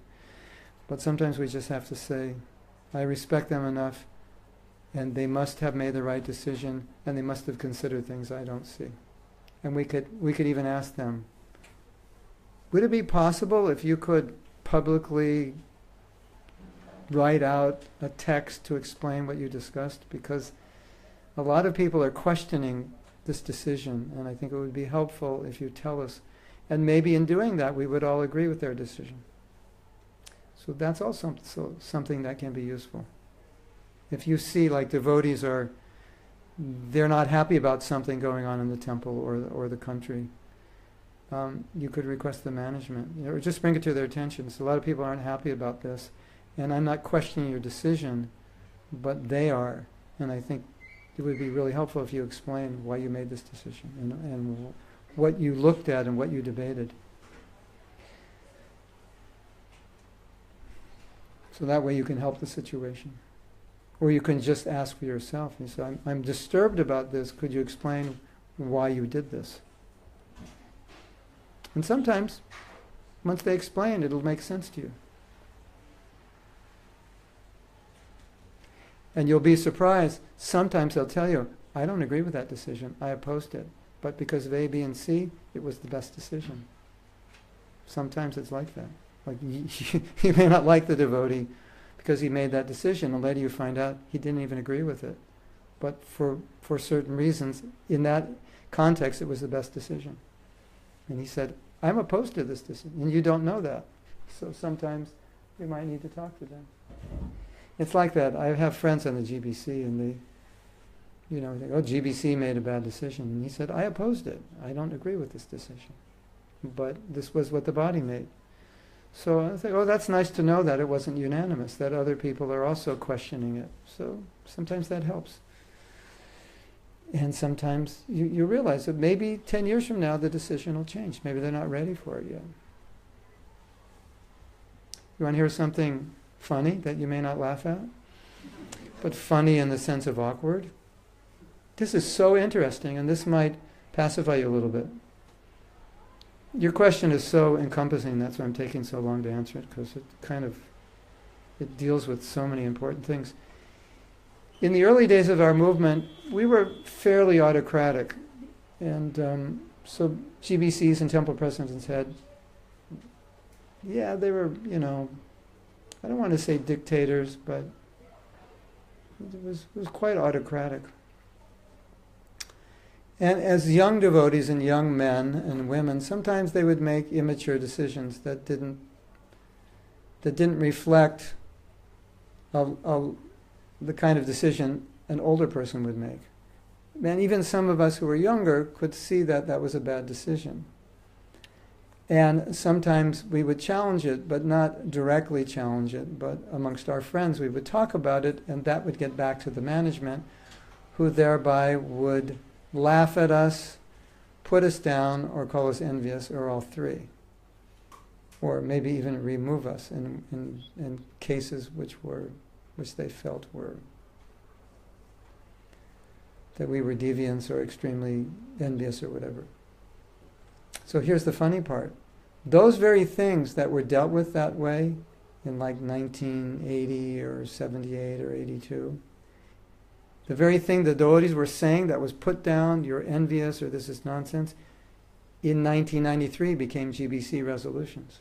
But sometimes we just have to say, I respect them enough, and they must have made the right decision, and they must have considered things I don't see. And we could even ask them, would it be possible if you could publicly write out a text to explain what you discussed? Because a lot of people are questioning this decision, and I think it would be helpful if you tell us. And maybe in doing that, we would all agree with their decision. So that's also something that can be useful. If you see like devotees they're not happy about something going on in the temple or the country, you could request the management, or just bring it to their attention. So a lot of people aren't happy about this, and I'm not questioning your decision, but they are, and I think it would be really helpful if you explain why you made this decision and what you looked at and what you debated. So that way you can help the situation. Or you can just ask for yourself. You say, I'm disturbed about this. Could you explain why you did this? And sometimes once they explain, it'll make sense to you. And you'll be surprised. Sometimes they'll tell you, I don't agree with that decision. I opposed it. But because of A, B, and C, it was the best decision. Sometimes it's like that. Like you may not like the devotee because he made that decision, and later you find out he didn't even agree with it. But for certain reasons, in that context, it was the best decision. And he said, I'm opposed to this decision, and you don't know that. So sometimes you might need to talk to them. It's like that. I have friends on the GBC, and they think, oh, GBC made a bad decision. And he said, I opposed it. I don't agree with this decision. But this was what the body made. So I think, oh, that's nice to know that it wasn't unanimous, that other people are also questioning it. So sometimes that helps. And sometimes you realize that maybe 10 years from now the decision will change. Maybe they're not ready for it yet. You want to hear something funny that you may not laugh at? But funny in the sense of awkward? This is so interesting, and this might pacify you a little bit. Your question is so encompassing, that's why I'm taking so long to answer it, because it deals with so many important things. In the early days of our movement, we were fairly autocratic. And so GBCs and temple presidents had, they were, I don't want to say dictators, but it was quite autocratic. And as young devotees and young men and women, sometimes they would make immature decisions that didn't reflect the kind of decision an older person would make. And even some of us who were younger could see that that was a bad decision. And sometimes we would challenge it, but not directly challenge it, but amongst our friends we would talk about it, and that would get back to the management, who thereby would laugh at us, put us down, or call us envious, or all three. Or maybe even remove us in cases which they felt were that we were deviants or extremely envious or whatever. So here's the funny part. Those very things that were dealt with that way in like 1980 or 78 or 82, the very thing the devotees were saying that was put down, you're envious or this is nonsense, in 1993 became GBC resolutions.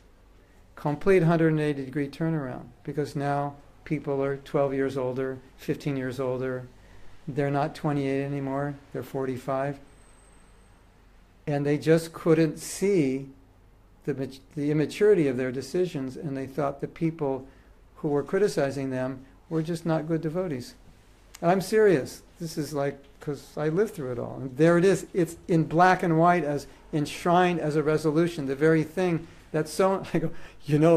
Complete 180-degree turnaround, because now people are 12 years older, 15 years older. They're not 28 anymore, they're 45. And they just couldn't see the immaturity of their decisions, and they thought the people who were criticizing them were just not good devotees. And I'm serious. This is like, because I lived through it all. And there it is. It's in black and white, as enshrined as a resolution, the very thing that I go,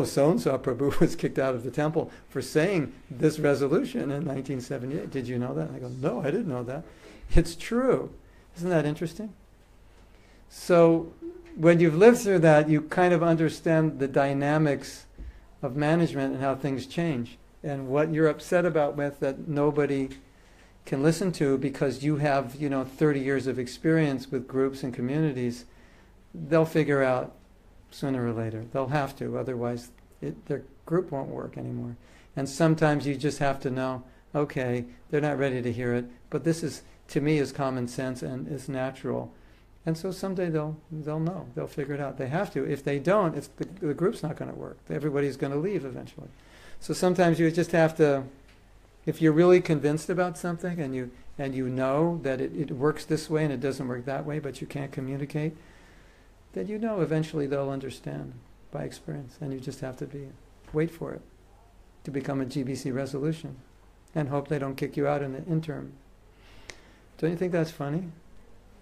so-and-so Prabhu was kicked out of the temple for saying this resolution in 1978. Did you know that? And I go, no, I didn't know that. It's true. Isn't that interesting? So when you've lived through that, you kind of understand the dynamics of management and how things change. And what you're upset about with that nobody can listen to because you have, 30 years of experience with groups and communities, they'll figure out sooner or later. They'll have to, otherwise their group won't work anymore. And sometimes you just have to know, okay, they're not ready to hear it, but this is, to me, is common sense and is natural. And so someday they'll know. They'll figure it out. They have to. If they don't, the group's not going to work. Everybody's going to leave eventually. So sometimes you just have to, if you're really convinced about something and you know that it works this way and it doesn't work that way, but you can't communicate, then eventually they'll understand by experience. And you just have to wait for it to become a GBC resolution and hope they don't kick you out in the interim. Don't you think that's funny?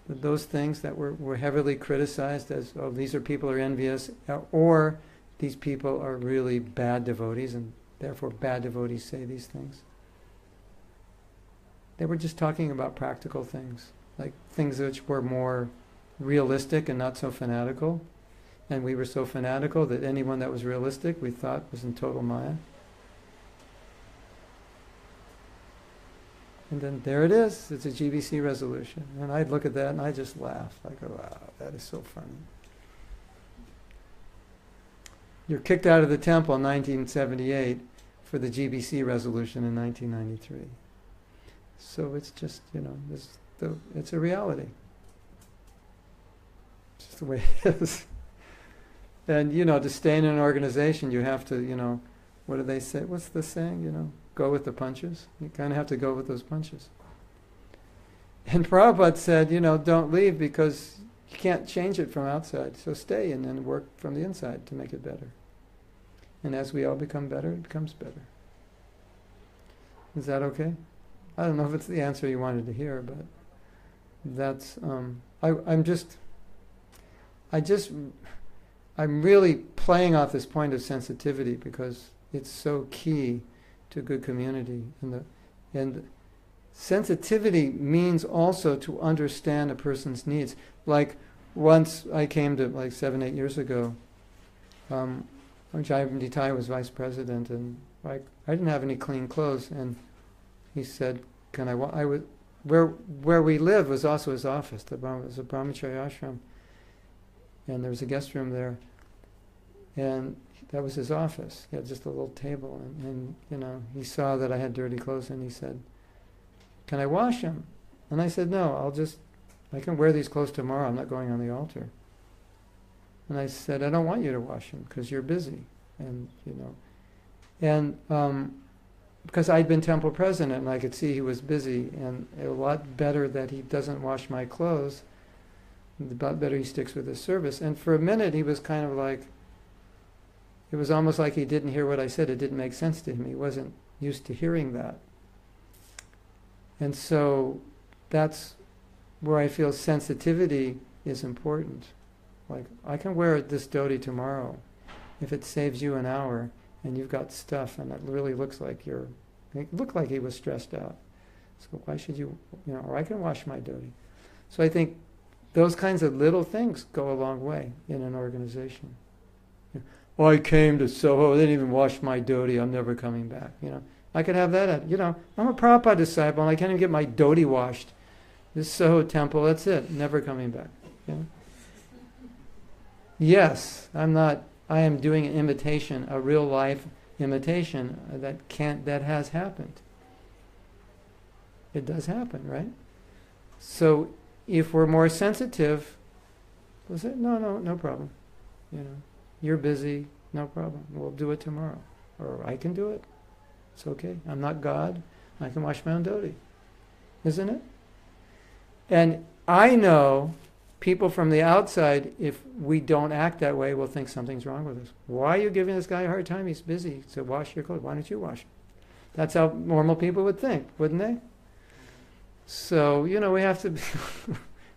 That those things that were heavily criticized as, oh, these are people are envious, or these people are really bad devotees and therefore bad devotees say these things. They were just talking about practical things, like things which were more realistic and not so fanatical. And we were so fanatical that anyone that was realistic we thought was in total Maya. And then there it is. It's a GBC resolution. And I'd look at that and I just laugh. I go, wow, that is so funny. You're kicked out of the temple in 1978 for the GBC resolution in 1993. So it's just, it's a reality. It's just the way it is. And, to stay in an organization, you have to, what do they say? What's the saying? Go with the punches. You kind of have to go with those punches. And Prabhupada said, don't leave because you can't change it from outside. So stay and then work from the inside to make it better. And as we all become better, it becomes better. Is that okay? I don't know if it's the answer you wanted to hear, but that's, I'm really playing off this point of sensitivity because it's so key to good community. And sensitivity means also to understand a person's needs. Like once I came to, 7-8 years ago, Jai Tai was vice president, and I didn't have any clean clothes, and he said, where we lived was also his office. It was a brahmachari ashram, and there was a guest room there, and that was his office. He had just a little table, and he saw that I had dirty clothes, and he said, "Can I wash them?" And I said, "No, I can wear these clothes tomorrow. I'm not going on the altar." And I said, "I don't want you to wash them because you're busy," because I'd been temple president and I could see he was busy, and a lot better that he doesn't wash my clothes, the lot better he sticks with his service. And for a minute he was kind of like, it was almost like he didn't hear what I said. It didn't make sense to him. He wasn't used to hearing that. And so that's where I feel sensitivity is important. Like, I can wear this dhoti tomorrow if it saves you an hour and you've got stuff and it really looks like it looked like he was stressed out. So why should you, or I can wash my dhoti. So I think those kinds of little things go a long way in an organization. I came to Soho, they didn't even wash my dhoti, I'm never coming back. I could have that. I'm a Prabhupada disciple and I can't even get my dhoti washed. This Soho temple, that's it, never coming back. Yes, I am doing an imitation, a real life imitation that has happened. It does happen, right? So if we're more sensitive, we'll say, no problem. You're busy, no problem. We'll do it tomorrow. Or I can do it. It's okay. I'm not God. I can wash my own dhoti. Isn't it? And I know people from the outside, if we don't act that way, will think something's wrong with us. Why are you giving this guy a hard time? He's busy. So wash your clothes. Why don't you wash them? That's how normal people would think, wouldn't they? So, we have to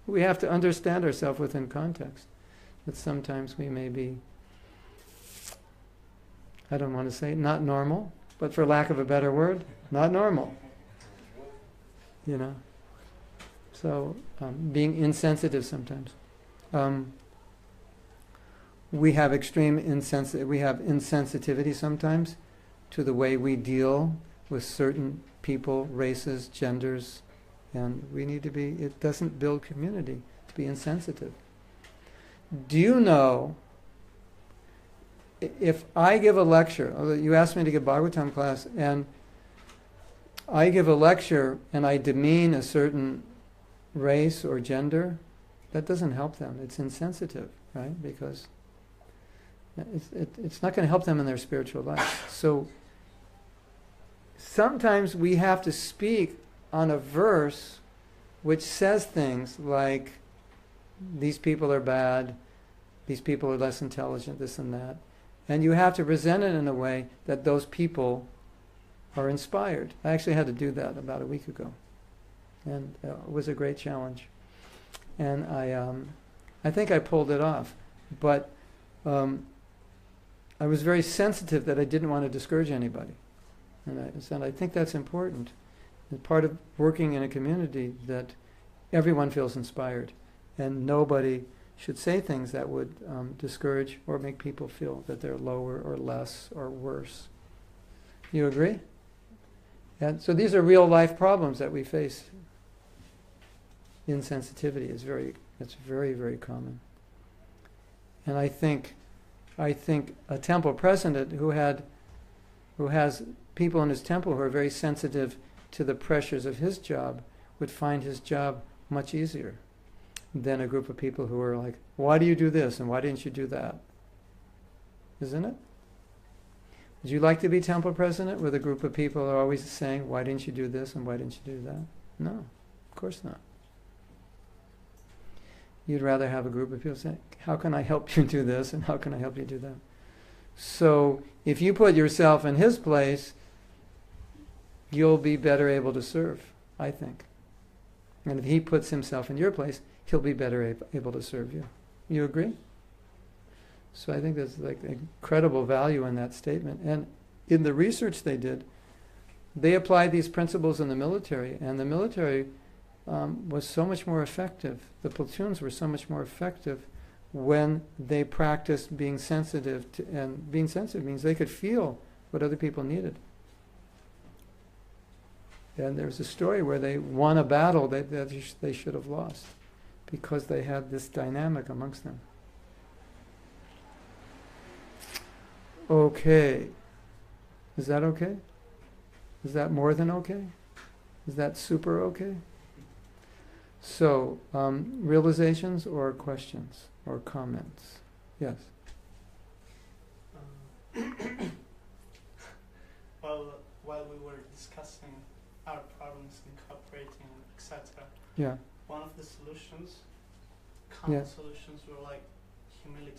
we have to understand ourselves within context. That sometimes we may be, I don't want to say not normal, but for lack of a better word, not normal. So being insensitive sometimes. We have insensitivity sometimes to the way we deal with certain people, races, genders, and we need to be, it doesn't build community to be insensitive. Do you know, if I give a lecture, you asked me to give Bhagavatam class, and I give a lecture and I demean a certain race or gender, that doesn't help them. It's insensitive, right? Because it's not going to help them in their spiritual life. So sometimes we have to speak on a verse which says things like, these people are bad, these people are less intelligent, this and that. And you have to present it in a way that those people are inspired. I actually had to do that about a week ago. And it was a great challenge. And I think I pulled it off. But I was very sensitive that I didn't want to discourage anybody. And I said, I think that's important. It's part of working in a community that everyone feels inspired. And nobody should say things that would discourage or make people feel that they're lower or less or worse. You agree? And so these are real life problems that we face. Insensitivity is very, very common. And I think I think a temple president who has people in his temple who are very sensitive to the pressures of his job would find his job much easier than a group of people who are like, why do you do this and why didn't you do that? Isn't it? Would you like to be temple president with a group of people who are always saying, why didn't you do this and why didn't you do that? No, of course not. You'd rather have a group of people saying, how can I help you do this and how can I help you do that? So if you put yourself in his place, you'll be better able to serve, I think. And if he puts himself in your place, he'll be better able to serve you. You agree? So I think there's like incredible value in that statement. And in the research they did, they applied these principles in the military, and the military was so much more effective. The platoons were so much more effective when they practiced being sensitive to, and being sensitive means they could feel what other people needed. And there's a story where they won a battle that they should have lost because they had this dynamic amongst them. Okay. Is that okay? Is that more than okay? Is that super okay? So, realizations or questions or comments? Yes. While we were discussing our problems in cooperating, etc., Yeah. one of the solutions, common solutions, were like humility.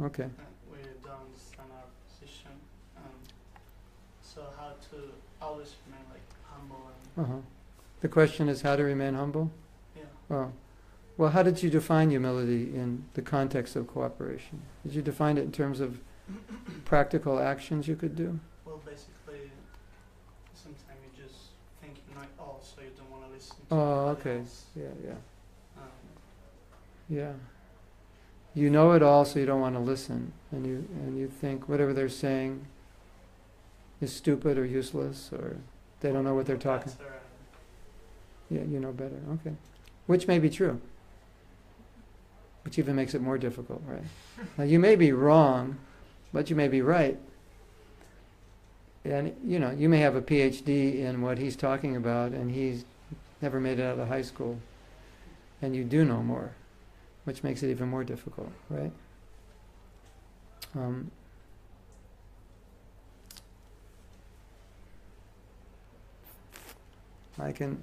Okay. We don't understand our position. So how to always remain like humble and The question is how to remain humble? yeah. Oh. Well, how did you define humility in the context of cooperation? Did you define it in terms of practical actions you could do? Well, basically, sometimes you just think you know it all, so you don't want to listen to Oh, anybody okay. else. Yeah. Um, Yeah. You know it all, so you don't want to listen, and you think whatever they're saying is stupid or useless, or they don't know what they're talking. better Yeah, you know better. Okay, which may be true, which even makes it more difficult, right? Now you may be wrong, but you may be right, and you may have a PhD in what he's talking about, and he's never made it out of high school, and you do know more, which makes it even more difficult, right? I can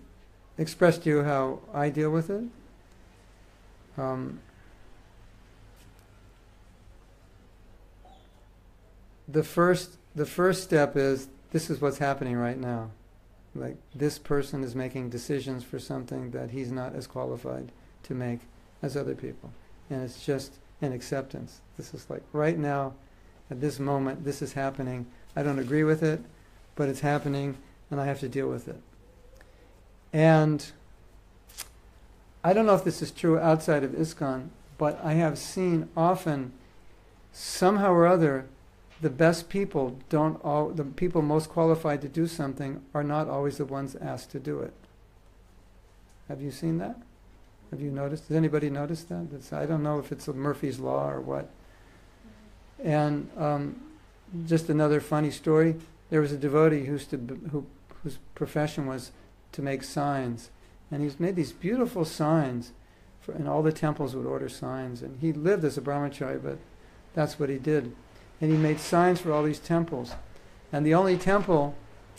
express to you how I deal with it. The first step is, this is what's happening right now. Like, this person is making decisions for something that he's not as qualified to make as other people. And it's just an acceptance. This is like, right now, at this moment, this is happening. I don't agree with it, but it's happening, and I have to deal with it. And I don't know if this is true outside of Iskcon, but I have seen often, somehow or other, the best people the people most qualified to do something are not always the ones asked to do it. Have you seen that? Have you noticed? Has anybody noticed that? I don't know if it's a Murphy's Law or what. And just another funny story. There was a devotee whose profession was to make signs, and he's made these beautiful signs, and all the temples would order signs. And he lived as a brahmachari, but that's what he did. And he made signs for all these temples. And the only temple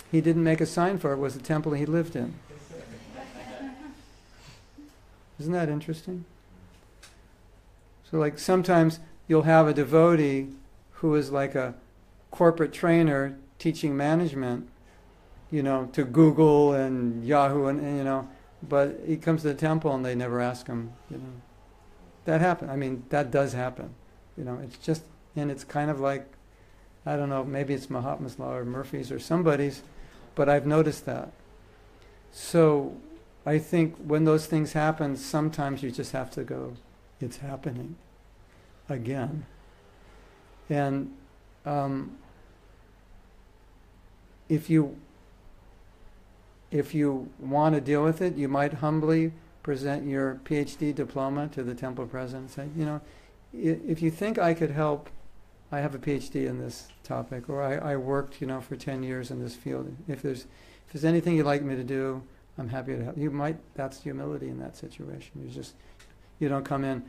he didn't make a sign for was the temple he lived in. Isn't that interesting? So like sometimes you'll have a devotee who is like a corporate trainer teaching management, to Google and Yahoo and but he comes to the temple and they never ask him, That happens. I mean, that does happen. It's just, and it's kind of like, I don't know, maybe it's Mahatma's Law or Murphy's or somebody's, but I've noticed that. So I think when those things happen, sometimes you just have to go, it's happening again. And if you want to deal with it, you might humbly present your PhD diploma to the temple president and say, if you think I could help I have a PhD in this topic, or I worked, for 10 years in this field. If there's anything you'd like me to do, I'm happy to help. That's humility in that situation. You don't come in,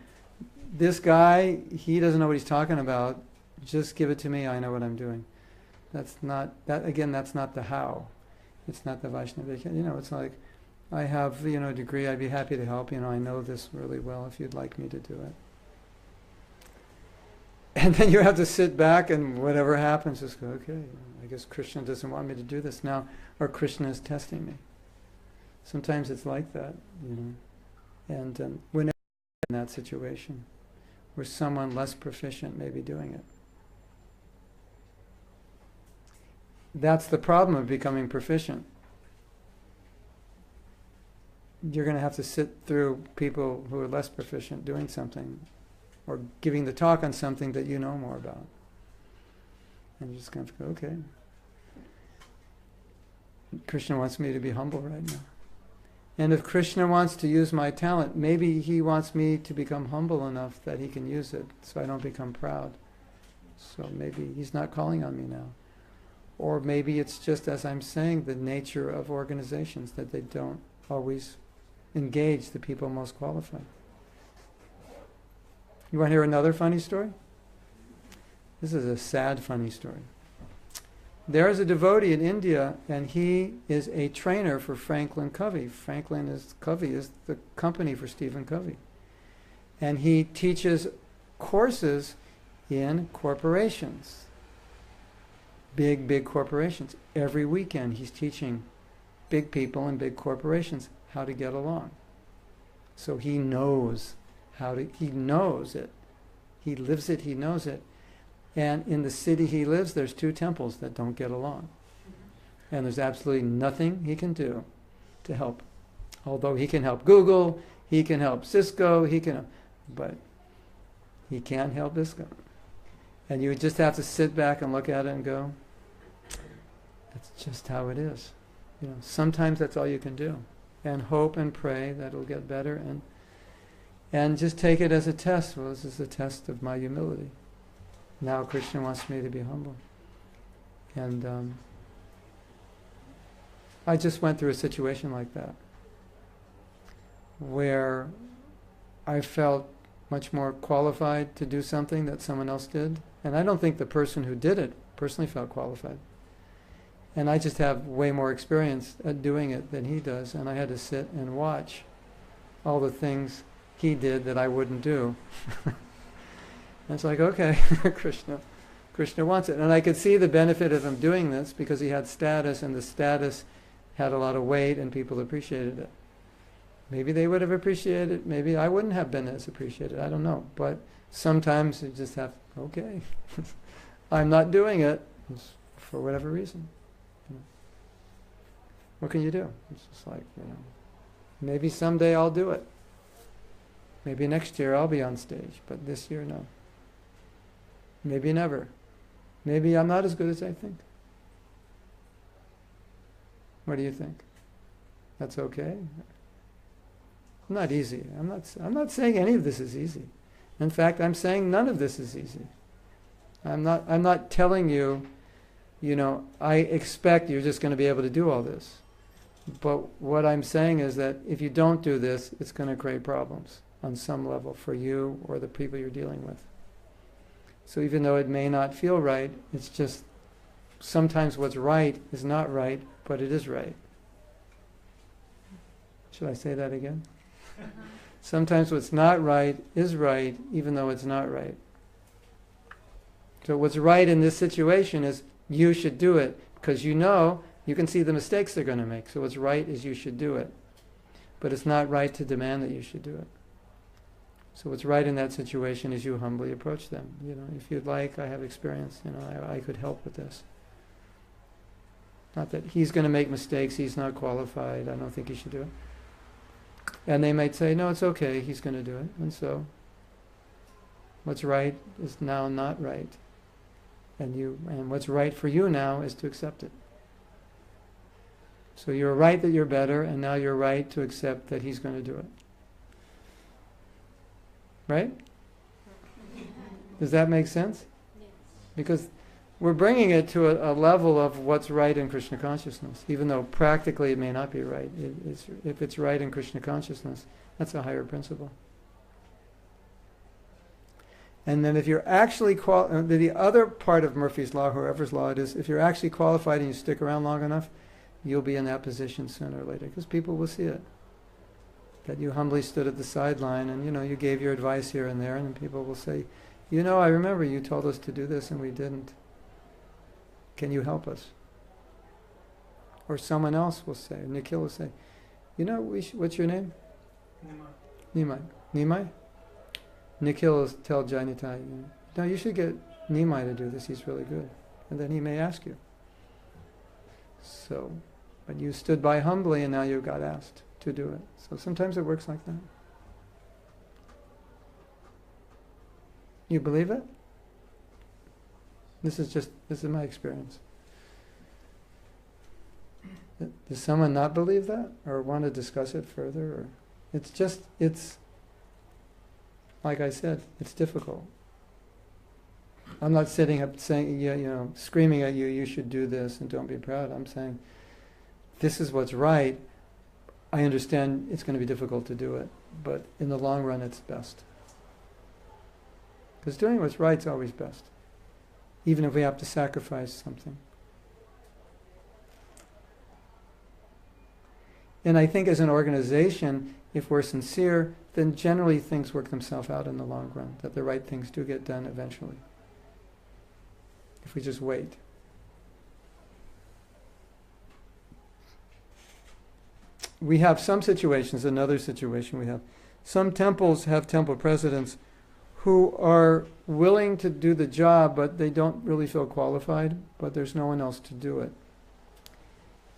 this guy, he doesn't know what he's talking about. Just give it to me, I know what I'm doing. That's not the how. It's not the Vaishnava. It's like, I have, a degree, I'd be happy to help. I know this really well if you'd like me to do it. And then you have to sit back and whatever happens, just go, okay, I guess Krishna doesn't want me to do this now, or Krishna is testing me. Sometimes it's like that, And whenever in that situation, where someone less proficient may be doing it. That's the problem of becoming proficient. You're going to have to sit through people who are less proficient doing something, or giving the talk on something that you know more about. And you're just going to have to go, okay. Krishna wants me to be humble right now. And if Krishna wants to use my talent, maybe he wants me to become humble enough that he can use it so I don't become proud. So maybe he's not calling on me now. Or maybe it's just, as I'm saying, the nature of organizations, that they don't always engage the people most qualified. You want to hear another funny story? This is a sad, funny story. There is a devotee in India, and he is a trainer for Franklin Covey. Covey is the company for Stephen Covey. And he teaches courses in corporations. Big, big corporations. Every weekend he's teaching big people and big corporations how to get along. So he knows he knows it. He lives it, he knows it. And in the city he lives, there's 2 temples that don't get along. And there's absolutely nothing he can do to help. Although he can help Google, he can help Cisco, but he can't help Iskcon. And you just have to sit back and look at it and go, that's just how it is. Sometimes that's all you can do. And hope and pray that it'll get better, and just take it as a test. Well, this is a test of my humility. Now Krishna wants me to be humble. And I just went through a situation like that, where I felt much more qualified to do something that someone else did. And I don't think the person who did it personally felt qualified. And I just have way more experience at doing it than he does. And I had to sit and watch all the things he did that I wouldn't do. And it's like, okay, Krishna wants it. And I could see the benefit of him doing this because he had status, and the status had a lot of weight and people appreciated it. Maybe they would have appreciated it. Maybe I wouldn't have been as appreciated. I don't know. But sometimes you just have, okay, I'm not doing it for whatever reason. What can you do? It's just like, maybe someday I'll do it. Maybe next year I'll be on stage, but this year, no. Maybe never. Maybe I'm not as good as I think. What do you think? That's okay? Not easy. I'm not saying any of this is easy. In fact, I'm saying none of this is easy. I'm not telling you, I expect you're just going to be able to do all this. But what I'm saying is that if you don't do this, it's going to create problems on some level for you or the people you're dealing with. So even though it may not feel right, it's just sometimes what's right is not right, but it is right. Should I say that again? Sometimes what's not right is right, even though it's not right. So what's right in this situation is you should do it, because you can see the mistakes they're going to make. So what's right is you should do it. But it's not right to demand that you should do it. So what's right in that situation is you humbly approach them. If you'd like, I have experience. I could help with this. Not that he's going to make mistakes. He's not qualified. I don't think he should do it. And they might say, no, it's okay. He's going to do it. And so what's right is now not right. And what's right for you now is to accept it. So you're right that you're better, and now you're right to accept that he's going to do it. Right? Does that make sense? Because we're bringing it to a level of what's right in Krishna consciousness, even though practically it may not be right. If it's right in Krishna consciousness, that's a higher principle. And then if you're actually, the other part of Murphy's Law, whoever's law it is, if you're actually qualified and you stick around long enough, you'll be in that position sooner or later, because people will see it. That you humbly stood at the sideline and, you gave your advice here and there, and people will say, I remember you told us to do this and we didn't. Can you help us? Or someone else will say, Nikhil will say, what's your name? Nimai. Nimai? Nikhil will tell Jainitai, no, you should get Nimai to do this, he's really good. And then he may ask you. So, but you stood by humbly and now you got asked to do it. So sometimes it works like that. You believe it? This is my experience. Does someone not believe that? Or want to discuss it further? Or it's like I said, it's difficult. I'm not sitting up saying, screaming at you, you should do this and don't be proud. I'm saying, this is what's right. I understand it's going to be difficult to do it, but in the long run it's best. Because doing what's right is always best, even if we have to sacrifice something. And I think as an organization, if we're sincere, then generally things work themselves out in the long run, that the right things do get done eventually. If we just wait. We have some situations, another situation we have. Some temples have temple presidents who are willing to do the job, but they don't really feel qualified, but there's no one else to do it.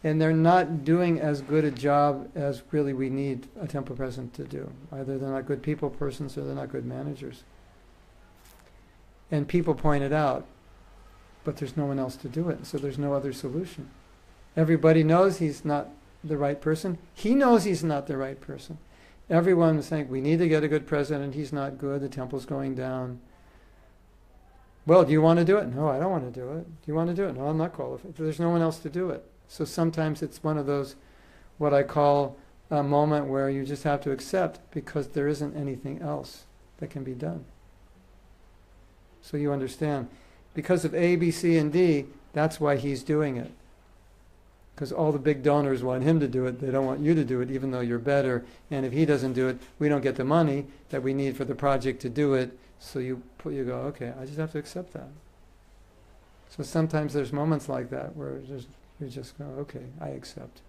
And they're not doing as good a job as really we need a temple president to do. Either they're not good people persons or they're not good managers. And people point it out, but there's no one else to do it, so there's no other solution. Everybody knows he's not the right person. He knows he's not the right person. Everyone is saying, we need to get a good president, he's not good, the temple's going down. Well, do you want to do it? No, I don't want to do it. Do you want to do it? No, I'm not qualified. There's no one else to do it. So sometimes it's one of those, what I call a moment where you just have to accept because there isn't anything else that can be done. So you understand. Because of A, B, C, and D, that's why he's doing it. Because all the big donors want him to do it. They don't want you to do it, even though you're better. And if he doesn't do it, we don't get the money that we need for the project to do it. So you go, okay, I just have to accept that. So sometimes there's moments like that where you just go, okay, I accept.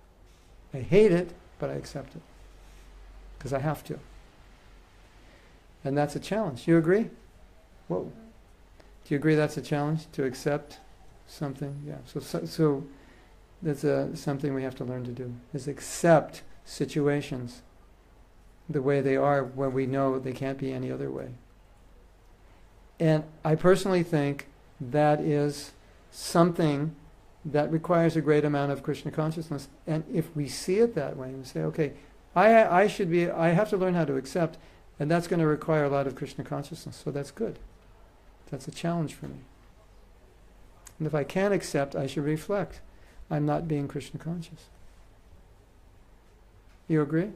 I hate it, but I accept it. Because I have to. And that's a challenge. You agree? Whoa. Do you agree that's a challenge, to accept something? Yeah. So that's something we have to learn to do, is accept situations the way they are when we know they can't be any other way. And I personally think that is something that requires a great amount of Krishna consciousness. And if we see it that way, and say, okay, I have to learn how to accept, and that's going to require a lot of Krishna consciousness, so that's good. That's a challenge for me. And if I can't accept, I should reflect. I'm not being Krishna conscious. You agree?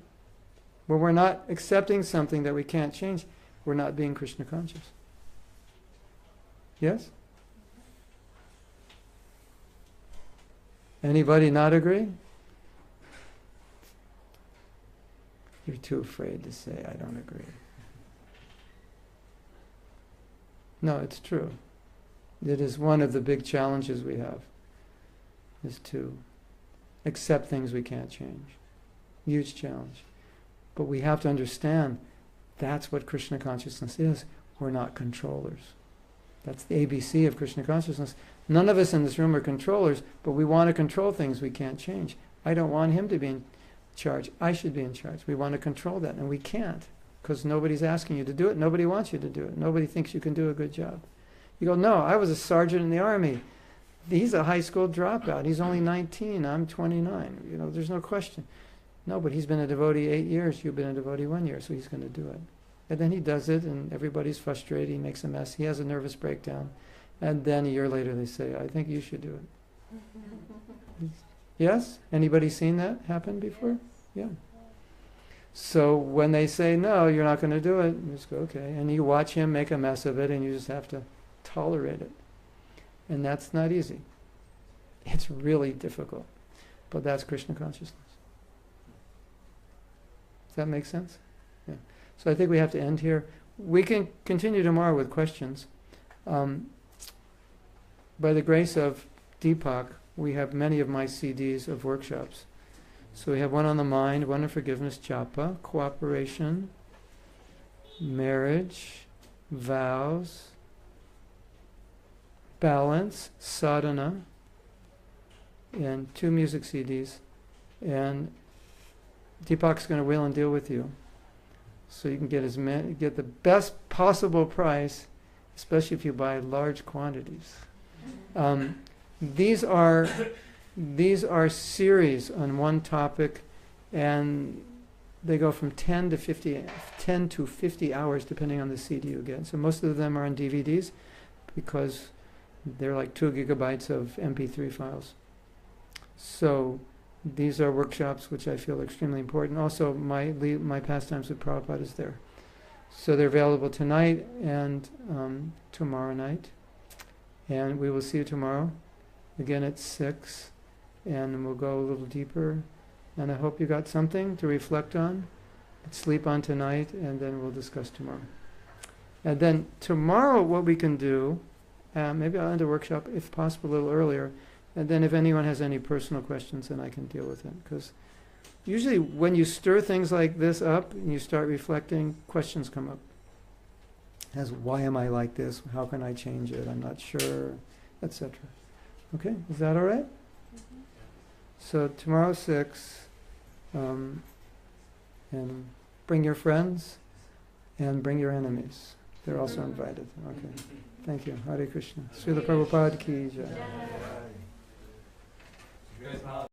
When we're not accepting something that we can't change, we're not being Krishna conscious. Yes? Anybody not agree? You're too afraid to say, I don't agree. No, it's true. It is one of the big challenges we have, is to accept things we can't change. Huge challenge. But we have to understand that's what Krishna consciousness is. We're not controllers. That's the ABC of Krishna consciousness. None of us in this room are controllers, but we want to control things we can't change. I don't want him to be in charge. I should be in charge. We want to control that, and we can't, because nobody's asking you to do it. Nobody wants you to do it. Nobody thinks you can do a good job. You go, no, I was a sergeant in the army. He's a high school dropout. He's only 19. I'm 29. There's no question. No, but he's been a devotee 8 years. You've been a devotee 1 year, so he's going to do it. And then he does it, and everybody's frustrated. He makes a mess. He has a nervous breakdown. And then a year later they say, I think you should do it. Yes? Anybody seen that happen before? Yeah. So when they say, no, you're not going to do it, you just go, okay. And you watch him make a mess of it, and you just have to tolerate it. And that's not easy. It's really difficult. But that's Krishna consciousness. Does that make sense? Yeah. So I think we have to end here. We can continue tomorrow with questions. By the grace of Deepak, we have many of my CDs of workshops. So we have one on the mind, one on forgiveness, japa, cooperation, marriage, vows, balance, sadhana, and 2 music CDs. And Deepak's going to wheel and deal with you, so you can get the best possible price, especially if you buy large quantities. These are series on one topic, and they go from 10 to 50 hours depending on the CD you get. So most of them are on DVDs because they're like 2 gigabytes of MP3 files. So these are workshops which I feel are extremely important. Also, my pastimes with Prabhupada is there. So they're available tonight and tomorrow night. And we will see you tomorrow, again at 6. And we'll go a little deeper. And I hope you got something to reflect on, sleep on tonight, and then we'll discuss tomorrow. And then tomorrow what we can do, maybe I'll end the workshop if possible a little earlier. And then if anyone has any personal questions, then I can deal with it. Because usually when you stir things like this up and you start reflecting, questions come up. As why am I like this? How can I change it? I'm not sure, etc. Okay, is that all right? Mm-hmm. So tomorrow 6, and bring your friends and bring your enemies. They're also invited. Okay, thank you. Hare Krishna. Srila Prabhupada ki jai. Grace Mahatma